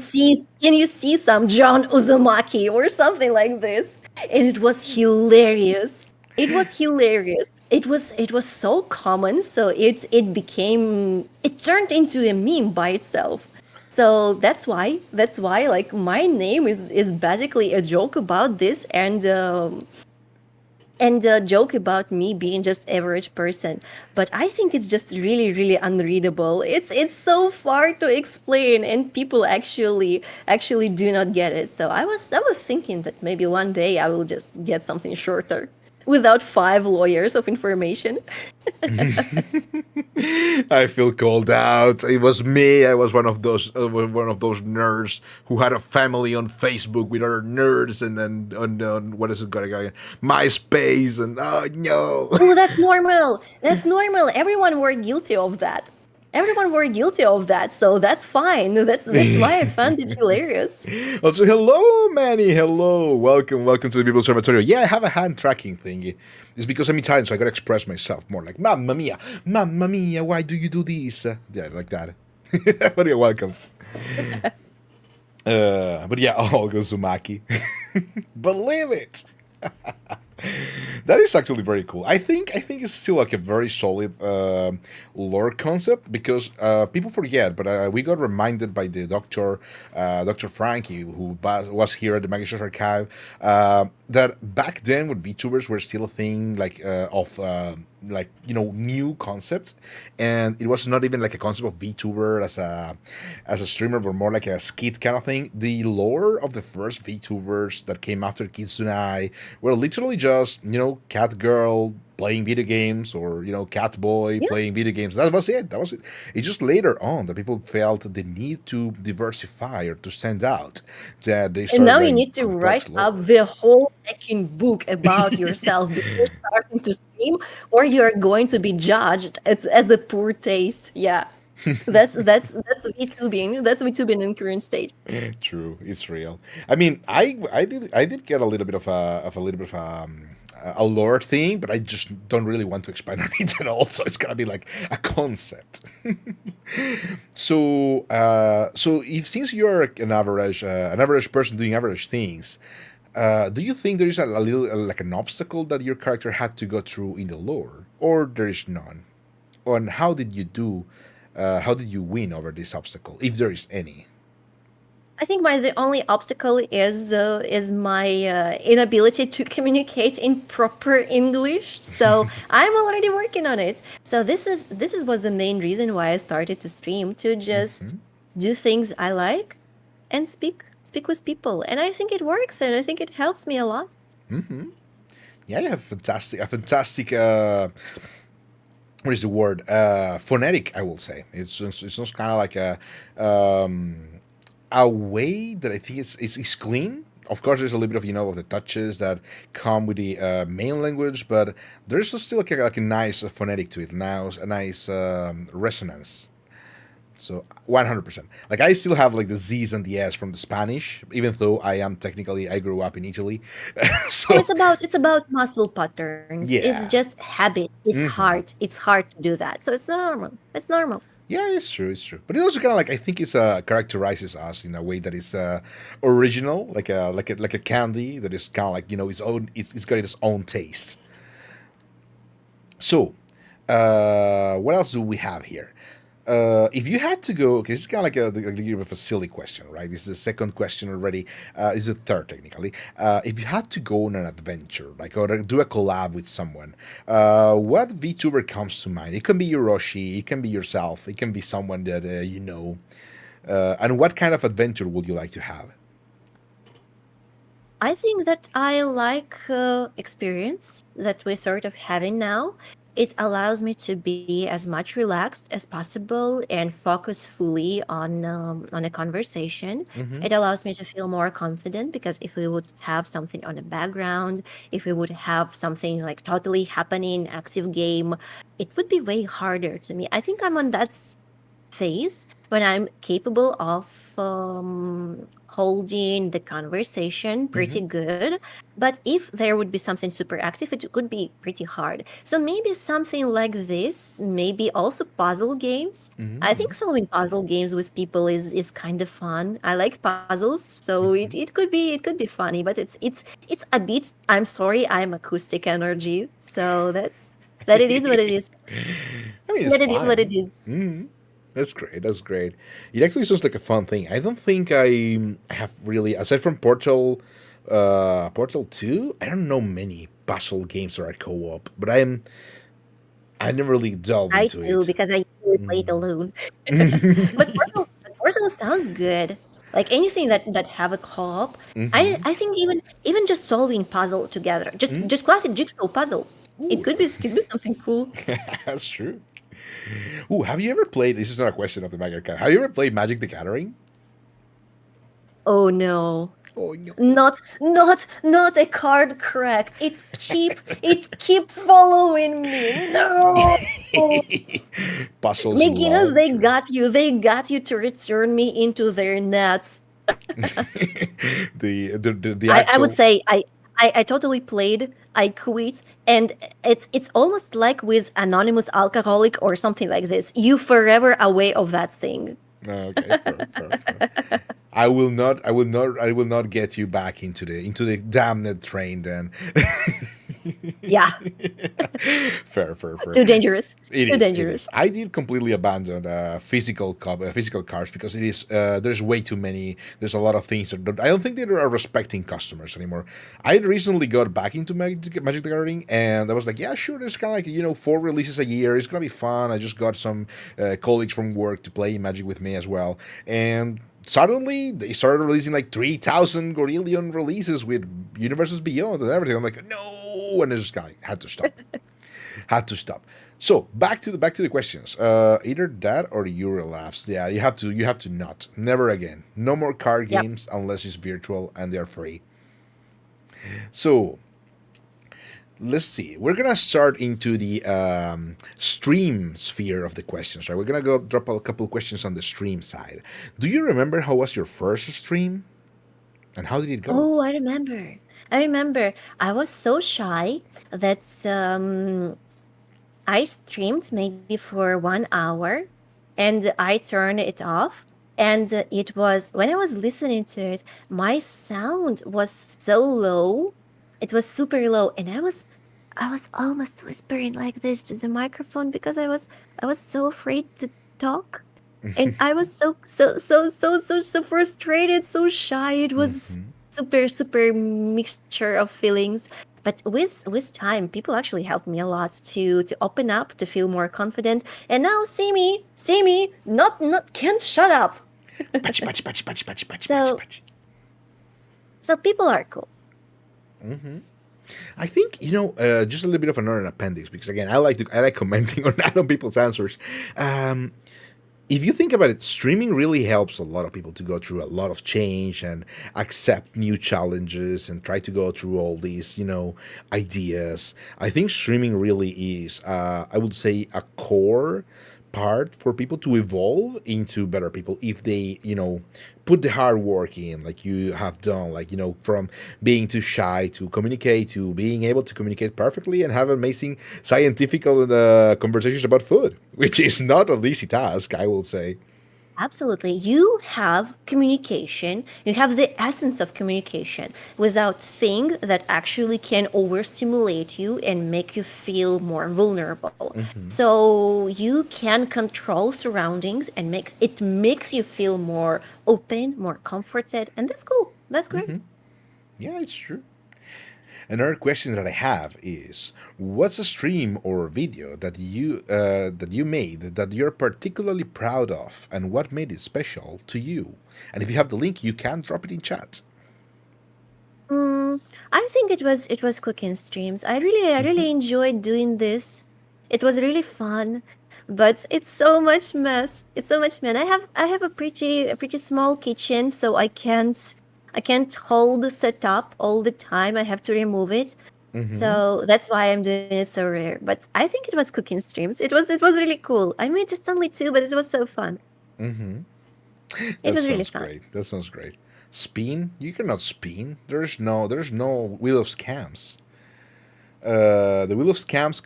see some John Uzumaki or something like this, and it was hilarious. It was hilarious. It was so common, so it turned into a meme by itself. So that's why like my name is basically a joke about this, and a joke about me being just average person. But I think it's just really unreadable. It's so far to explain, and people actually do not get it. So I was thinking that maybe one day I will just get something shorter without 5 layers of information. I feel called out. It was me. I was one of those nerds who had a family on Facebook with other nerds, and then on what is it going to go? MySpace, and oh no. Oh, that's normal. That's normal. Everyone were guilty of that. Everyone were guilty of that, so that's fine. That's why I found it hilarious. Also, hello, Manny. Hello, welcome to the People Observatory. Yeah, I have a hand tracking thingy. It's because I'm Italian, so I gotta express myself more. Like, Mamma mia, why do you do this? Yeah, like that. But you're welcome. But yeah, Olga Zumaki. Believe it. That is actually very cool. I think it's still like a very solid lore concept because people forget, but we got reminded by the Doctor Frankie, who was here at the Magister archive, that back then when VTubers were still a thing, like new concept, and it was not even like a concept of VTuber as a streamer, but more like a skit kind of thing. The lore of the first VTubers that came after Kitsune were literally just cat girl playing video games, or cat boy Yeah. playing video games. That was it. That was it. It's just later on that people felt the need to diversify or to stand out, that they And started now you writing need to write complex up lore. the whole fucking book about yourself before starting to stream, or you are going to be judged as a poor taste. Yeah. That's VTubing. That's VTubing in current stage. True, it's real. I mean, I did get a little bit of a lore thing, but I just don't really want to expand on it at all. So it's gonna be like a concept. So if since you're an average person doing average things, do you think there is a little like an obstacle that your character had to go through in the lore, or there is none? And how did you do? How did you win over this obstacle, if there is any? I think the only obstacle is my inability to communicate in proper English. So I'm already working on it. So this is was the main reason why I started to stream, to just do things I like and speak with people. And I think it works, and I think it helps me a lot. Yeah, you have a fantastic. What is the word? Phonetic, I will say. It's just kind of like a way that I think is clean. Of course, there's a little bit of of the touches that come with the main language, but there's still like a nice phonetic to it. Now a nice resonance. So 100%. Like I still have like the Z's and the S from the Spanish, even though I grew up in Italy. Oh, So it's about muscle patterns. It's yeah. just habit. It's hard. It's hard to do that. So it's normal. It's normal. Yeah, it's true, it's true. But it also kind of like I think it's characterizes us in a way that is original, like a candy that is kind of like its own. It's got its own taste. So, what else do we have here? If you had to go, okay, it's kind of like a little bit of a silly question, right? This is the second question already. It's the third technically. If you had to go on an adventure, like or do a collab with someone, what VTuber comes to mind? It can be Yoroshi, it can be yourself, it can be someone that you know. And what kind of adventure would you like to have? I think that I like experience that we're sort of having now. It allows me to be as much relaxed as possible and focus fully on a conversation. Mm-hmm. It allows me to feel more confident because if we would have something on the background, if we would have something like totally happening, active game, it would be way harder to me. I think I'm on that phase when I'm capable of holding the conversation Mm-hmm. pretty good. But if there would be something super active, it could be pretty hard. So maybe something like this, maybe also puzzle games. I Mm-hmm. think solving puzzle games with people is kind of fun. I like puzzles, so it could be funny, but it's a bit. I'm sorry, I'm acoustic energy, so that it is what it is. I mean, it's That it is what it fine. is. Mm-hmm. That's great. That's great. It actually sounds like a fun thing. I don't think I have really, aside from Portal 2, I don't know many puzzle games that are co-op, but I never really delved I into too, it. because I usually play it alone. But Portal sounds good. Like anything that have a co-op. I Mm-hmm. I think even just solving puzzle together, just classic jigsaw puzzle. It Ooh, could be something cool. that's true. Ooh, have you ever played? This is not a question of the Magic Have you ever played Magic the Gathering? Oh no. Oh no. Not a card crack. It keep following me. No. Puzzles McGinnis, they launcher. got you. They got you to return me into their nets. The I would actual. say I totally played. I quit, and it's almost like with anonymous alcoholic or something like this. You forever away of that thing. Okay, fair, fair, fair. I will not get you back into the damned train then. Yeah, Fair, fair, fair. too dangerous. It Too is, it is. dangerous. I did completely abandon physical cards because it is there's way too many. There's a lot of things that I don't think they are respecting customers anymore. I recently got back into Magic the Gathering, and I was like, yeah, sure. There's kind of like 4 releases a year. It's gonna be fun. I just got some colleagues from work to play Magic with me as well, and suddenly they started releasing like 3,000 Gorillion releases with Universes Beyond and everything. I'm like, no, and I just kind of had to stop. Had to stop. So back to the questions. Either that or you relapse. Yeah, you have to not. Never again. No more card Yep. games unless it's virtual and they're free. So let's see. We're gonna start into the stream sphere of the questions. Right, we're gonna go drop a couple questions on the stream side. Do you remember how was your first stream and how did it go? Oh, I remember. I remember. I was so shy that I streamed maybe for 1 hour and I turned it off. And it was when I was listening to it, my sound was so low. It was super low, and I was almost whispering like this to the microphone because I was so afraid to talk. And I was so frustrated, so shy. It was super mixture of feelings. But with time, people actually helped me a lot to open up, to feel more confident. And now see me, not can't shut up. Patch, patch, patch, patch, patch, patch, patch, So patch. so people are cool. I think just a little bit of another appendix because again, I like commenting on other people's answers. If you think about it, streaming really helps a lot of people to go through a lot of change and accept new challenges and try to go through all these, ideas. I think streaming really is, I would say, a core part for people to evolve into better people if they, put the hard work in, like you have done, like, from being too shy to communicate to being able to communicate perfectly and have amazing scientific conversations about food, which is not an easy task, I will say. Absolutely. You have communication. You have the essence of communication without thing that actually can overstimulate you and make you feel more vulnerable. So you can control surroundings and makes you feel more open, more comforted, and that's cool. That's great. Yeah, it's true. Another question that I have is, what's a stream or video that you made that you're particularly proud of, and what made it special to you? And if you have the link, you can drop it in chat. Mm, I think it was cooking streams. I really enjoyed doing this. It was really fun, but it's so much mess. It's so much mess. I have a pretty small kitchen, so I can't hold the setup all the time. I have to remove it. So that's why I'm doing it so rare. But I think it was cooking streams. It was really cool. I made just only two, but it was so fun. It That was really sounds fun. great. That sounds great. Spin? You cannot spin. There's no wheel of scams. The wheel of scams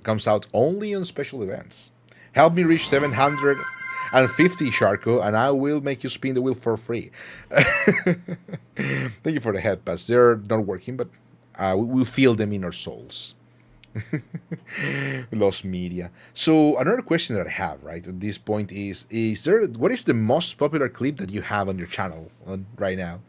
comes out only on special events. Help me reach 750, Sharko, and I will make you spin the wheel for free. Thank you for the head pass. They're not working, but we feel them in our souls. Lost media. So another question that I have right at this point is there what is the most popular clip that you have on your channel right now?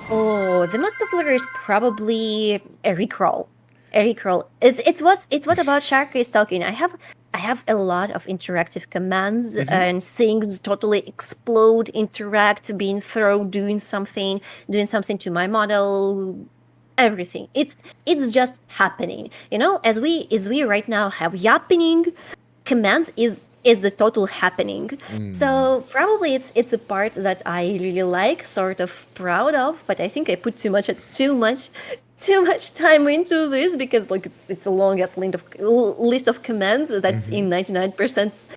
Oh, the most popular is probably a recrawl. A recrawl. It's what about Shark is talking. I have a lot of interactive commands and things totally explode, interact, being thrown, doing something to my model, everything. It's just happening. As we right now have yappening commands is the total happening. So probably it's a part that I really like, sort of proud of, but I think I put too much time into this because like it's the longest list of commands that's in 99%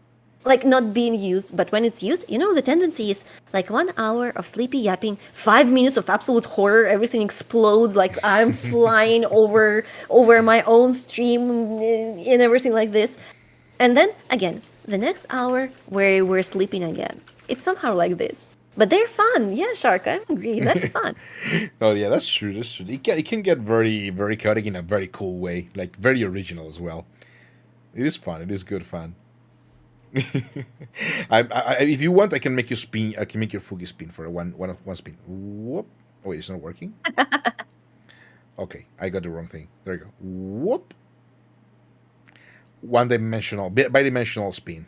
like not being used. But when it's used, the tendency is like 1 hour of sleepy yapping, 5 minutes of absolute horror, everything explodes, like I'm flying over my own stream and everything like this. And then again, the next hour where we're sleeping again. It's somehow like this. But they're fun. Yeah, Shark, I agree. That's fun. Oh yeah, that's true. That's true. It can get very very chaotic in a very cool way, like very original as well. It is fun. It is good fun. If you want, I can make you spin. I can make your Fugi spin for one spin. Whoop! Oh wait, it's not working. Okay, I got the wrong thing. There you go. Whoop! One dimensional, bidimensional spin.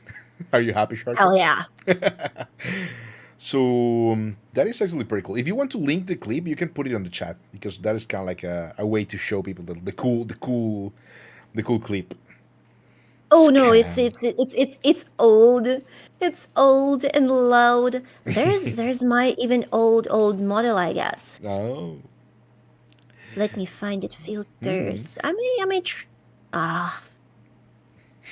Are you happy, Sharko? Hell yeah. So that is actually pretty cool. If you want to link the clip, you can put it on the chat because that is kind of like a way to show people the cool clip. Oh no, it's Scam. it's it's it's old. It's old and loud. There's my even old model, I guess. Oh. Let me find it. Filters. Ah,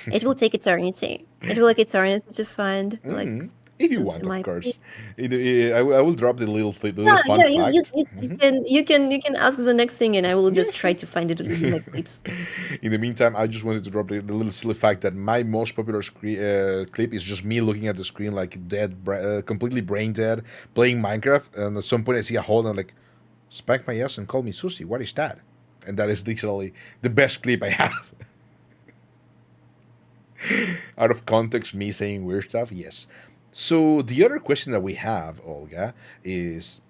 it will take eternity. It will take eternity to find like If you into want, of my. course. I will drop the little Yeah, fun yeah. You, you, fact. you, you can you can you can ask the next thing, and I will Yeah, just try sure. to find it in my clips. In the meantime, I just wanted to drop the little silly fact that my most popular clip is just me looking at the screen like dead, completely brain dead, playing Minecraft, and at some point I see a hole and I'm like, spank my ass and call me Susie. What is that? And that is literally the best clip I have. Out of context, me saying weird stuff, yes. So the other question that we have, Olga, is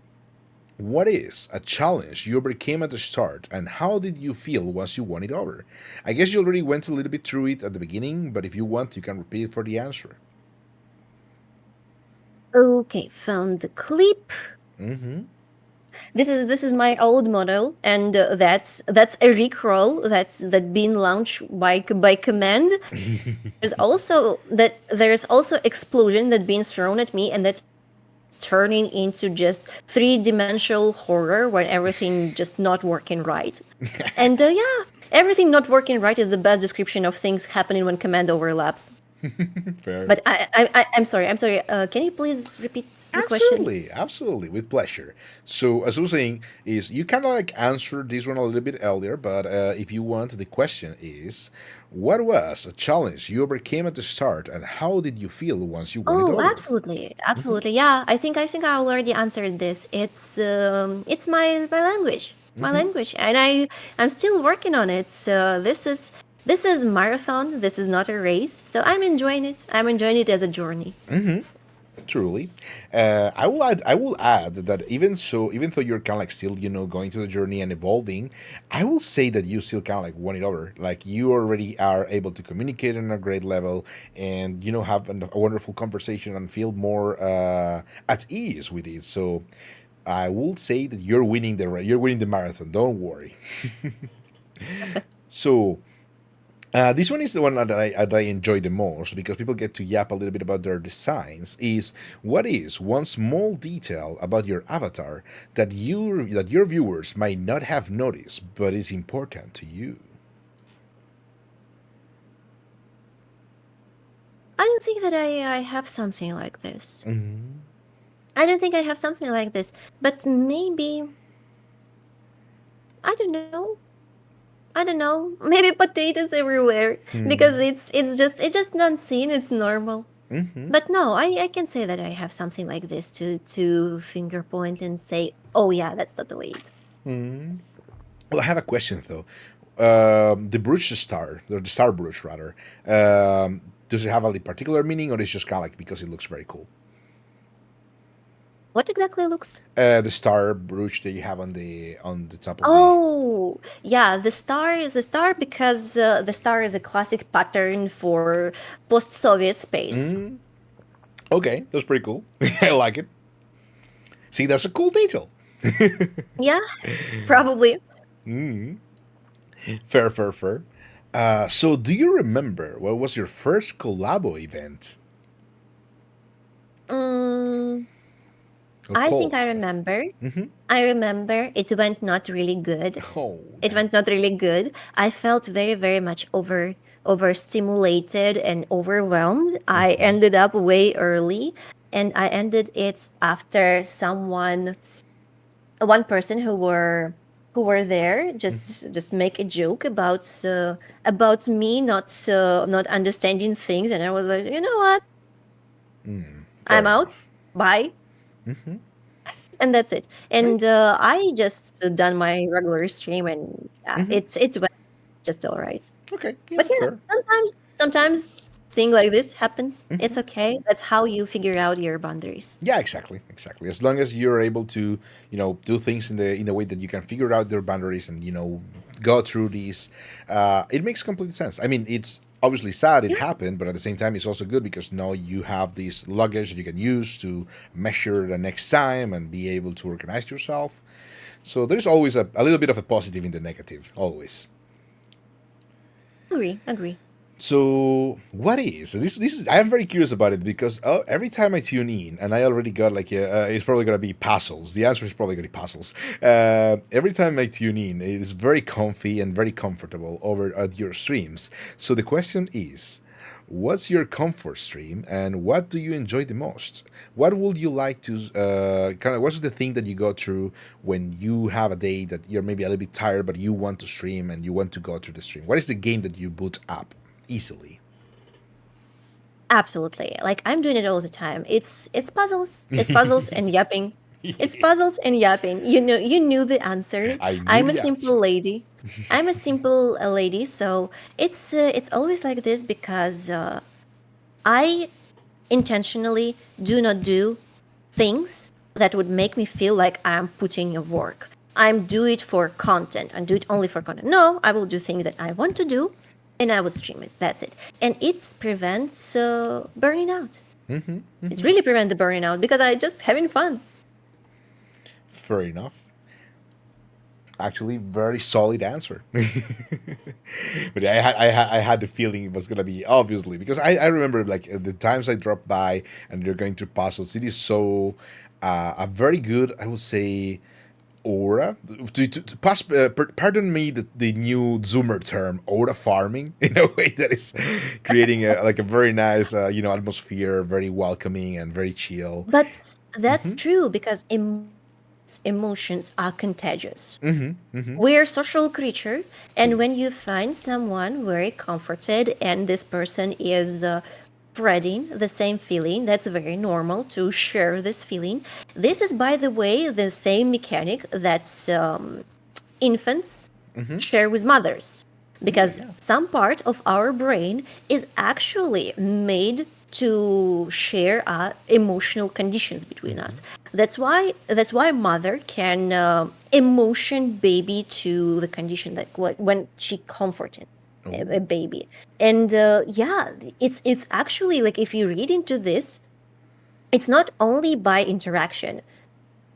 what is a challenge you overcame at the start, and how did you feel once you won it over? I guess you already went a little bit through it at the beginning, but if you want, you can repeat it for the answer. Okay, found the clip. This is my old model, and that's a recrawl that been launched by command. There's also explosion that being thrown at me, and that turning into just three-dimensional horror when everything just not working right. And yeah, everything not working right is the best description of things happening when command overlaps. Fair. But I'm sorry. I'm sorry. Can you please repeat the question? Absolutely, absolutely, with pleasure. So, as I was saying, is you kind of like answered this one a little bit earlier, but if you want, the question is, what was a challenge you overcame at the start, and how did you feel once you won it Oh, over? absolutely, absolutely. Yeah, I think I already answered this. It's my language, and I'm still working on it. So this is marathon. This is not a race. So I'm enjoying it. I'm enjoying it as a journey. Truly, I will add. I will add that even though you're kind of like still, going through the journey and evolving, I will say that you still kind of like won it over. Like you already are able to communicate on a great level, and have a wonderful conversation and feel more at ease with it. So, I will say that you're winning the marathon. Don't worry. So, this one is the one that I enjoy the most because people get to yap a little bit about their designs. Is what is one small detail about your avatar that your viewers might not have noticed, but is important to you? I don't think that I have something like this. I don't think I have something like this. But maybe I don't know. I don't know. Maybe potatoes everywhere because it's just not seen. It's normal. But no, I can say that I have something like this to finger point and say, oh yeah, that's totally it. Well, I have a question though. The brooch star, or the star brooch rather, does it have a particular meaning, or is it just kind of like because it looks very cool? What exactly looks? The star brooch that you have on the top of the. Oh yeah, the star is a star because the star is a classic pattern for post-Soviet space. Okay, that's pretty cool. I like it. See, that's a cool detail. Yeah, probably. Fair, fair, fair. So, do you remember what was your first collabo event? Mm, Or I think call? I remember. I remember it went not really good. Oh, It went not really good. I felt very, very much overstimulated and overwhelmed. I ended up way early, and I ended it after one person who were there just make a joke about me not understanding things, and I was like, you know what, I'm fair out, enough. bye, and that's it. And I just done my regular stream, and yeah, it went just all right. Okay, But yeah, yeah, fair. sometimes thing like this happens. It's okay. That's how you figure out your boundaries. Yeah, exactly, exactly. As long as you're able to, do things in the way that you can figure out their boundaries and go through these, it makes complete sense. I mean, it's obviously sad it Yeah, happened, but at the same time, it's also good because now you have this luggage that you can use to measure the next time and be able to organize yourself. So there's always a little bit of a positive in the negative, always. agree. So what is this? Is I am very curious about it because every time I tune in, and I already got like it's probably gonna be puzzles. The answer is probably gonna be puzzles. Every time I tune in, it is very comfy and very comfortable over at your streams. So the question is, what's your comfort stream, and what do you enjoy the most? What would you like to what's the thing that you go through when you have a day that you're maybe a little bit tired, but you want to stream and you want to go through the stream? What is the game that you boot up easily? Absolutely. Like I'm doing it all the time. It's puzzles. It's puzzles and yapping. It's puzzles and yapping. You knew the answer. I knew I'm a the simple answer. lady. I'm a simple lady, so it's always like this because I intentionally do not do things that would make me feel like I'm putting in work. I'm do it for content. I do it only for content. No, I will do things that I want to do, and I would stream it. That's it. And it prevents burning out. It really prevents the burning out because I just having fun. Fair enough. Actually, very solid answer. But I had the feeling it was gonna be obviously because I remember like the times I dropped by and you're going through puzzles. It is so a very good, I would say, aura. Pardon me the new Zoomer term, aura farming, in a way that is creating a very nice atmosphere, very welcoming and very chill. But that's true because emotions are contagious. We're social creature, and True. when you find someone very comforted and this person is spreading the same feeling, that's very normal to share this feeling. This is, by the way, the same mechanic that infants share with mothers, Oh because yeah. some part of our brain is actually made to share emotional conditions between us. That's why mother can emotion baby to the condition that when she comforting a Oh. baby. And yeah, it's actually like, if you read into this, it's not only by interaction.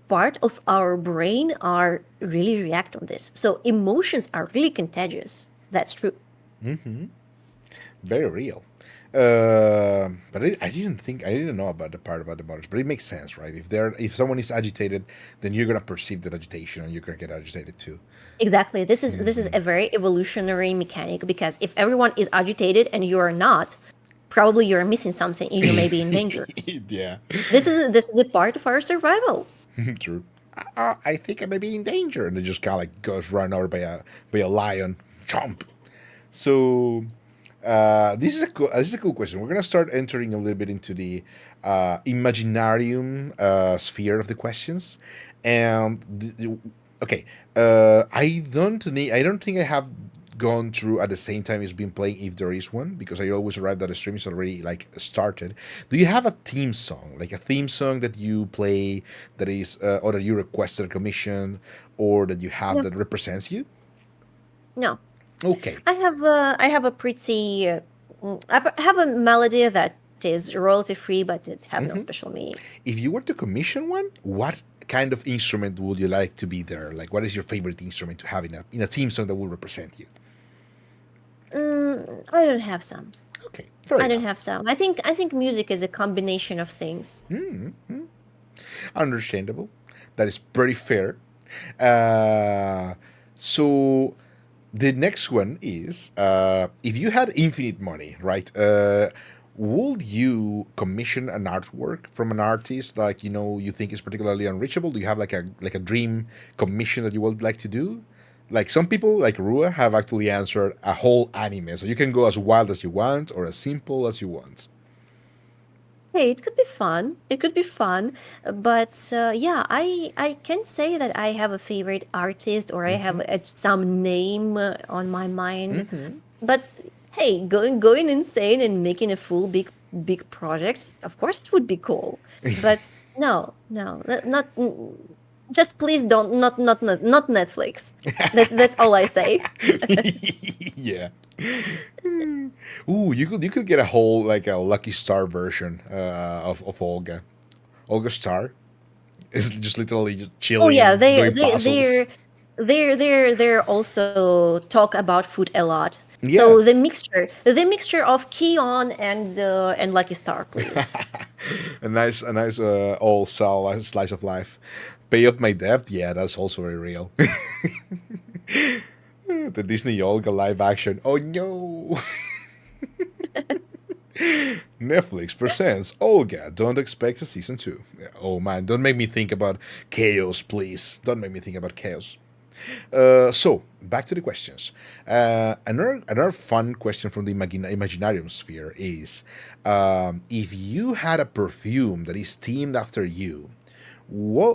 Part of our brain are really react on this, so emotions are really contagious. That's true. Very real. But I didn't know about the part about the mothers, but it makes sense, right? If someone is agitated, then you're gonna perceive that agitation, and you're gonna get agitated too. Exactly, this is a very evolutionary mechanic, because if everyone is agitated and you're not, probably you're missing something and you may be in danger. Yeah, This is a part of our survival. true. I think I may be in danger, and it just kind of like goes run over by a lion. Chomp. So this is a cool question. We're gonna start entering a little bit into the imaginarium sphere of the questions, and okay, I don't think I have gone through at the same time as been playing, if there is one, because I always arrive that the stream is already like started. Do you have a theme song, like a theme song that you play that is or that you requested a commission, or that you have No, that represents you? no. Okay. I have a pretty I have a melody that is royalty free, but it have no special meaning. If you were to commission one, what kind of instrument would you like to be there? Like, what is your favorite instrument to have in a theme song that will represent you? I don't have some. Okay, fair I don't enough. have some. I think music is a combination of things. Understandable. That is pretty fair. Uh, so the next one is if you had infinite money, right? Would you commission an artwork from an artist like you think is particularly unreachable? Do you have like a dream commission that you would like to do? Like some people, like Rua, have actually answered a whole anime, so you can go as wild as you want or as simple as you want. Hey, it could be fun. It could be fun, but yeah, I can say that I have a favorite artist, or I have some name on my mind. But hey, going insane and making a full big project, of course it would be cool. But no, no, just please don't, not Netflix. That's all I say. Yeah. Ooh, you could get a whole like a Lucky Star version of Olga. Olga Star is just literally just Oh yeah, chilling, they doing they puzzles. they're also talk about food a lot. Yeah, So the mixture of Keon and Lucky Star, please. a nice all slice of life. Pay off my debt. Yeah, that's also very real. The Disney Olga live action. Oh no. Netflix presents Olga. Don't expect a season two. Yeah, oh man, don't make me think about chaos, please. Don't make me think about chaos. So back to the questions. Another fun question from the Imaginarium sphere is, if you had a perfume that is themed after you,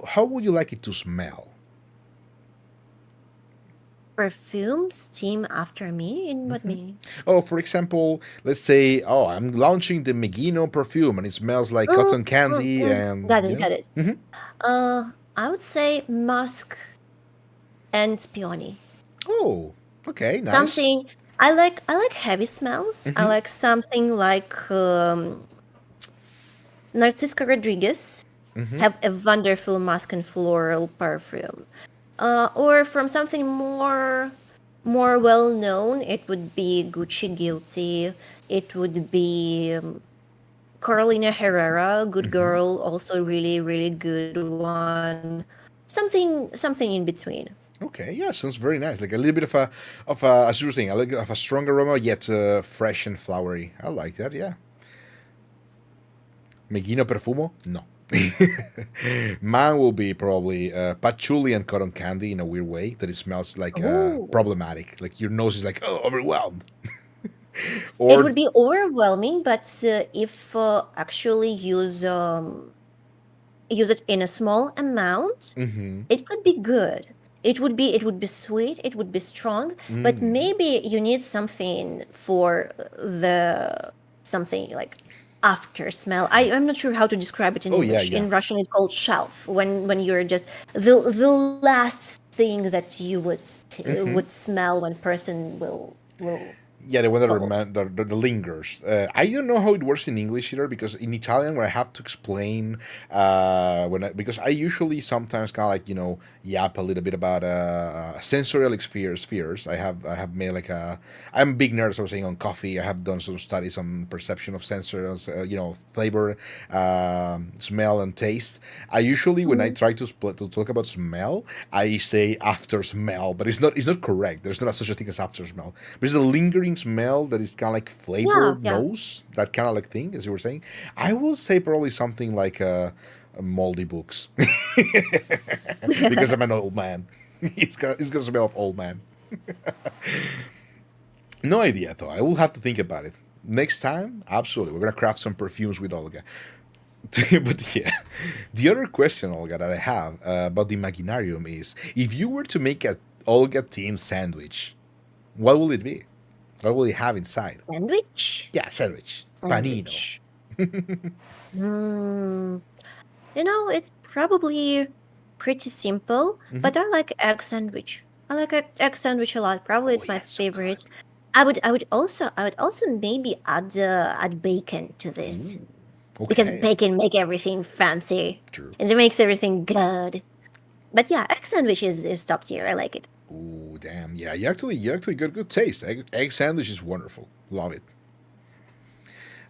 how would you like it to smell? Perfumes team after me, in what meaning? Oh, for example, let's say, oh, I'm launching the Megino perfume and it smells like Mm, cotton candy, and got it, got it. I would say musk and peony. oh, okay, nice. Something I like heavy smells. I like something like Narcisca Rodriguez have a wonderful musk and floral perfume. Or from something more well known, it would be Gucci Guilty. It would be Carolina Herrera, Good Girl, also really really good one. something in between. Okay, yeah, sounds very nice. Like a little bit of a, as you were saying, a little bit of a strong aroma, yet fresh and flowery. I like that. Yeah. Meguino Perfumo? No. Mine will be probably patchouli and cotton candy in a weird way that it smells like Oh, problematic. Like your nose is like, oh, overwhelmed. it Or, would be overwhelming, but if actually use it in a small amount, it could be good. It would be sweet, it would be strong, but maybe you need something for the something like after smell. I'm not sure how to describe it in oh, yeah, English. yeah. In Russian it's called shelf, when you're just the last thing that you would smell when person will Yeah, the one that, go. that lingers. I don't know how it works in English either because in Italian, when I have to explain, because I usually sometimes kind of like yap a little bit about sensorial spheres. I have made like I'm a big nerd, as I was saying, on coffee. I have done some studies on perception of sensors, flavor, smell, and taste. I usually when I Mhm. try to talk about smell, I say after smell, but it's not correct. There's not such a thing as after smell. There's a lingering smell that is kind of like Yeah, flavor yeah. nose, that kind of like thing, as you were saying. I will say probably something like moldy books, because I'm an old man. It's gonna smell of old man. No idea though. I will have to think about it. Next time, absolutely, we're gonna craft some perfumes with Olga. But yeah, the other question, Olga, that I have about the Imaginarium is: if you were to make a Olga team sandwich, what will it be? What will it have inside? Sandwich? Yeah, sandwich. Panino. Sandwich. Mm, it's probably pretty simple, but I like egg sandwich. I like egg sandwich a lot. Probably Oh it's my yeah, it's so good. favorite. I would also maybe add bacon to this Ooh. because Okay. bacon make everything fancy True. and it makes everything good. But yeah, egg sandwich is top tier. I like it. Ooh, damn. Yeah, you actually got good taste. Egg sandwich is wonderful. Love it.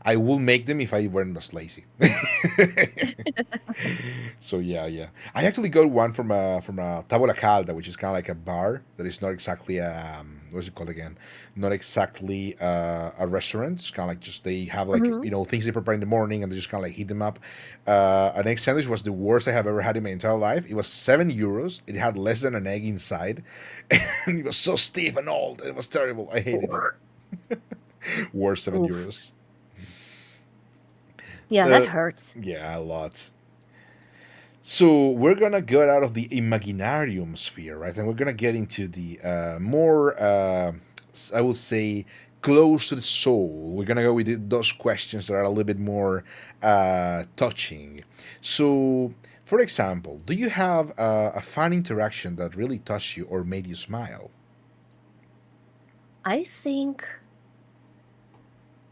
I will make them if I weren't as lazy. So yeah, yeah. I actually got one from a Tavola Calda, which is kind of like a bar that is not exactly what's it called again? Not exactly a restaurant. It's kind of like just they have like Hmm. things they prepare in the morning and they just kind of like heat them up. An egg sandwich was the worst I have ever had in my entire life. It was €7. It had less than an egg inside, and it was so stiff and old. It was terrible. I hated it. Worst seven Oof. euros. Yeah, that Uh, hurts. yeah, a lot. So we're gonna get out of the imaginarium sphere, right? And we're gonna get into the more, I would say, close to the soul. We're gonna go with those questions that are a little bit more touching. So, for example, do you have a fun interaction that really touched you or made you smile? I think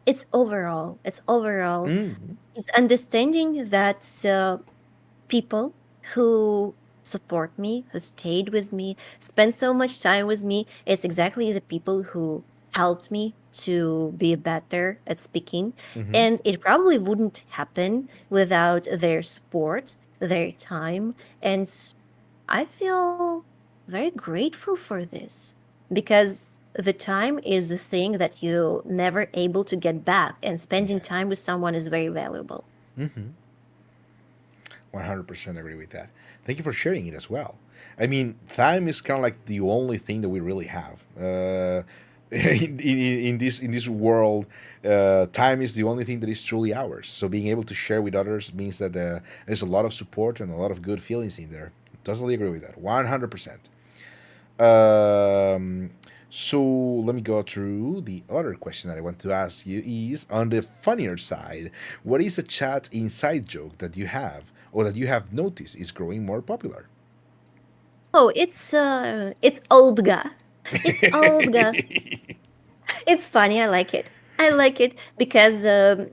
it's overall. Mm-hmm. It's understanding that people who support me, who stayed with me, spent so much time with me, it's exactly the people who helped me to be better at speaking. Mm-hmm. And it probably wouldn't happen without their support, their time. And I feel very grateful for this because the time is a thing that you never able to get back, and spending Yeah. time with someone is very valuable. 100% agree with that. Thank you for sharing it as well. I mean, time is kind of like the only thing that we really have. In this world, time is the only thing that is truly ours. So being able to share with others means that there's a lot of support and a lot of good feelings in there. Totally agree with that. 100%. Um, so let me go through the other question that I want to ask you is on the funnier side, what is a chat inside joke that you have or that you have noticed is growing more popular? Oh, it's Olga. It's Olga. It's funny. I like it. I like it because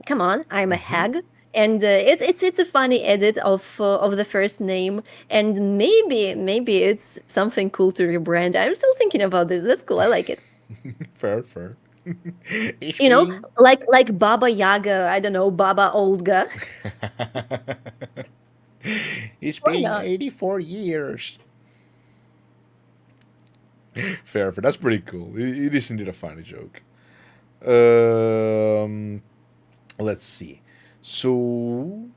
come on, I'm a hag, and it's a funny edit of the first name, and maybe it's something cool to rebrand. I'm still thinking about this. That's cool. I like it. Fair, fair. Ich You know, bin. like Baba Yaga. I don't know, Baba Olga. It's Why been not? 84 years. Fair, but that's pretty cool. It is indeed a funny joke. Um, let's see. So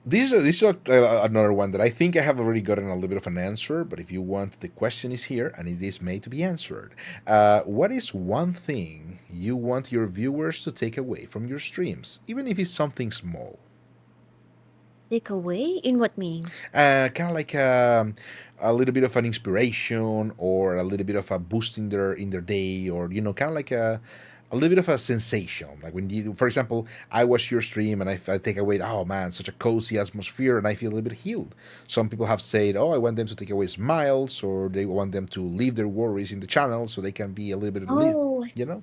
this is another one that I think I have already gotten a little bit of an answer. But if you want, the question is here, and it is made to be answered. What is one thing you want your viewers to take away from your streams, even if it's something small? Take away in what meaning? Kind of like a little bit of an inspiration, or a little bit of a boost in their day, or kind of like a little bit of a sensation. Like when you, for example, I watch your stream and I take away, oh man, such a cozy atmosphere, and I feel a little bit healed. Some people have said, oh, I want them to take away smiles, or they want them to leave their worries in the channel so they can be a little bit relieved. Oh, You know?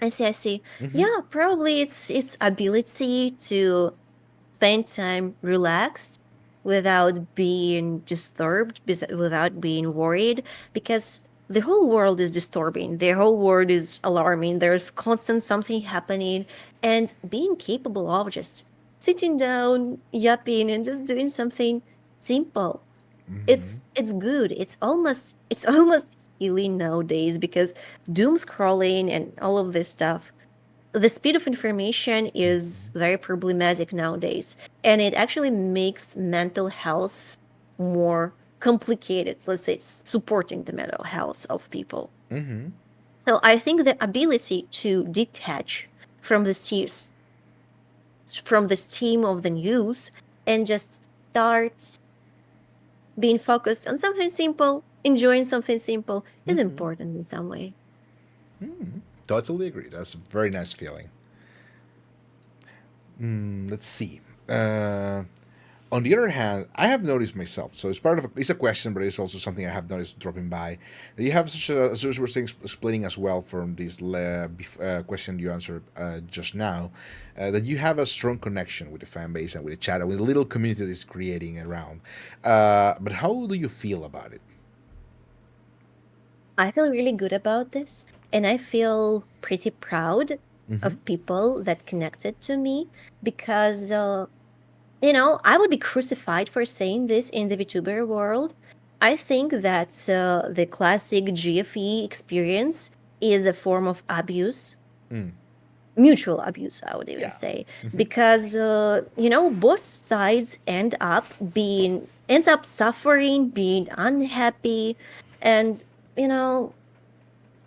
I see, I see. Yeah, probably it's ability to spend time relaxed without being disturbed, without being worried, because the whole world is disturbing. The whole world is alarming. There's constant something happening, and being capable of just sitting down, yapping, and just doing something simple. It's good. It's almost healing nowadays because doom scrolling and all of this stuff, the speed of information is very problematic nowadays, and it actually makes mental health more complicated, let's say, supporting the mental health of people. So I think the ability to detach from the from the steam of the news and just start being focused on something simple, enjoying something simple, is important in some way. Totally agree. That's a very nice feeling. Let's see. Uh, on the other hand, I have noticed myself. So it's part of it's a question, but it's also something I have noticed dropping by. That you have such a, as you were saying, explaining as well from this question you answered just now, that you have a strong connection with the fan base and with the chat and with the little community that is creating around. But how do you feel about it? I feel really good about this, and I feel pretty proud of people that connected to me because, I would be crucified for saying this in the VTuber world. I think that the classic GFE experience is a form of abuse, mutual abuse, I would even Yeah. say, because both sides ends up suffering, being unhappy, and you know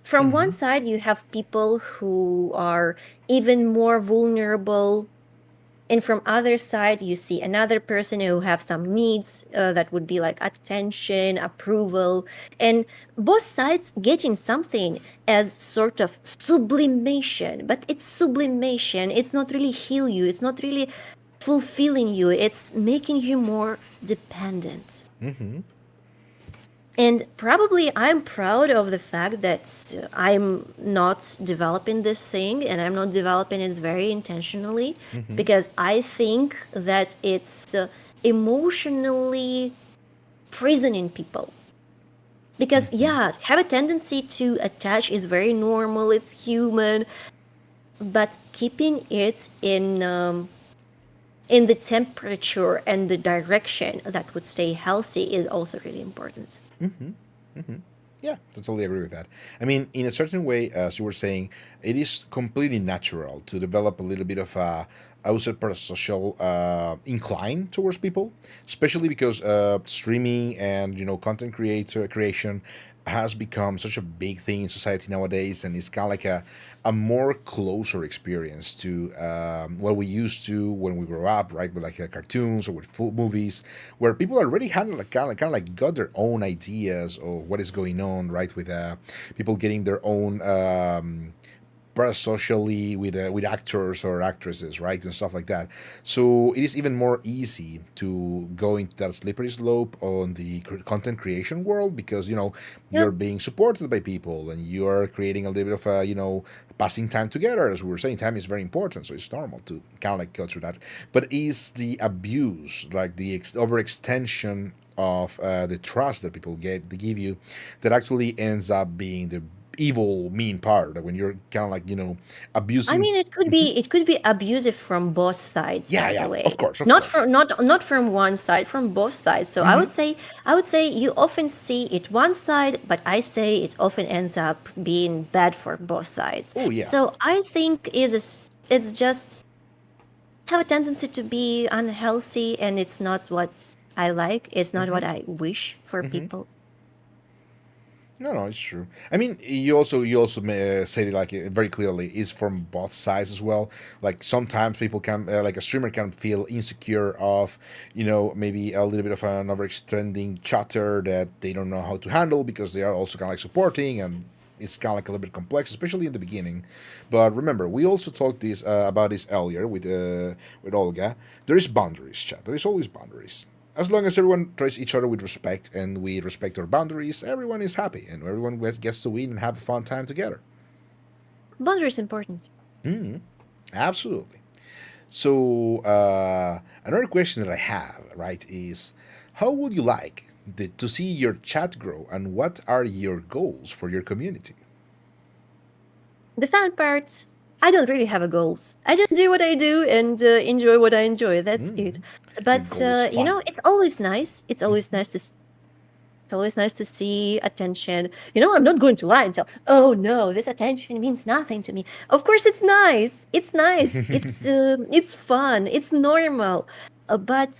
from one side you have people who are even more vulnerable, and from other side you see another person who have some needs that would be like attention, approval, and both sides getting something as sort of sublimation, but it's sublimation. It's not really heal you, it's not really fulfilling you, it's making you more dependent. And probably I'm proud of the fact that I'm not developing this thing, and I'm not developing it very intentionally, because I think that it's emotionally prisoning people. Because, yeah, have a tendency to attach is very normal, it's human, but keeping it in the temperature and the direction that would stay healthy is also really important. Yeah, totally agree with that. I mean, in a certain way, as you were saying, it is completely natural to develop a little bit of a, I would say, social incline towards people, especially because streaming and content creation has become such a big thing in society nowadays, and it's kind of like a more closer experience to what we used to when we grew up, right? With like cartoons or with movies, where people already had like, kind of like got their own ideas of what is going on, right? With people getting their own parasocially with actors or actresses, right, and stuff like that. So it is even more easy to go into that slippery slope on the content creation world because Yep. you're being supported by people and you are creating a little bit of a passing time together. As we were saying, time is very important, so it's normal to kind of like go through that. But is the abuse, like the overextension of the trust that people give you, that actually ends up being the evil, mean part. Like when you're kind of like I abusing. mean, it could be abusive from both sides, Yeah, by yeah, the of way. course, of Not course. from not from one side, from both sides. So I would say you often see it one side, but I say it often ends up being bad for both sides. Oh yeah. So I think it's just have a tendency to be unhealthy, and it's not what I like. It's not what I wish for people. No, no, it's true. I mean, you also said it like very clearly. Is from both sides as well. Like sometimes people can, like a streamer can feel insecure of, maybe a little bit of an overextending chatter that they don't know how to handle because they are also kind of like supporting, and it's kind of like a little bit complex, especially in the beginning. But remember, we also talked this about this earlier with Olga. There is boundaries, chat. There is always boundaries. As long as everyone treats each other with respect and we respect our boundaries, everyone is happy and everyone gets to win and have a fun time together. Boundary is important. Absolutely. So, another question that I have, right, is how would you like to see your chat grow and what are your goals for your community? The fun part, I don't really have a goals. I just do what I do and enjoy what I enjoy. That's it. Your But goal is fun. it's always nice. It's always nice to it's always nice to see attention. I'm not going to lie and tell, oh no, this attention means nothing to me. Of course, it's nice. It's nice. It's fun. It's normal. But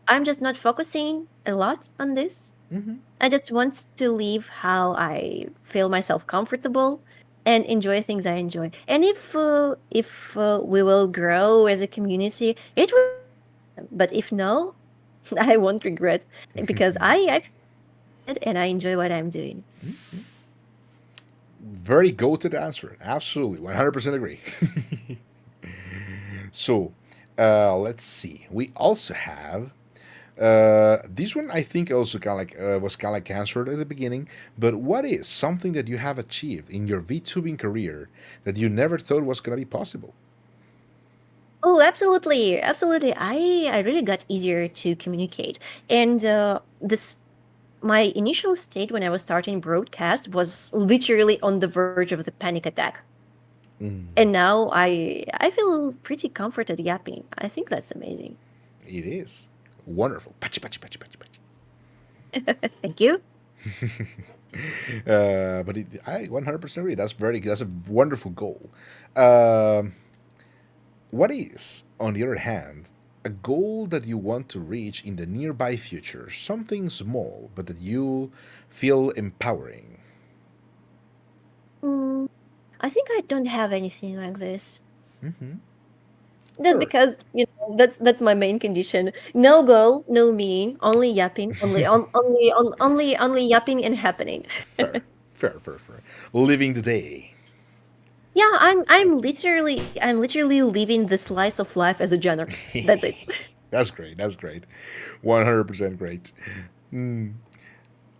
I'm just not focusing a lot on this. I just want to leave how I feel myself comfortable and enjoy things I enjoy. And if we will grow as a community, it will. But if no, I won't regret because I feel and I enjoy what I'm doing. Very goated answer. Absolutely. 100% agree. So, let's see. We also have this one. I think also kind of like was kind of like answered at the beginning. But what is something that you have achieved in your VTubing career that you never thought was gonna be possible? Oh, absolutely, absolutely. I really got easier to communicate, and this my initial state when I was starting broadcast was literally on the verge of the panic attack. And now I feel pretty comforted yapping. I think that's amazing. It is wonderful. Pachi, pachi, pachi, pachi, pachi. Thank you. I 100% agree. That's a wonderful goal. Um, what is, on the other hand, a goal that you want to reach in the nearby future? Something small, but that you feel empowering. Mm, I think I don't have anything like this. Just Fair, because that's my main condition. No goal, no meaning, only yapping, only yapping and happening. fair, fair. Living the day. Yeah, I'm literally living the slice of life as a genre. That's it. That's great. That's great. 100% great.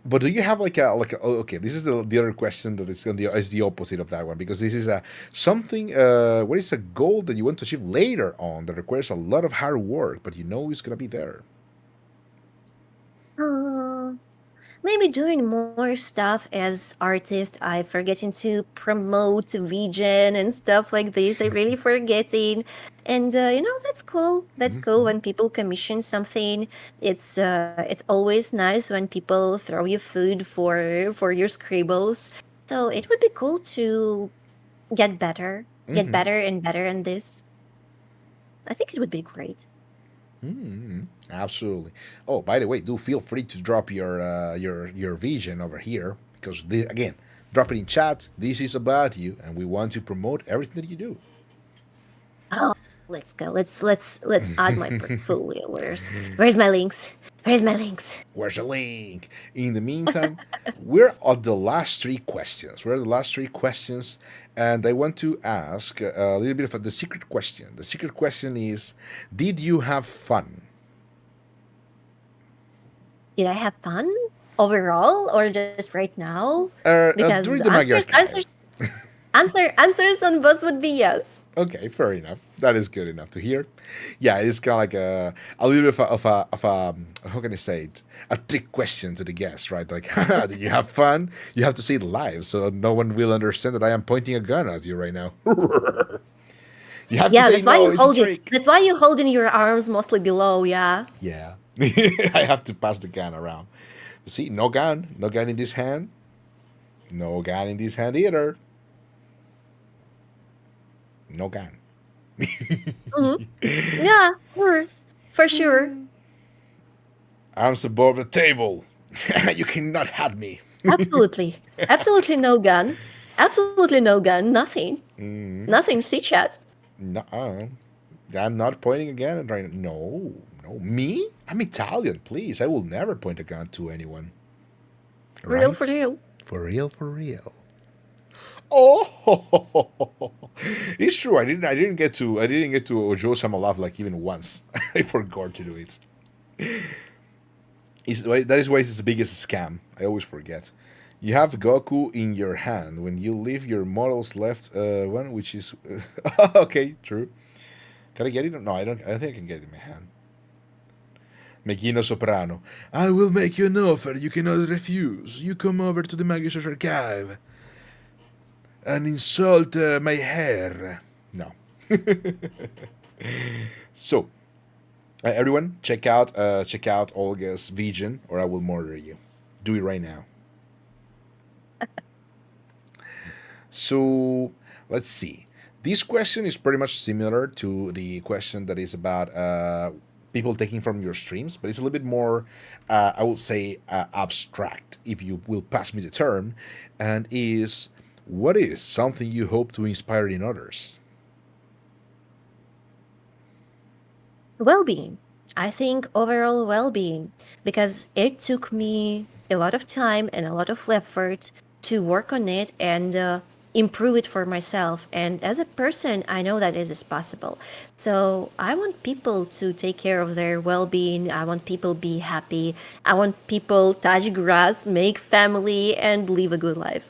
But do you have okay? This is the other question that is the opposite of that one because this is a something. What is a goal that you want to achieve later on that requires a lot of hard work, but you know it's gonna be there? Uh, Maybe doing more stuff as artist. I forgetting to promote vegan and stuff like this. I really forgetting, and that's cool. That's cool when people commission something. It's always nice when people throw you food for your scribbles. So it would be cool to get better and better in this. I think it would be great. Absolutely. Oh, by the way, do feel free to drop your vision over here because again, drop it in chat. This is about you, and we want to promote everything that you do. Oh, let's go. Let's add my portfolio. Where's my links? Where's my links? Where's the link? In the meantime, we're at the last three questions. We're at the last three questions, and I want to ask a little bit of the secret question. The secret question is: did you have fun? Did I have fun overall or just right now? Because During the Magyar answers time. Answers on both would be yes. Okay, fair enough. That is good enough to hear. Yeah, it's kind of like a little bit how can I say it? A trick question to the guest, right? Like, do you have fun? You have to say it live, so no one will understand that I am pointing a gun at you right now. You have to Yeah, say that's why no. you It's a hold it. trick. That's why you hold in your arms mostly below. Yeah. Yeah, I have to pass the gun around. See, no gun in this hand, no gun in this hand either. No gun. Hmm. Yeah, for sure. Arms above the table. You cannot have me. Absolutely. Absolutely no gun. Absolutely no gun. Nothing. Nothing. See chat. No, I'm not pointing again. Right? No, no, me? I'm Italian. Please, I will never point a gun to anyone. Real for Right? real. For real, for real. Oh, it's true. I didn't get to show some love like even once. I forgot to do it. That is why it's the biggest scam. I always forget. You have Goku in your hand when you leave your model's left one, which is okay. True. Can I get it? No, I don't. I don't think I can get it in my hand. Megino Soprano. I will make you an offer you cannot refuse. You come over to the Magister's archive and insult my hair. No. So, everyone, check out Olga's Vision, or I will murder you. Do it right now. So, let's see. This question is pretty much similar to the question that is about people taking from your streams, but it's a little bit more, I would say, abstract, if you will pass me the term, and is what is something you hope to inspire in others? Well-being. I think overall well-being, because it took me a lot of time and a lot of effort to work on it and improve it for myself. And as a person, I know that it is possible. So I want people to take care of their well-being. I want people be happy. I want people touch grass, make family, and live a good life.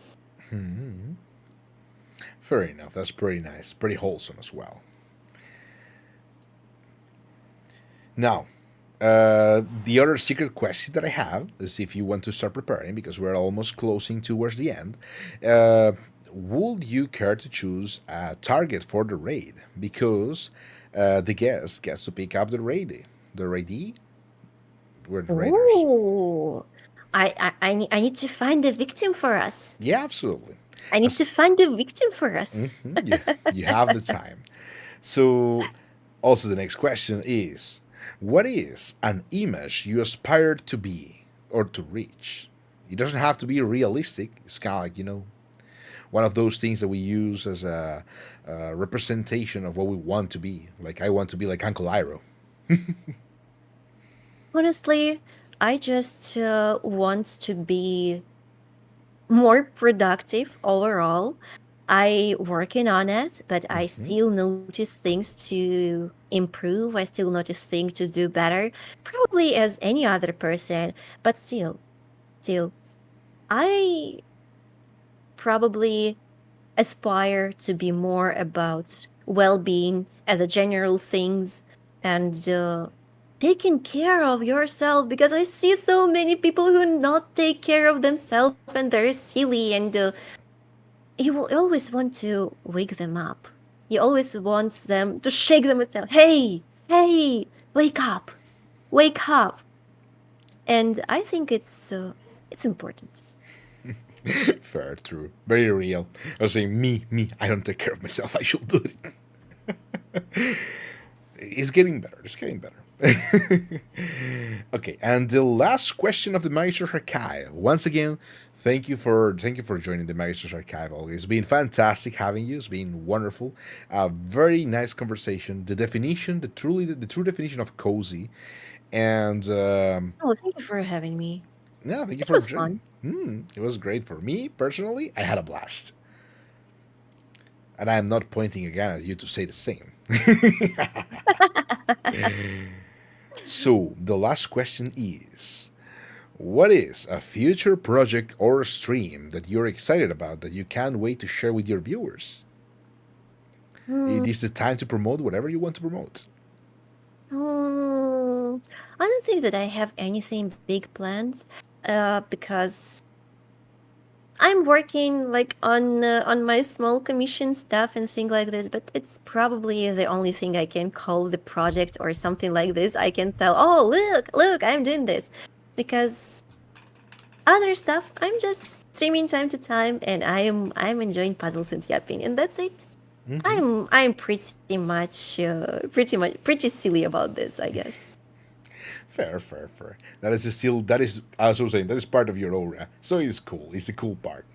Fair enough. That's pretty nice. Pretty wholesome as well. Now, the other secret question that I have is if you want to start preparing, because we're almost closing towards the end, would you care to choose a target for the raid? Because the guest gets to pick up the raid. The raidee? We're the raiders. Oh, I need to find the victim for us. Yeah, absolutely. I need As, to find the victim for us. you have the time. So, also the next question is what is an image you aspire to be or to reach? It doesn't have to be realistic. It's kind of like, one of those things that we use as a representation of what we want to be. Like, I want to be like Uncle Iroh. Honestly, I just want to be more productive overall. I working on it, but I still notice things to improve. I still notice things to do better, probably as any other person. But still, I probably aspire to be more about well-being as a general things and taking care of yourself, because I see so many people who not take care of themselves and they're silly, and you will always want to wake them up. You always want them to shake them and tell, hey, wake up, wake up. And I think it's important. Fair, true. Very real. I was saying, me, I don't take care of myself. I should do it. It's getting better. It's getting better. Okay, and the last question of the Magister's Archive. Once again, thank you for joining the Magister's Archive. Olga. It's been fantastic having you. It's been wonderful. A very nice conversation. The definition, the true definition of cozy, and Oh, thank you for having me. yeah, thank you It for was joining. fun. It was great for me personally. I had a blast, and I am not pointing again at you to say the same. So the last question is, What is a future project or stream that you're excited about that you can't wait to share with your viewers? It Hmm. is the time to promote whatever you want to promote. I don't think that I have anything big plans, because I'm working like on my small commission stuff and things like this. But it's probably the only thing I can call the project or something like this. I can tell, oh look, I'm doing this, because other stuff I'm just streaming time to time, and I'm enjoying puzzles and yapping, and that's it. I'm pretty silly about this, I guess. Fair, fair, fair. That is still, that is, as I was saying, that is part of your aura. So it's cool. It's the cool part.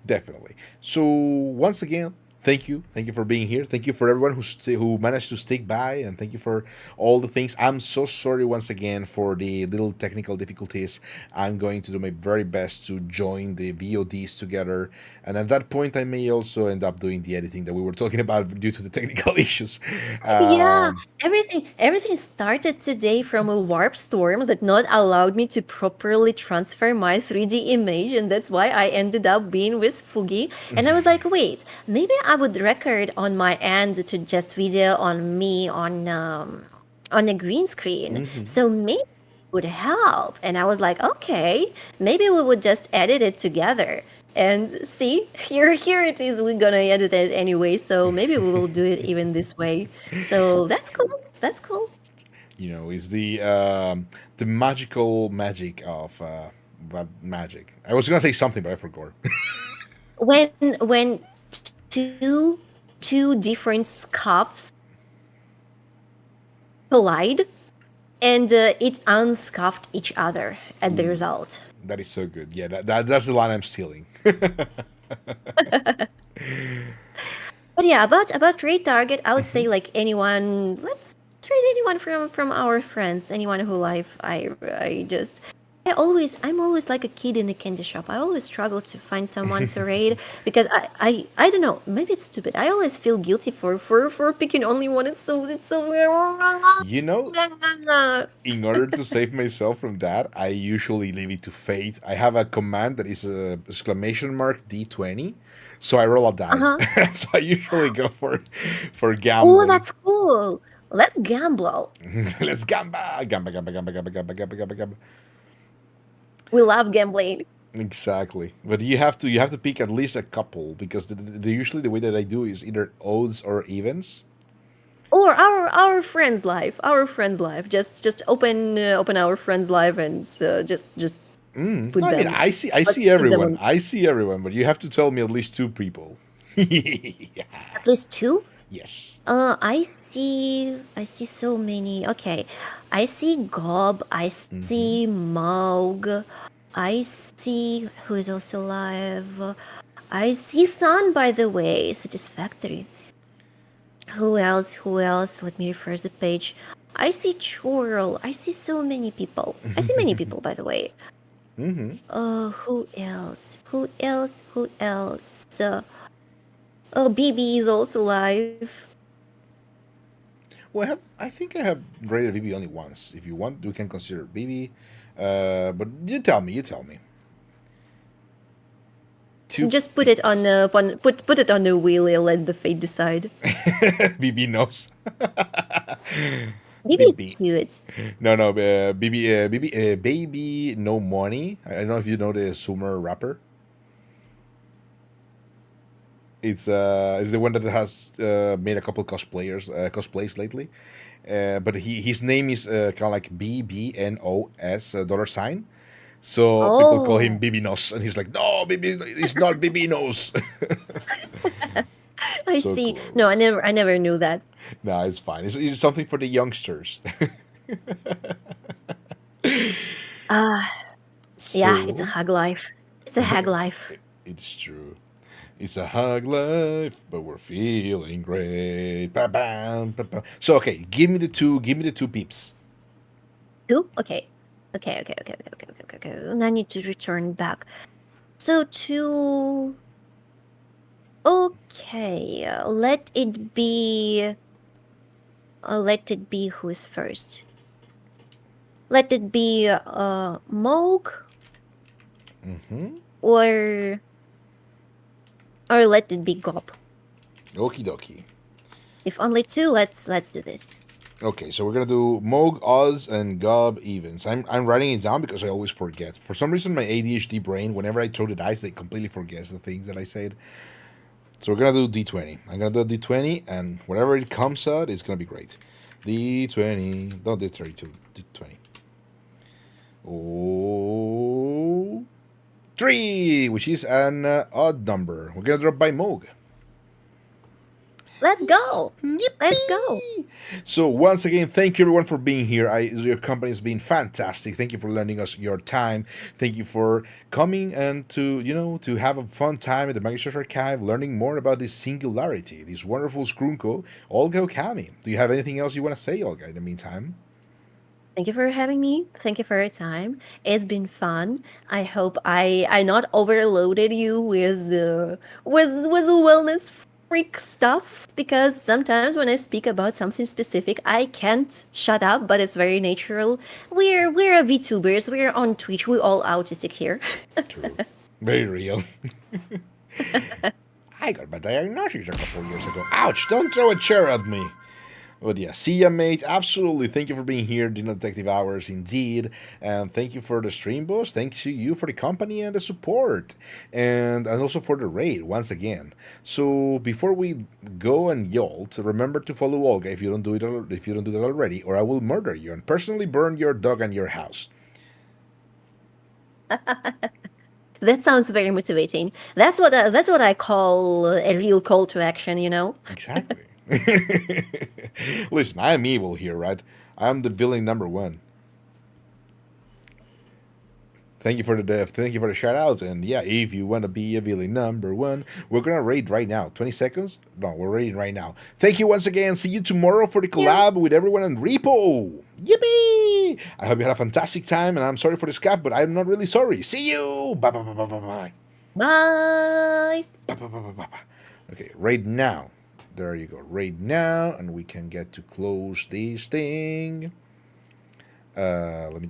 Definitely. So once again, thank you. Thank you for being here. Thank you for everyone who managed to stick by, and thank you for all the things. I'm so sorry once again for the little technical difficulties. I'm going to do my very best to join the VODs together, and at that point, I may also end up doing the editing that we were talking about due to the technical issues. Yeah, Um, everything started today from a warp storm that not allowed me to properly transfer my 3D image, and that's why I ended up being with Fugi. And I was like, wait, maybe I would record on my end to just video on me on a green screen. So maybe it would help. And I was like, okay, maybe we would just edit it together. And see, here it is. We're gonna edit it anyway, so maybe we will do it even this way. So that's cool. That's cool. is the magical magic of magic. I was gonna say something, but I forgot. When two two different scuffs collide, and it unscuffed each other at the result. That is so good. Yeah, that's the line I'm stealing. But yeah, about trade target, I would say like anyone. Let's trade anyone from our friends. Anyone who live. I just. I'm always like a kid in a candy shop. I always struggle to find someone to raid because I don't know. Maybe it's stupid. I always feel guilty for picking only one. It's so You know, in order to save myself from that, I usually leave it to fate. I have a command that is a exclamation mark D20, so I roll a die. Uh-huh. So I usually go for Oh, gambling. that's cool. Let's gamble. Let's gamba. We love gambling. Exactly, but you have to pick at least a couple because usually the way that I do is either odds or evens. Or our friends live. Our friends live. Just open our friends live and just No, put I mean them. I see Put them everyone. on. I see everyone, but you have to tell me at least two people. At least two. Yes. I see so many. Okay. I see Gob, I see Maug, I see who is also alive. I see Sun, by the way, Satisfactory. Who else? Who else? Let me refresh the page. I see Churl. I see so many people. I see many people, by the way. Who else? Who else? Who else? Oh, BB is also alive. Well, I think I have rated BB only once. If you want, we can consider BB. But you tell me. You tell me. So Two just put it on peeps. put it on the wheel and let the fate decide. BB knows. BB is BB. cute. No, no. BB. Baby. No money. I don't know if you know the Sumer rapper. It's the one that has made a couple cosplays lately. But his name is kind of like BBNOS dollar sign. So people call him Oh, Bibinos, and he's like, no, Bibi, it's not Bibinos. I So see. No, close. I never knew that. No, it's fine. It's something for the youngsters. Ah, yeah, it's a So hag life. It's a hag life. it's true. It's a hug life, but we're feeling great. Ba-bam, ba-bam. So okay, give me the two peeps. Two? Okay. Okay. And I need to return back. So two. Okay, let it be. Let it be who's first. Let it be Moog or let it be Gob. Okie dokie. If only two, let's do this. Okay, so we're gonna do Moog odds and Gob evens. I'm writing it down because I always forget. For some reason, my ADHD brain, whenever I throw the dice, it completely forgets the things that I said. So we're gonna do D20. I'm gonna do a D20, and whatever it comes out, it's gonna be great. D20, not D32, D20. Oh, 3, which is an odd number. We're gonna drop by Moog. Let's go. Let's go. So once again, thank you everyone for being here. Your company has been fantastic. Thank you for lending us your time. Thank you for coming and to have a fun time at the Magister Archive, learning more about this singularity, this wonderful Skrunko, Olga Okami. Do you have anything else you want to say, Olga, in the meantime? Thank you for having me. Thank you for your time. It's been fun. I hope I not overloaded you with wellness freak stuff, because sometimes when I speak about something specific, I can't shut up, but it's very natural. We're a VTubers. We're on Twitch. We're all autistic here. True. Very real. I got my diagnosis a couple years ago. Ouch, don't throw a chair at me. But yeah, see ya, mate. Absolutely. Thank you for being here, Dino Detective Hours, indeed. And thank you for the stream, boss. Thanks to you for the company and the support. And also for the raid, once again. So before we go and yolt, remember to follow Olga if you don't do that already, or I will murder you and personally burn your dog and your house. That sounds very motivating. That's what I call a real call to action, you know? Exactly. Listen, I am evil here, right? I'm the villain number one. Thank you for the shout outs, and yeah, if you want to be a villain number one, we're gonna raid right now. 20 seconds? No, we're raiding right now. Thank you once again. See you tomorrow for the collab with everyone on Repo. Yippee! I hope you had a fantastic time, and I'm sorry for the scuff, but I'm not really sorry. See you. Bye bye bye bye bye bye. Bye. Bye bye bye bye bye. Okay, raid now. There you go. Raid now, and we can get to close this thing. Let me